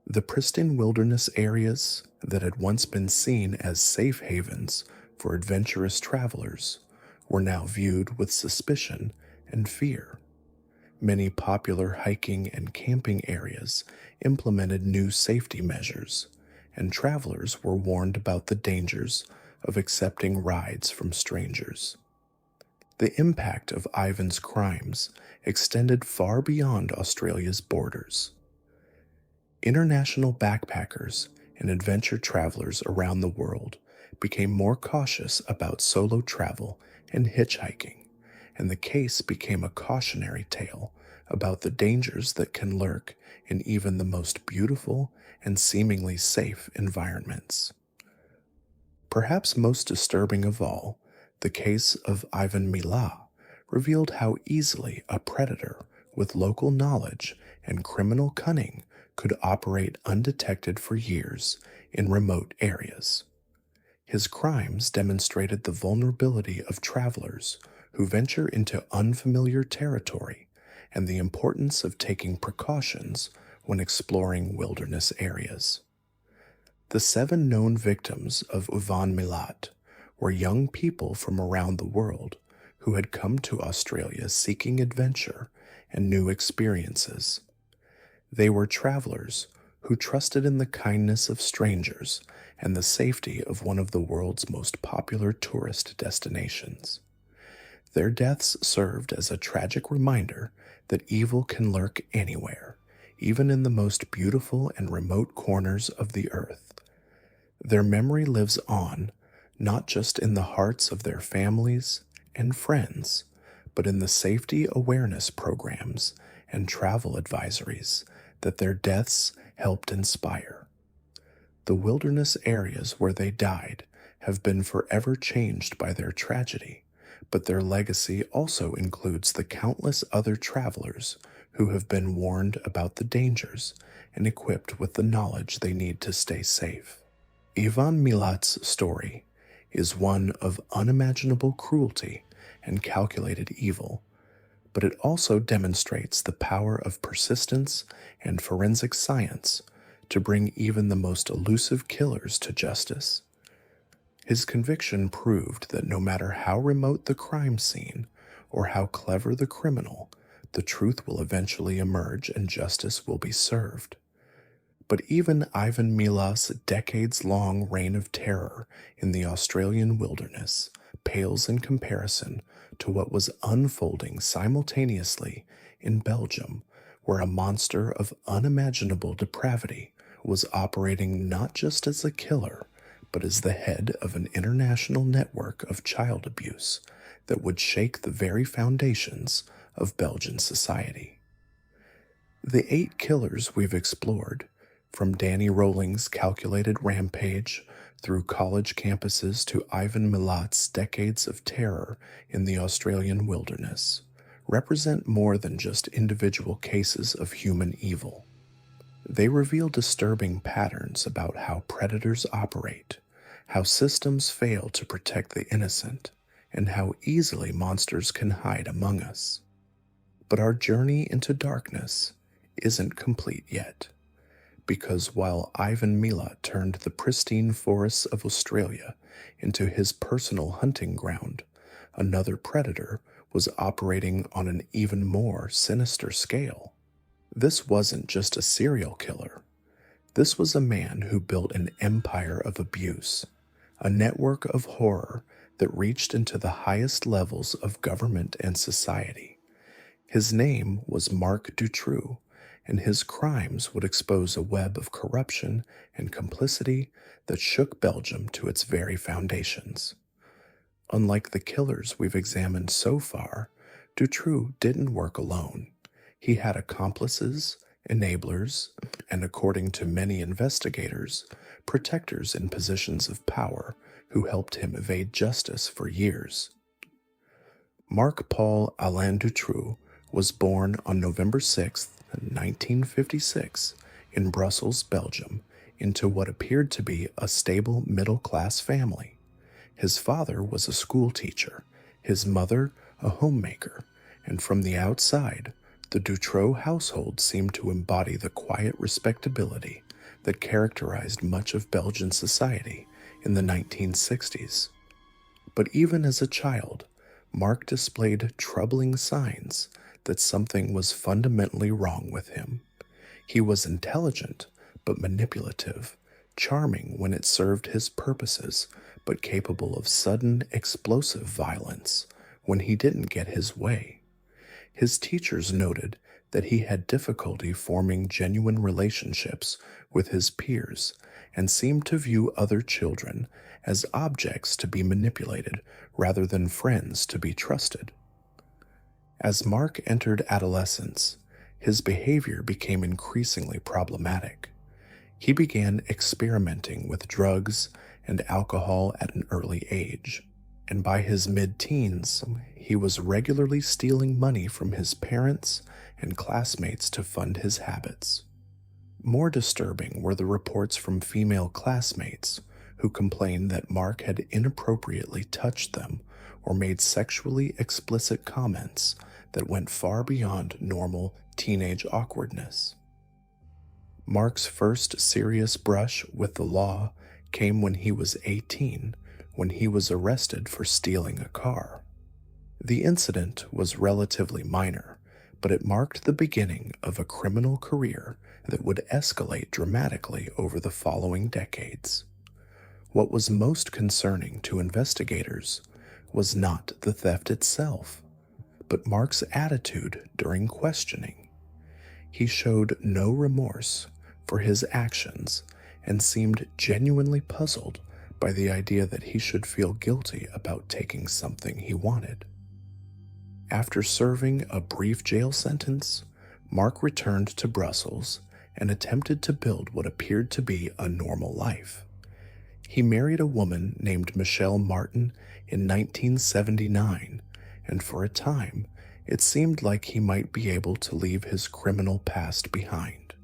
The pristine wilderness areas that had once been seen as safe havens for adventurous travelers were now viewed with suspicion and fear. Many popular hiking and camping areas implemented new safety measures, and travelers were warned about the dangers of accepting rides from strangers. The impact of Ivan's crimes extended far beyond Australia's borders. International backpackers and adventure travelers around the world became more cautious about solo travel and hitchhiking, and the case became a cautionary tale about the dangers that can lurk in even the most beautiful and seemingly safe environments. Perhaps most disturbing of all, the case of Ivan Milat revealed how easily a predator with local knowledge and criminal cunning could operate undetected for years in remote areas. His crimes demonstrated the vulnerability of travelers who venture into unfamiliar territory and the importance of taking precautions when exploring wilderness areas. The 7 known victims of Ivan Milat were young people from around the world who had come to Australia seeking adventure and new experiences. They were travelers who trusted in the kindness of strangers and the safety of one of the world's most popular tourist destinations. Their deaths served as a tragic reminder that evil can lurk anywhere, even in the most beautiful and remote corners of the earth. Their memory lives on, not just in the hearts of their families and friends, but in the safety awareness programs and travel advisories that their deaths helped inspire. The wilderness areas where they died have been forever changed by their tragedy, but their legacy also includes the countless other travelers who have been warned about the dangers and equipped with the knowledge they need to stay safe. Ivan Milat's story is one of unimaginable cruelty and calculated evil, but it also demonstrates the power of persistence and forensic science to bring even the most elusive killers to justice. His conviction proved that no matter how remote the crime scene or how clever the criminal, the truth will eventually emerge and justice will be served. But even Ivan Milat's decades-long reign of terror in the Australian wilderness pales in comparison to what was unfolding simultaneously in Belgium, where a monster of unimaginable depravity was operating not just as a killer, but as the head of an international network of child abuse that would shake the very foundations of Belgian society. The 8 killers we've explored, from Danny Rolling's calculated rampage through college campuses to Ivan Milat's decades of terror in the Australian wilderness, represent more than just individual cases of human evil. They reveal disturbing patterns about how predators operate, how systems fail to protect the innocent, and how easily monsters can hide among us. But our journey into darkness isn't complete yet, because while Ivan Milat turned the pristine forests of Australia into his personal hunting ground, another predator was operating on an even more sinister scale. This wasn't just a serial killer. This was a man who built an empire of abuse, a network of horror that reached into the highest levels of government and society. His name was Marc Dutroux, and his crimes would expose a web of corruption and complicity that shook Belgium to its very foundations. Unlike the killers we've examined so far, Dutroux didn't work alone. He had accomplices, enablers, and according to many investigators, protectors in positions of power who helped him evade justice for years. Marc-Paul Alain Dutroux was born on November 6, 1956, in Brussels, Belgium, into what appeared to be a stable middle-class family. His father was a school teacher, his mother a homemaker, and from the outside, the Dutroux household seemed to embody the quiet respectability that characterized much of Belgian society in the 1960s. But even as a child, Marc displayed troubling signs that something was fundamentally wrong with him. He was intelligent but manipulative, charming when it served his purposes, but capable of sudden, explosive violence when he didn't get his way. His teachers noted that he had difficulty forming genuine relationships with his peers and seemed to view other children as objects to be manipulated rather than friends to be trusted. As Marc entered adolescence, his behavior became increasingly problematic. He began experimenting with drugs and alcohol at an early age, and by his mid-teens, he was regularly stealing money from his parents and classmates to fund his habits. More disturbing were the reports from female classmates who complained that Marc had inappropriately touched them or made sexually explicit comments that went far beyond normal teenage awkwardness. Marc's first serious brush with the law came when he was 18, when he was arrested for stealing a car. The incident was relatively minor, but it marked the beginning of a criminal career that would escalate dramatically over the following decades. What was most concerning to investigators was not the theft itself, but Marc's attitude during questioning. He showed no remorse for his actions and seemed genuinely puzzled by the idea that he should feel guilty about taking something he wanted. After serving a brief jail sentence, Marc returned to Brussels and attempted to build what appeared to be a normal life. He married a woman named Michelle Martin in 1979, and for a time, it seemed like he might be able to leave his criminal past behind.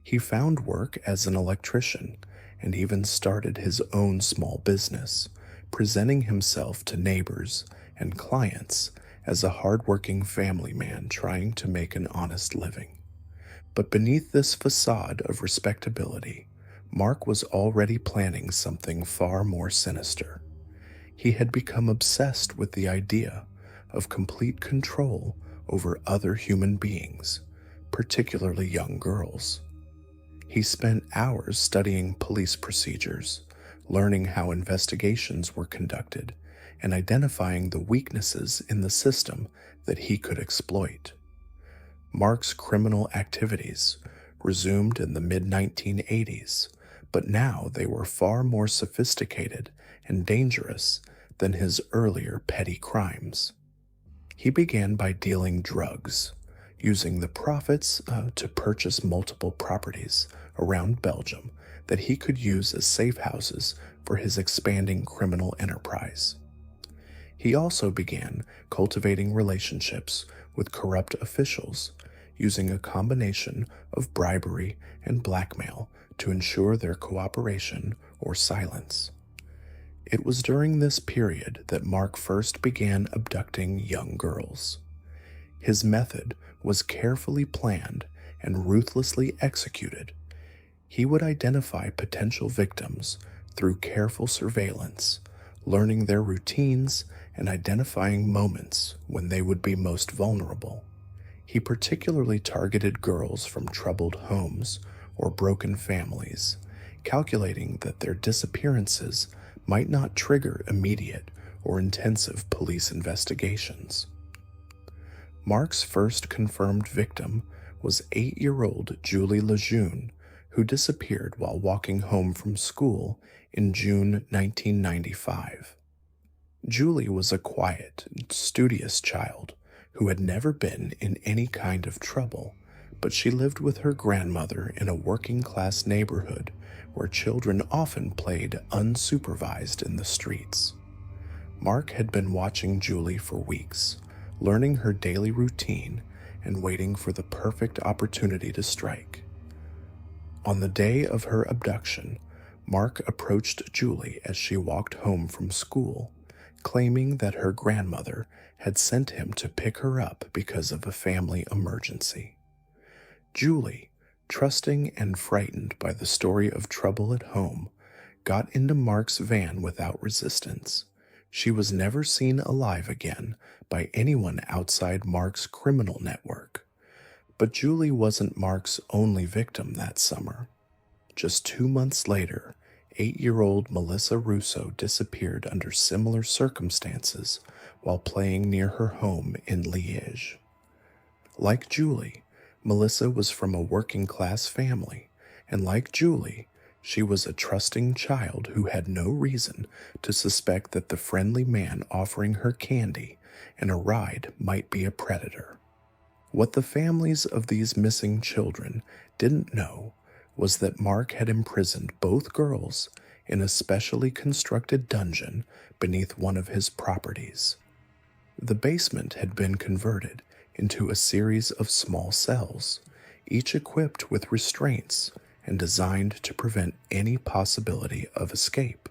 He found work as an electrician and even started his own small business, presenting himself to neighbors and clients as a hardworking family man trying to make an honest living. But beneath this facade of respectability, Marc was already planning something far more sinister. He had become obsessed with the idea of complete control over other human beings, particularly young girls. He spent hours studying police procedures, learning how investigations were conducted, and identifying the weaknesses in the system that he could exploit. Marc's criminal activities resumed in the mid-1980s, but now they were far more sophisticated and dangerous than his earlier petty crimes. He began by dealing drugs, using the profits to purchase multiple properties around Belgium that he could use as safe houses for his expanding criminal enterprise. He also began cultivating relationships with corrupt officials, using a combination of bribery and blackmail to ensure their cooperation or silence. It was during this period that Mark first began abducting young girls. His method was carefully planned and ruthlessly executed. He would identify potential victims through careful surveillance, learning their routines and identifying moments when they would be most vulnerable. He particularly targeted girls from troubled homes or broken families, calculating that their disappearances might not trigger immediate or intensive police investigations. Mark's first confirmed victim was 8-year-old Julie Lejeune, who disappeared while walking home from school in June 1995. Julie was a quiet, studious child who had never been in any kind of trouble, but she lived with her grandmother in a working-class neighborhood where children often played unsupervised in the streets. Mark had been watching Julie for weeks, learning her daily routine and waiting for the perfect opportunity to strike. On the day of her abduction, Mark approached Julie as she walked home from school, claiming that her grandmother had sent him to pick her up because of a family emergency. Julie, trusting and frightened by the story of trouble at home, got into Mark's van without resistance. She was never seen alive again by anyone outside Mark's criminal network. But Julie wasn't Mark's only victim that summer. Just 2 months later, 8-year-old Melissa Russo disappeared under similar circumstances while playing near her home in Liège. Like Julie, Melissa was from a working-class family, and like Julie, she was a trusting child who had no reason to suspect that the friendly man offering her candy and a ride might be a predator. What the families of these missing children didn't know was that Mark had imprisoned both girls in a specially constructed dungeon beneath one of his properties. The basement had been converted into a series of small cells, each equipped with restraints and designed to prevent any possibility of escape.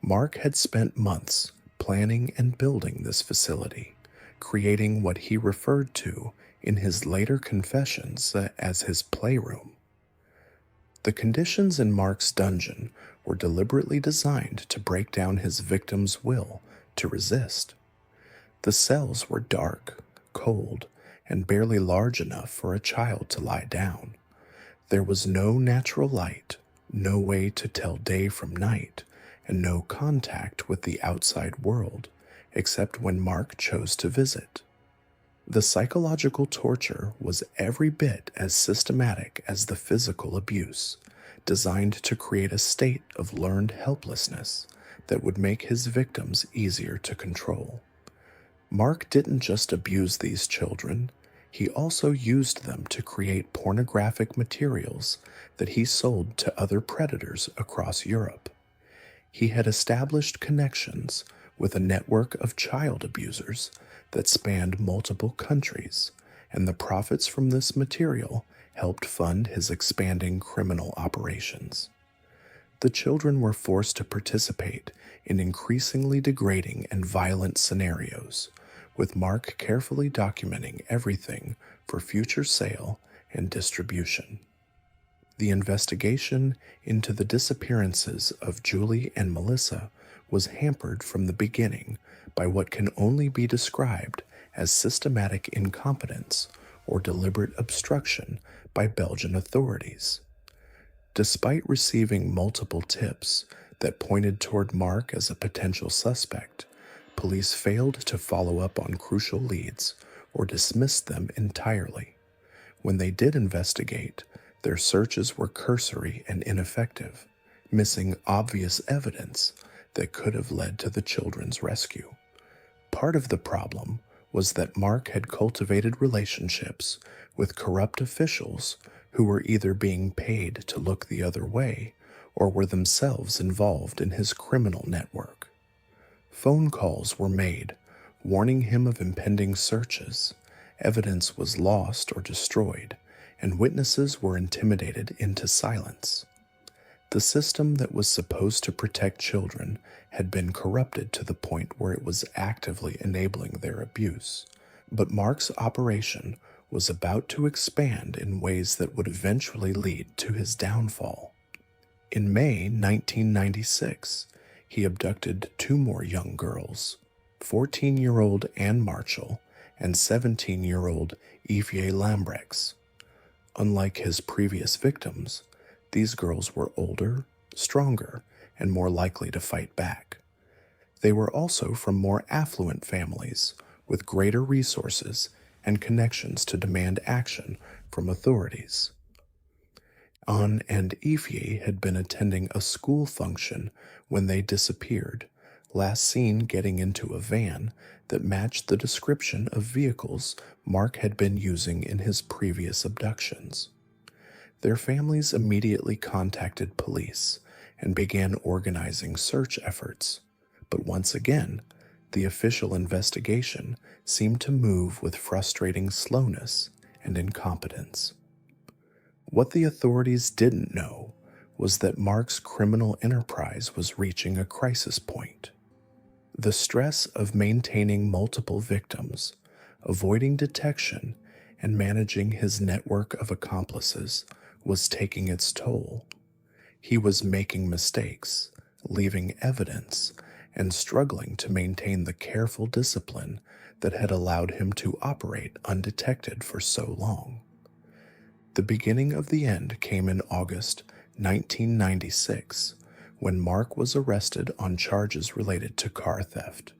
Mark had spent months planning and building this facility, creating what he referred to in his later confessions as his playroom. The conditions in Mark's dungeon were deliberately designed to break down his victim's will to resist. The cells were dark, cold, and barely large enough for a child to lie down. There was no natural light, no way to tell day from night, and no contact with the outside world, except when Mark chose to visit. The psychological torture was every bit as systematic as the physical abuse, designed to create a state of learned helplessness that would make his victims easier to control. Mark didn't just abuse these children, he also used them to create pornographic materials that he sold to other predators across Europe. He had established connections with a network of child abusers that spanned multiple countries, and the profits from this material helped fund his expanding criminal operations. The children were forced to participate in increasingly degrading and violent scenarios, with Mark carefully documenting everything for future sale and distribution. The investigation into the disappearances of Julie and Melissa was hampered from the beginning by what can only be described as systematic incompetence or deliberate obstruction by Belgian authorities. Despite receiving multiple tips that pointed toward Mark as a potential suspect, police failed to follow up on crucial leads or dismissed them entirely. When they did investigate, their searches were cursory and ineffective, missing obvious evidence that could have led to the children's rescue. Part of the problem was that Mark had cultivated relationships with corrupt officials who were either being paid to look the other way or were themselves involved in his criminal network. Phone calls were made, warning him of impending searches. Evidence was lost or destroyed, and witnesses were intimidated into silence. The system that was supposed to protect children had been corrupted to the point where it was actively enabling their abuse. But Mark's operation was about to expand in ways that would eventually lead to his downfall. In May 1996, he abducted two more young girls, 14-year-old Anne Marshall and 17-year-old Evie Lambrex. Unlike his previous victims, these girls were older, stronger, and more likely to fight back. They were also from more affluent families with greater resources and connections to demand action from authorities. Anne and Evie had been attending a school function when they disappeared, last seen getting into a van that matched the description of vehicles Mark had been using in his previous abductions. Their families immediately contacted police and began organizing search efforts, but once again, the official investigation seemed to move with frustrating slowness and incompetence. What the authorities didn't know was that Mark's criminal enterprise was reaching a crisis point. The stress of maintaining multiple victims, avoiding detection, and managing his network of accomplices was taking its toll. He was making mistakes, leaving evidence, and struggling to maintain the careful discipline that had allowed him to operate undetected for so long. The beginning of the end came in August 1996, when Mark was arrested on charges related to car theft.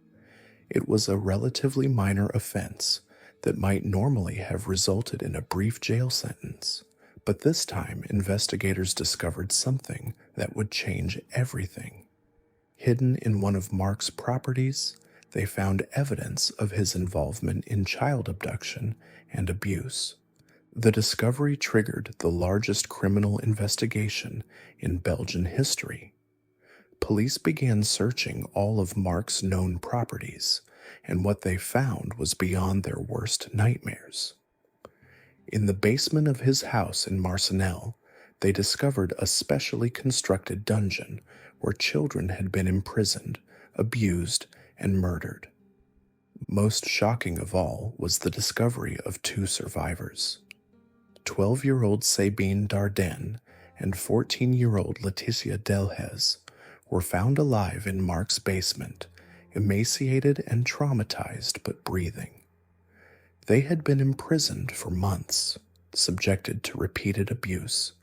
It was a relatively minor offense that might normally have resulted in a brief jail sentence, but this time investigators discovered something that would change everything. Hidden in one of Mark's properties, they found evidence of his involvement in child abduction and abuse. The discovery triggered the largest criminal investigation in Belgian history. Police began searching all of Mark's known properties, and what they found was beyond their worst nightmares. In the basement of his house in Marcinelle, they discovered a specially constructed dungeon where children had been imprisoned, abused, and murdered. Most shocking of all was the discovery of two survivors. 12-year-old Sabine Dardenne and 14-year-old Laetitia Delhez were found alive in Mark's basement, emaciated and traumatized but breathing. They had been imprisoned for months, subjected to repeated abuse,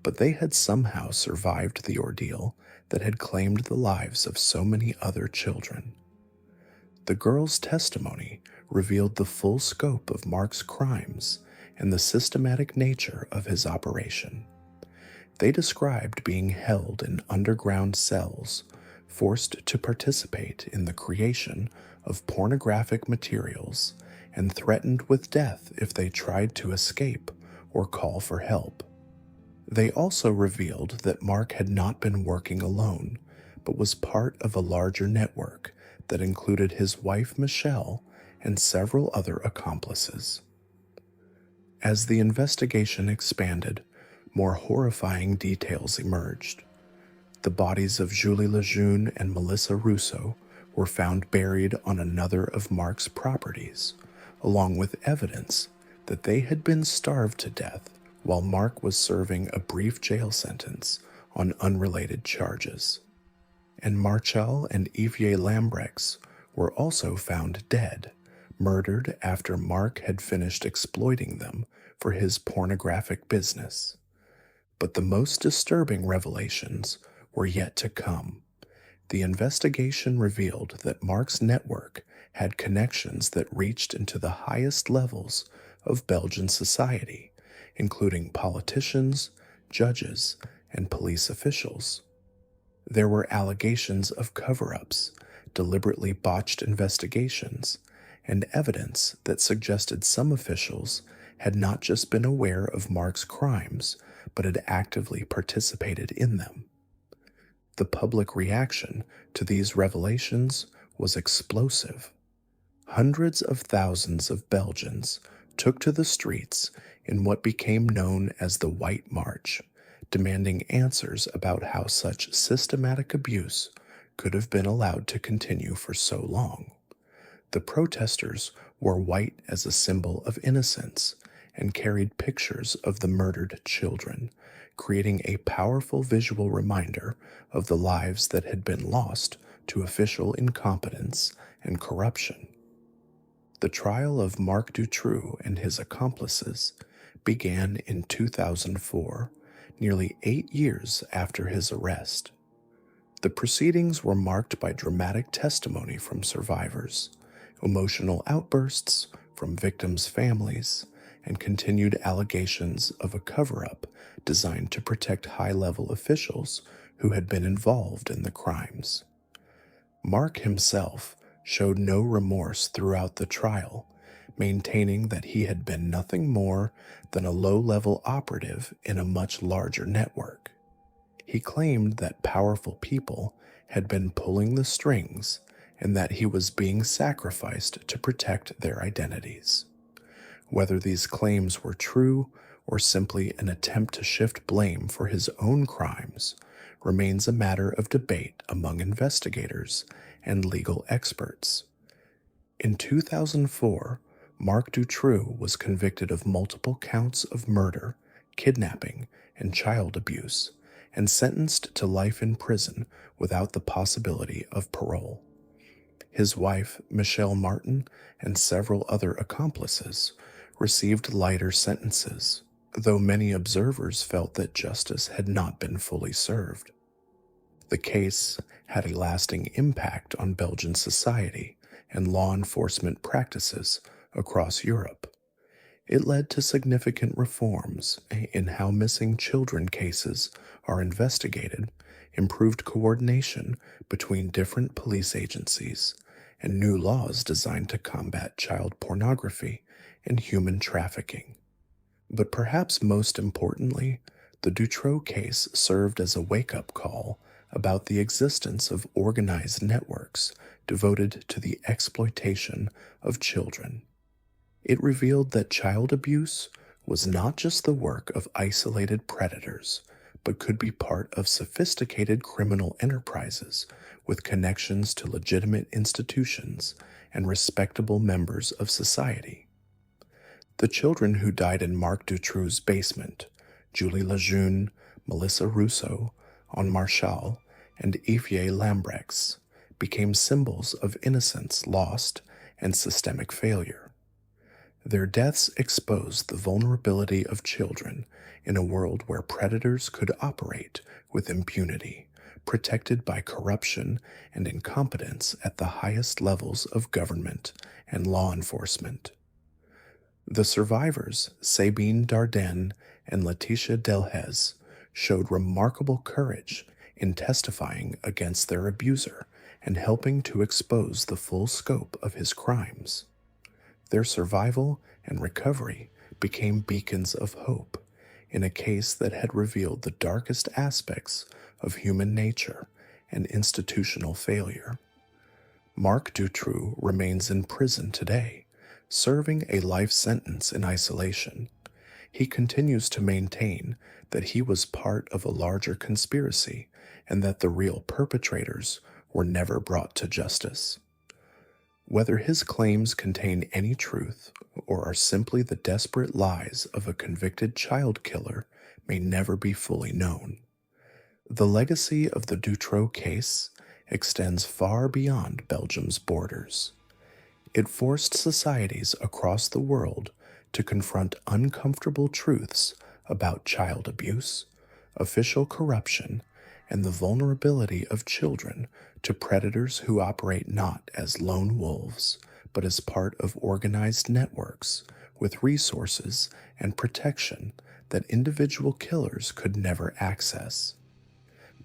but they had somehow survived the ordeal that had claimed the lives of so many other children. The girls' testimony revealed the full scope of Mark's crimes and the systematic nature of his operation. They described being held in underground cells, forced to participate in the creation of pornographic materials, and threatened with death if they tried to escape or call for help. They also revealed that Mark had not been working alone, but was part of a larger network that included his wife Michelle and several other accomplices. As the investigation expanded, more horrifying details emerged. The bodies of Julie Lejeune and Melissa Russo were found buried on another of Mark's properties, along with evidence that they had been starved to death while Mark was serving a brief jail sentence on unrelated charges. And Marshall and Evie Lambrex were also found dead, murdered after Mark had finished exploiting them for his pornographic business. But the most disturbing revelations were yet to come. The investigation revealed that Mark's network had connections that reached into the highest levels of Belgian society, including politicians, judges, and police officials. There were allegations of cover-ups, deliberately botched investigations, and evidence that suggested some officials had not just been aware of Mark's crimes, but had actively participated in them. The public reaction to these revelations was explosive. Hundreds of thousands of Belgians took to the streets in what became known as the White March, demanding answers about how such systematic abuse could have been allowed to continue for so long. The protesters wore white as a symbol of innocence and carried pictures of the murdered children, creating a powerful visual reminder of the lives that had been lost to official incompetence and corruption. The trial of Marc Dutroux and his accomplices began in 2004, nearly 8 years after his arrest. The proceedings were marked by dramatic testimony from survivors, emotional outbursts from victims' families, and continued allegations of a cover-up designed to protect high-level officials who had been involved in the crimes. Mark himself showed no remorse throughout the trial, maintaining that he had been nothing more than a low-level operative in a much larger network. He claimed that powerful people had been pulling the strings and that he was being sacrificed to protect their identities. Whether these claims were true or simply an attempt to shift blame for his own crimes remains a matter of debate among investigators and legal experts. In 2004, Marc Dutroux was convicted of multiple counts of murder, kidnapping, and child abuse, and sentenced to life in prison without the possibility of parole. His wife, Michelle Martin, and several other accomplices received lighter sentences, though many observers felt that justice had not been fully served. The case had a lasting impact on Belgian society and law enforcement practices across Europe. It led to significant reforms in how missing children cases are investigated, improved coordination between different police agencies, and new laws designed to combat child pornography and human trafficking. But perhaps most importantly, the Dutroux case served as a wake-up call about the existence of organized networks devoted to the exploitation of children. It revealed that child abuse was not just the work of isolated predators, but could be part of sophisticated criminal enterprises with connections to legitimate institutions and respectable members of society. The children who died in Marc Dutroux's basement, Julie Lejeune, Melissa Russo, Anne Marchal, and Yvier Lambrex, became symbols of innocence lost and systemic failure. Their deaths exposed the vulnerability of children in a world where predators could operate with impunity, protected by corruption and incompetence at the highest levels of government and law enforcement. The survivors, Sabine Dardenne and Laetitia Delhez, showed remarkable courage in testifying against their abuser and helping to expose the full scope of his crimes. Their survival and recovery became beacons of hope in a case that had revealed the darkest aspects of human nature and institutional failure. Marc Dutroux remains in prison today, serving a life sentence in isolation. He continues to maintain that he was part of a larger conspiracy and that the real perpetrators were never brought to justice. Whether his claims contain any truth or are simply the desperate lies of a convicted child killer may never be fully known. The legacy of the Dutroux case extends far beyond Belgium's borders. It forced societies across the world to confront uncomfortable truths about child abuse, official corruption, and the vulnerability of children to predators who operate not as lone wolves, but as part of organized networks with resources and protection that individual killers could never access.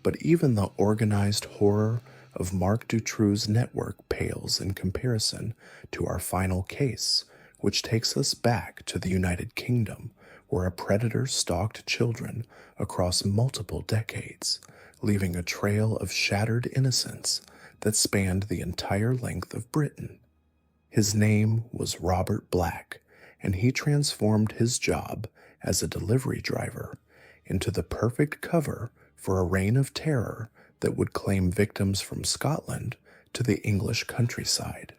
but even the organized horror of Marc Dutroux's network pales in comparison to our final case, which takes us back to the United Kingdom, where a predator stalked children across multiple decades, leaving a trail of shattered innocence that spanned the entire length of Britain. His name was Robert Black, and he transformed his job as a delivery driver into the perfect cover for a reign of terror that would claim victims from Scotland to the English countryside.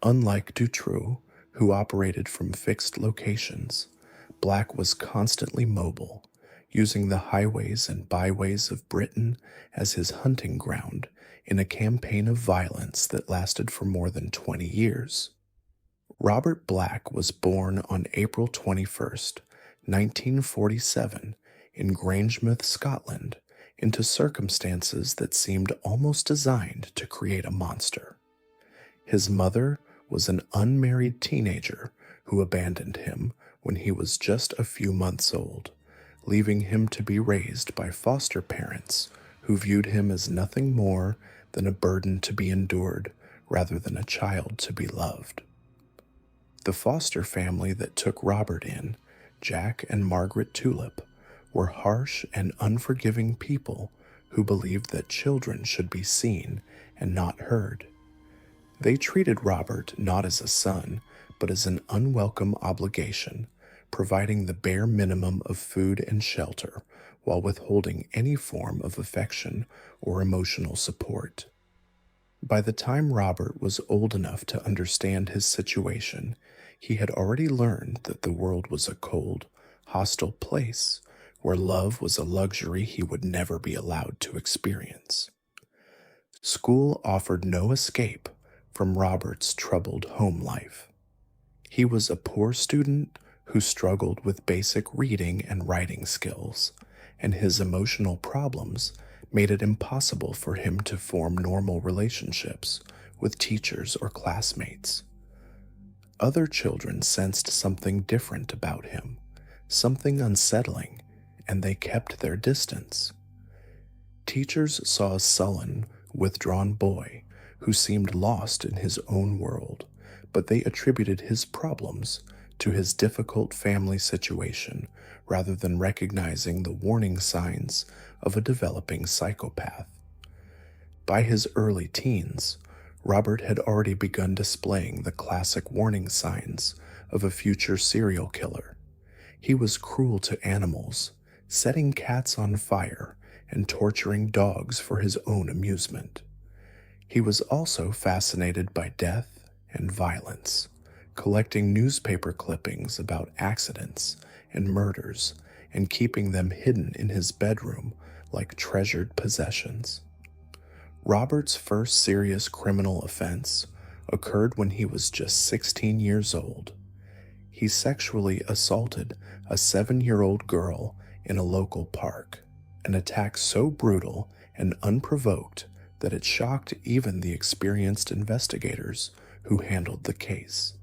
Unlike Dutroux, who operated from fixed locations, Black was constantly mobile, using the highways and byways of Britain as his hunting ground in a campaign of violence that lasted for more than 20 years. Robert Black was born on April 21st, 1947, in Grangemouth, Scotland, into circumstances that seemed almost designed to create a monster. His mother was an unmarried teenager who abandoned him when he was just a few months old, leaving him to be raised by foster parents who viewed him as nothing more than a burden to be endured rather than a child to be loved. The foster family that took Robert in, Jack and Margaret Tulip, were harsh and unforgiving people who believed that children should be seen and not heard. They treated Robert not as a son, but as an unwelcome obligation, providing the bare minimum of food and shelter while withholding any form of affection or emotional support. By the time Robert was old enough to understand his situation, he had already learned that the world was a cold, hostile place where love was a luxury he would never be allowed to experience. School offered no escape from Robert's troubled home life. He was a poor student who struggled with basic reading and writing skills, and his emotional problems made it impossible for him to form normal relationships with teachers or classmates. Other children sensed something different about him, something unsettling, and they kept their distance. Teachers saw a sullen, withdrawn boy who seemed lost in his own world, but they attributed his problems to his difficult family situation rather than recognizing the warning signs of a developing psychopath. By his early teens, Robert had already begun displaying the classic warning signs of a future serial killer. He was cruel to animals, setting cats on fire and torturing dogs for his own amusement. He was also fascinated by death and violence, collecting newspaper clippings about accidents and murders and keeping them hidden in his bedroom like treasured possessions. Robert's first serious criminal offense occurred when he was just 16 years old. He sexually assaulted a 7-year-old girl in a local park, an attack so brutal and unprovoked that it shocked even the experienced investigators who handled the case.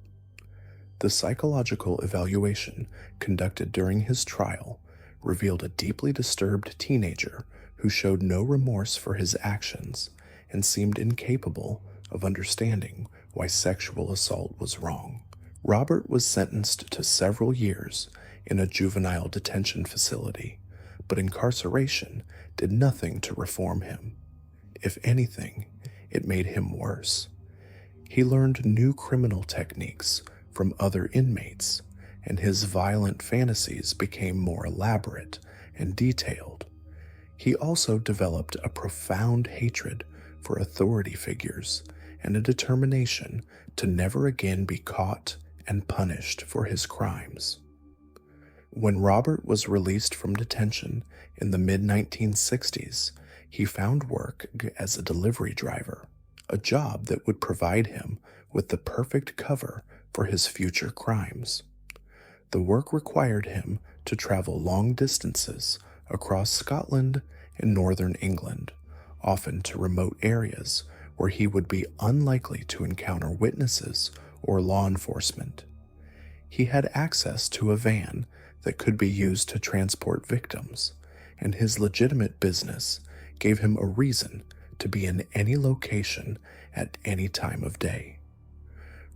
The psychological evaluation conducted during his trial revealed a deeply disturbed teenager who showed no remorse for his actions and seemed incapable of understanding why sexual assault was wrong. Robert was sentenced to several years in a juvenile detention facility, but incarceration did nothing to reform him. If anything, it made him worse. He learned new criminal techniques from other inmates, and his violent fantasies became more elaborate and detailed. He also developed a profound hatred for authority figures and a determination to never again be caught and punished for his crimes. When Robert was released from detention in the mid-1960s, he found work as a delivery driver, a job that would provide him with the perfect cover for his future crimes. The work required him to travel long distances across Scotland and northern England, often to remote areas where he would be unlikely to encounter witnesses or law enforcement. He had access to a van that could be used to transport victims, and his legitimate business gave him a reason to be in any location at any time of day.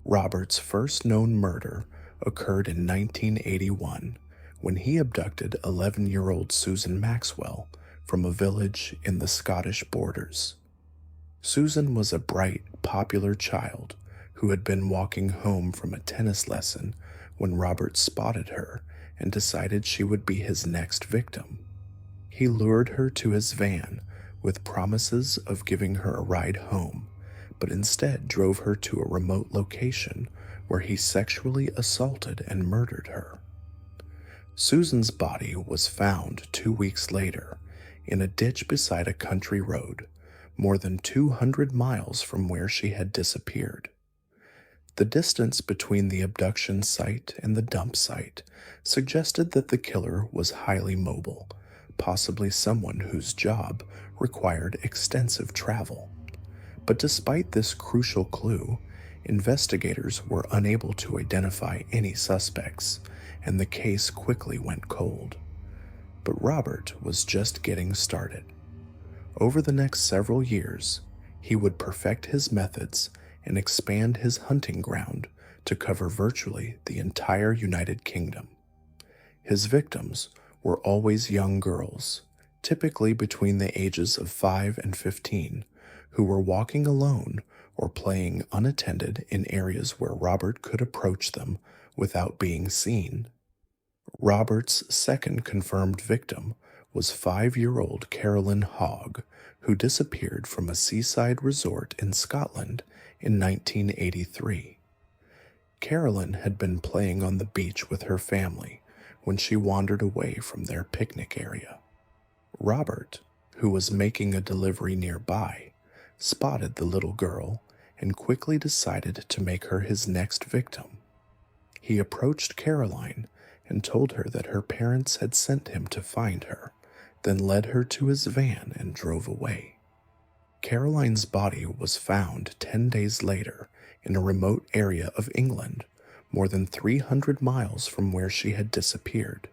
Robert's first known murder occurred in 1981 when he abducted 11-year-old Susan Maxwell from a village in the Scottish borders. Susan was a bright, popular child who had been walking home from a tennis lesson when Robert spotted her and decided she would be his next victim. He lured her to his van with promises of giving her a ride home, but instead drove her to a remote location where he sexually assaulted and murdered her. Susan's body was found 2 weeks later in a ditch beside a country road, more than 200 miles from where she had disappeared. The distance between the abduction site and the dump site suggested that the killer was highly mobile, possibly someone whose job required extensive travel. But despite this crucial clue, investigators were unable to identify any suspects, and the case quickly went cold. But Robert was just getting started. Over the next several years, he would perfect his methods and expand his hunting ground to cover virtually the entire United Kingdom. His victims were always young girls, typically between the ages of 5 and 15, who were walking alone or playing unattended in areas where Robert could approach them without being seen. Robert's second confirmed victim was 5-year-old Carolyn Hogg, who disappeared from a seaside resort in Scotland in 1983. Carolyn had been playing on the beach with her family when she wandered away from their picnic area. Robert, who was making a delivery nearby, spotted the little girl and quickly decided to make her his next victim. He approached Caroline and told her that her parents had sent him to find her, then led her to his van and drove away. Caroline's body was found 10 days later in a remote area of England, more than 300 miles from where she had disappeared.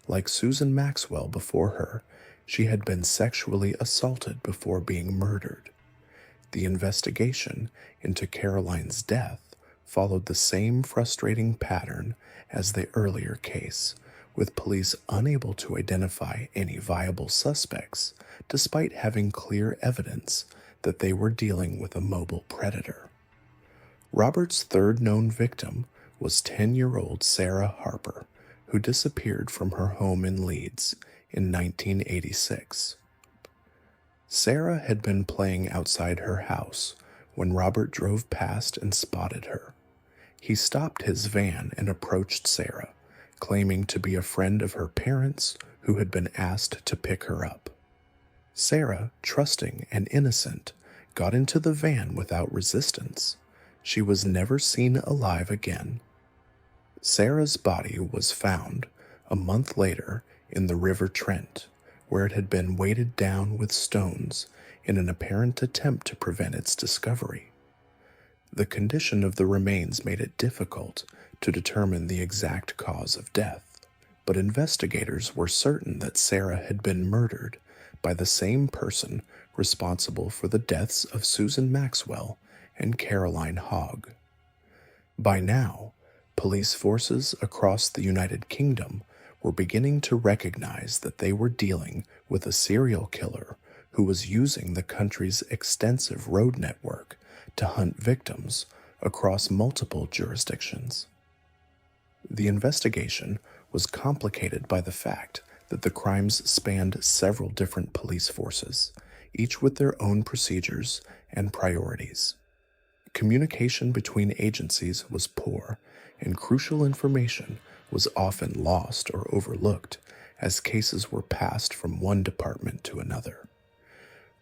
Like Susan Maxwell before her, she had been sexually assaulted before being murdered. The investigation into Caroline's death followed the same frustrating pattern as the earlier case, with police unable to identify any viable suspects despite having clear evidence that they were dealing with a mobile predator. Robert's third known victim was 10-year-old Sarah Harper, who disappeared from her home in Leeds in 1986. Sarah had been playing outside her house when Robert drove past and spotted her. He stopped his van and approached Sarah, claiming to be a friend of her parents who had been asked to pick her up. Sarah, trusting and innocent, got into the van without resistance. She was never seen alive again. Sarah's body was found a month later in the River Trent, where it had been weighted down with stones in an apparent attempt to prevent its discovery. The condition of the remains made it difficult to determine the exact cause of death, but investigators were certain that Sarah had been murdered by the same person responsible for the deaths of Susan Maxwell and Caroline Hogg. By now, police forces across the United Kingdom were beginning to recognize that they were dealing with a serial killer who was using the country's extensive road network to hunt victims across multiple jurisdictions. The investigation was complicated by the fact that the crimes spanned several different police forces, each with their own procedures and priorities. Communication between agencies was poor, and crucial information was often lost or overlooked as cases were passed from one department to another.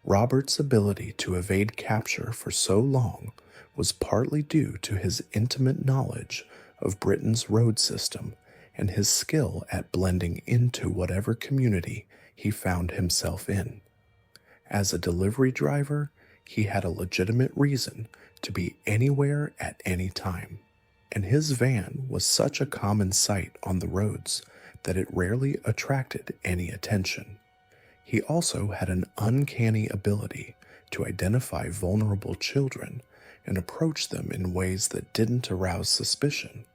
Robert's ability to evade capture for so long was partly due to his intimate knowledge of Britain's road system and his skill at blending into whatever community he found himself in. As a delivery driver, he had a legitimate reason to be anywhere at any time, and his van was such a common sight on the roads that it rarely attracted any attention. He also had an uncanny ability to identify vulnerable children and approach them in ways that didn't arouse suspicion.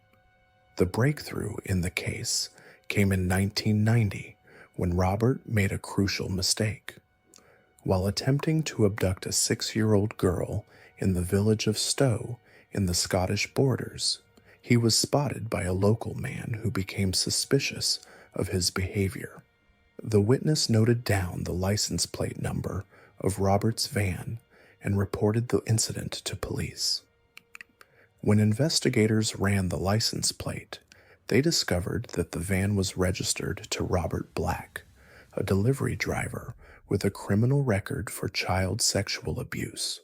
The breakthrough in the case came in 1990 when Robert made a crucial mistake. While attempting to abduct a 6-year-old girl in the village of Stowe in the Scottish borders, he was spotted by a local man who became suspicious of his behavior. The witness noted down the license plate number of Robert's van and reported the incident to police. When investigators ran the license plate, they discovered that the van was registered to Robert Black, a delivery driver with a criminal record for child sexual abuse.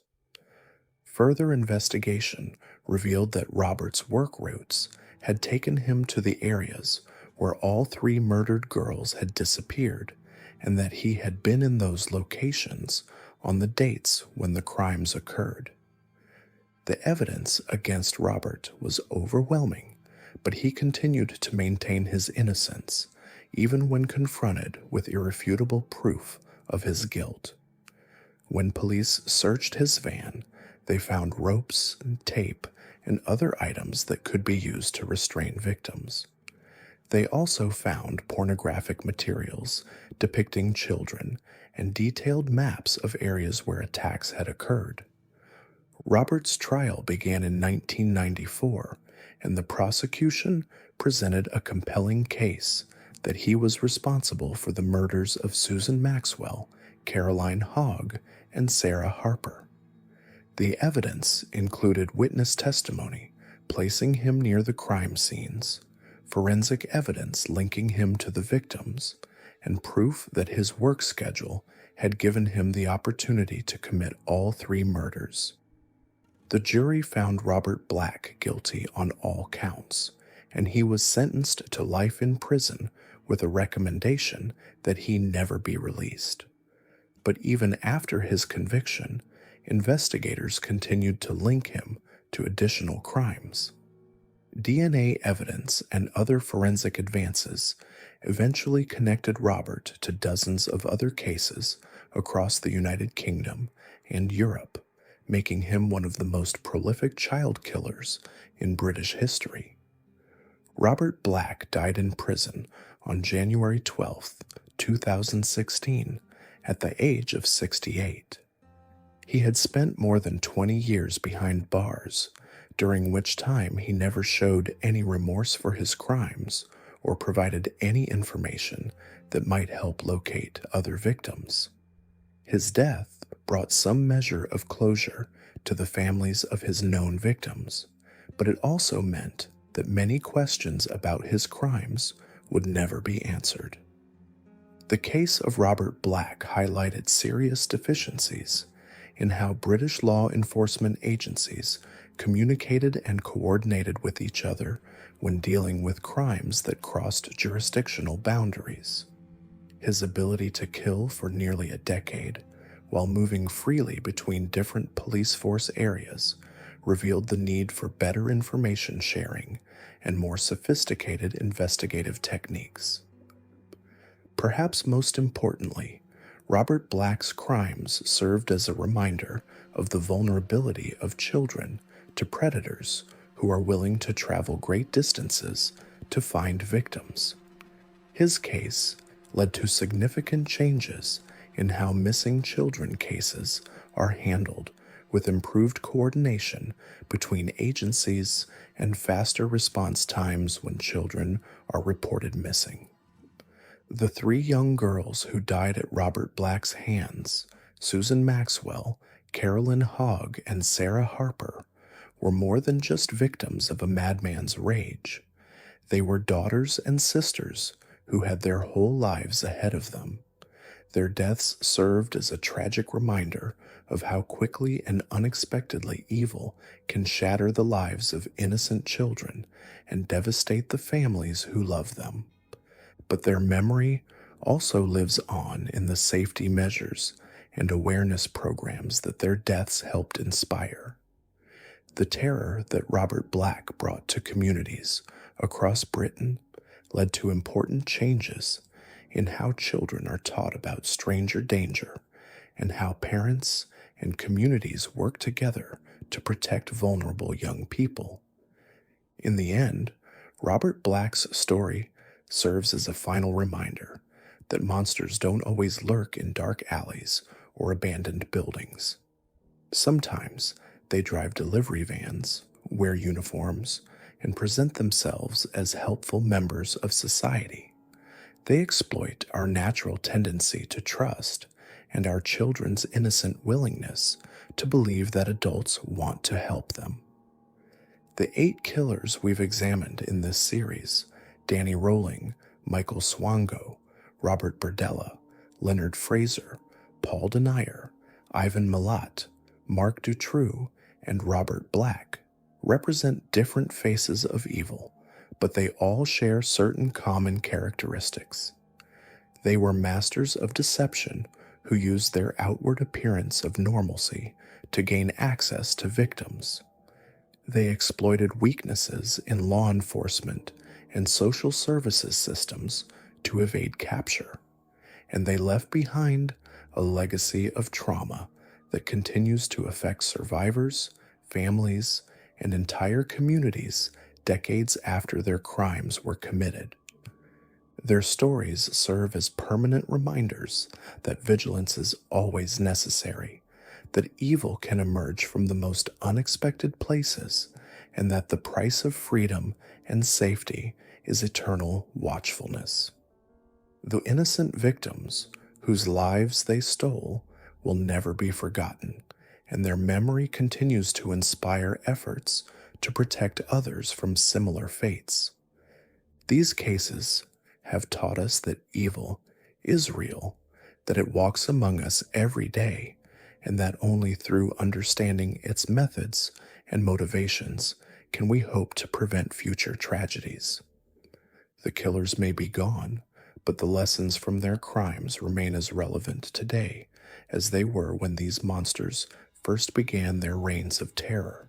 Further investigation revealed that Robert's work routes had taken him to the areas where all 3 murdered girls had disappeared, and that he had been in those locations on the dates when the crimes occurred. The evidence against Robert was overwhelming, but he continued to maintain his innocence, even when confronted with irrefutable proof of his guilt. When police searched his van, they found ropes and tape and other items that could be used to restrain victims. They also found pornographic materials depicting children and detailed maps of areas where attacks had occurred. Robert's trial began in 1994, and the prosecution presented a compelling case that he was responsible for the murders of Susan Maxwell, Caroline Hogg, and Sarah Harper. The evidence included witness testimony placing him near the crime scenes, forensic evidence linking him to the victims, and proof that his work schedule had given him the opportunity to commit all 3 murders. The jury found Robert Black guilty on all counts, and he was sentenced to life in prison with a recommendation that he never be released. But even after his conviction, investigators continued to link him to additional crimes. DNA evidence and other forensic advances eventually connected Robert to dozens of other cases across the United Kingdom and Europe, making him one of the most prolific child killers in British history. Robert Black died in prison on January 12, 2016, at the age of 68. He had spent more than 20 years behind bars, during which time he never showed any remorse for his crimes or provided any information that might help locate other victims. His death brought some measure of closure to the families of his known victims, but it also meant that many questions about his crimes would never be answered. The case of Robert Black highlighted serious deficiencies in how British law enforcement agencies communicated and coordinated with each other when dealing with crimes that crossed jurisdictional boundaries. His ability to kill for nearly a decade while moving freely between different police force areas revealed the need for better information sharing and more sophisticated investigative techniques. Perhaps most importantly, Robert Black's crimes served as a reminder of the vulnerability of children to predators who are willing to travel great distances to find victims. His case led to significant changes in how missing children cases are handled, with improved coordination between agencies and faster response times when children are reported missing. The 3 young girls who died at Robert Black's hands, Susan Maxwell, Carolyn Hogg, and Sarah Harper, were more than just victims of a madman's rage. They were daughters and sisters who had their whole lives ahead of them. Their deaths served as a tragic reminder of how quickly and unexpectedly evil can shatter the lives of innocent children and devastate the families who love them. But their memory also lives on in the safety measures and awareness programs that their deaths helped inspire. The terror that Robert Black brought to communities across Britain led to important changes in how children are taught about stranger danger and how parents and communities work together to protect vulnerable young people. In the end, Robert Black's story serves as a final reminder that monsters don't always lurk in dark alleys or abandoned buildings. Sometimes they drive delivery vans, wear uniforms, and present themselves as helpful members of society. They exploit our natural tendency to trust and our children's innocent willingness to believe that adults want to help them. The 8 killers we've examined in this series, Danny Rolling, Michael Swango, Robert Berdella, Leonard Fraser, Paul Denier, Ivan Milat, Mark Dutroux, and Robert Black, represent different faces of evil, but they all share certain common characteristics. They were masters of deception who used their outward appearance of normalcy to gain access to victims. They exploited weaknesses in law enforcement and social services systems to evade capture, and they left behind a legacy of trauma that continues to affect survivors, families, and entire communities decades after their crimes were committed. Their stories serve as permanent reminders that vigilance is always necessary, that evil can emerge from the most unexpected places, and that the price of freedom and safety is eternal watchfulness. The innocent victims, whose lives they stole, will never be forgotten, and their memory continues to inspire efforts to protect others from similar fates. These cases have taught us that evil is real, that it walks among us every day, and that only through understanding its methods and motivations can we hope to prevent future tragedies. The killers may be gone, but the lessons from their crimes remain as relevant today as they were when these monsters first began their reigns of terror.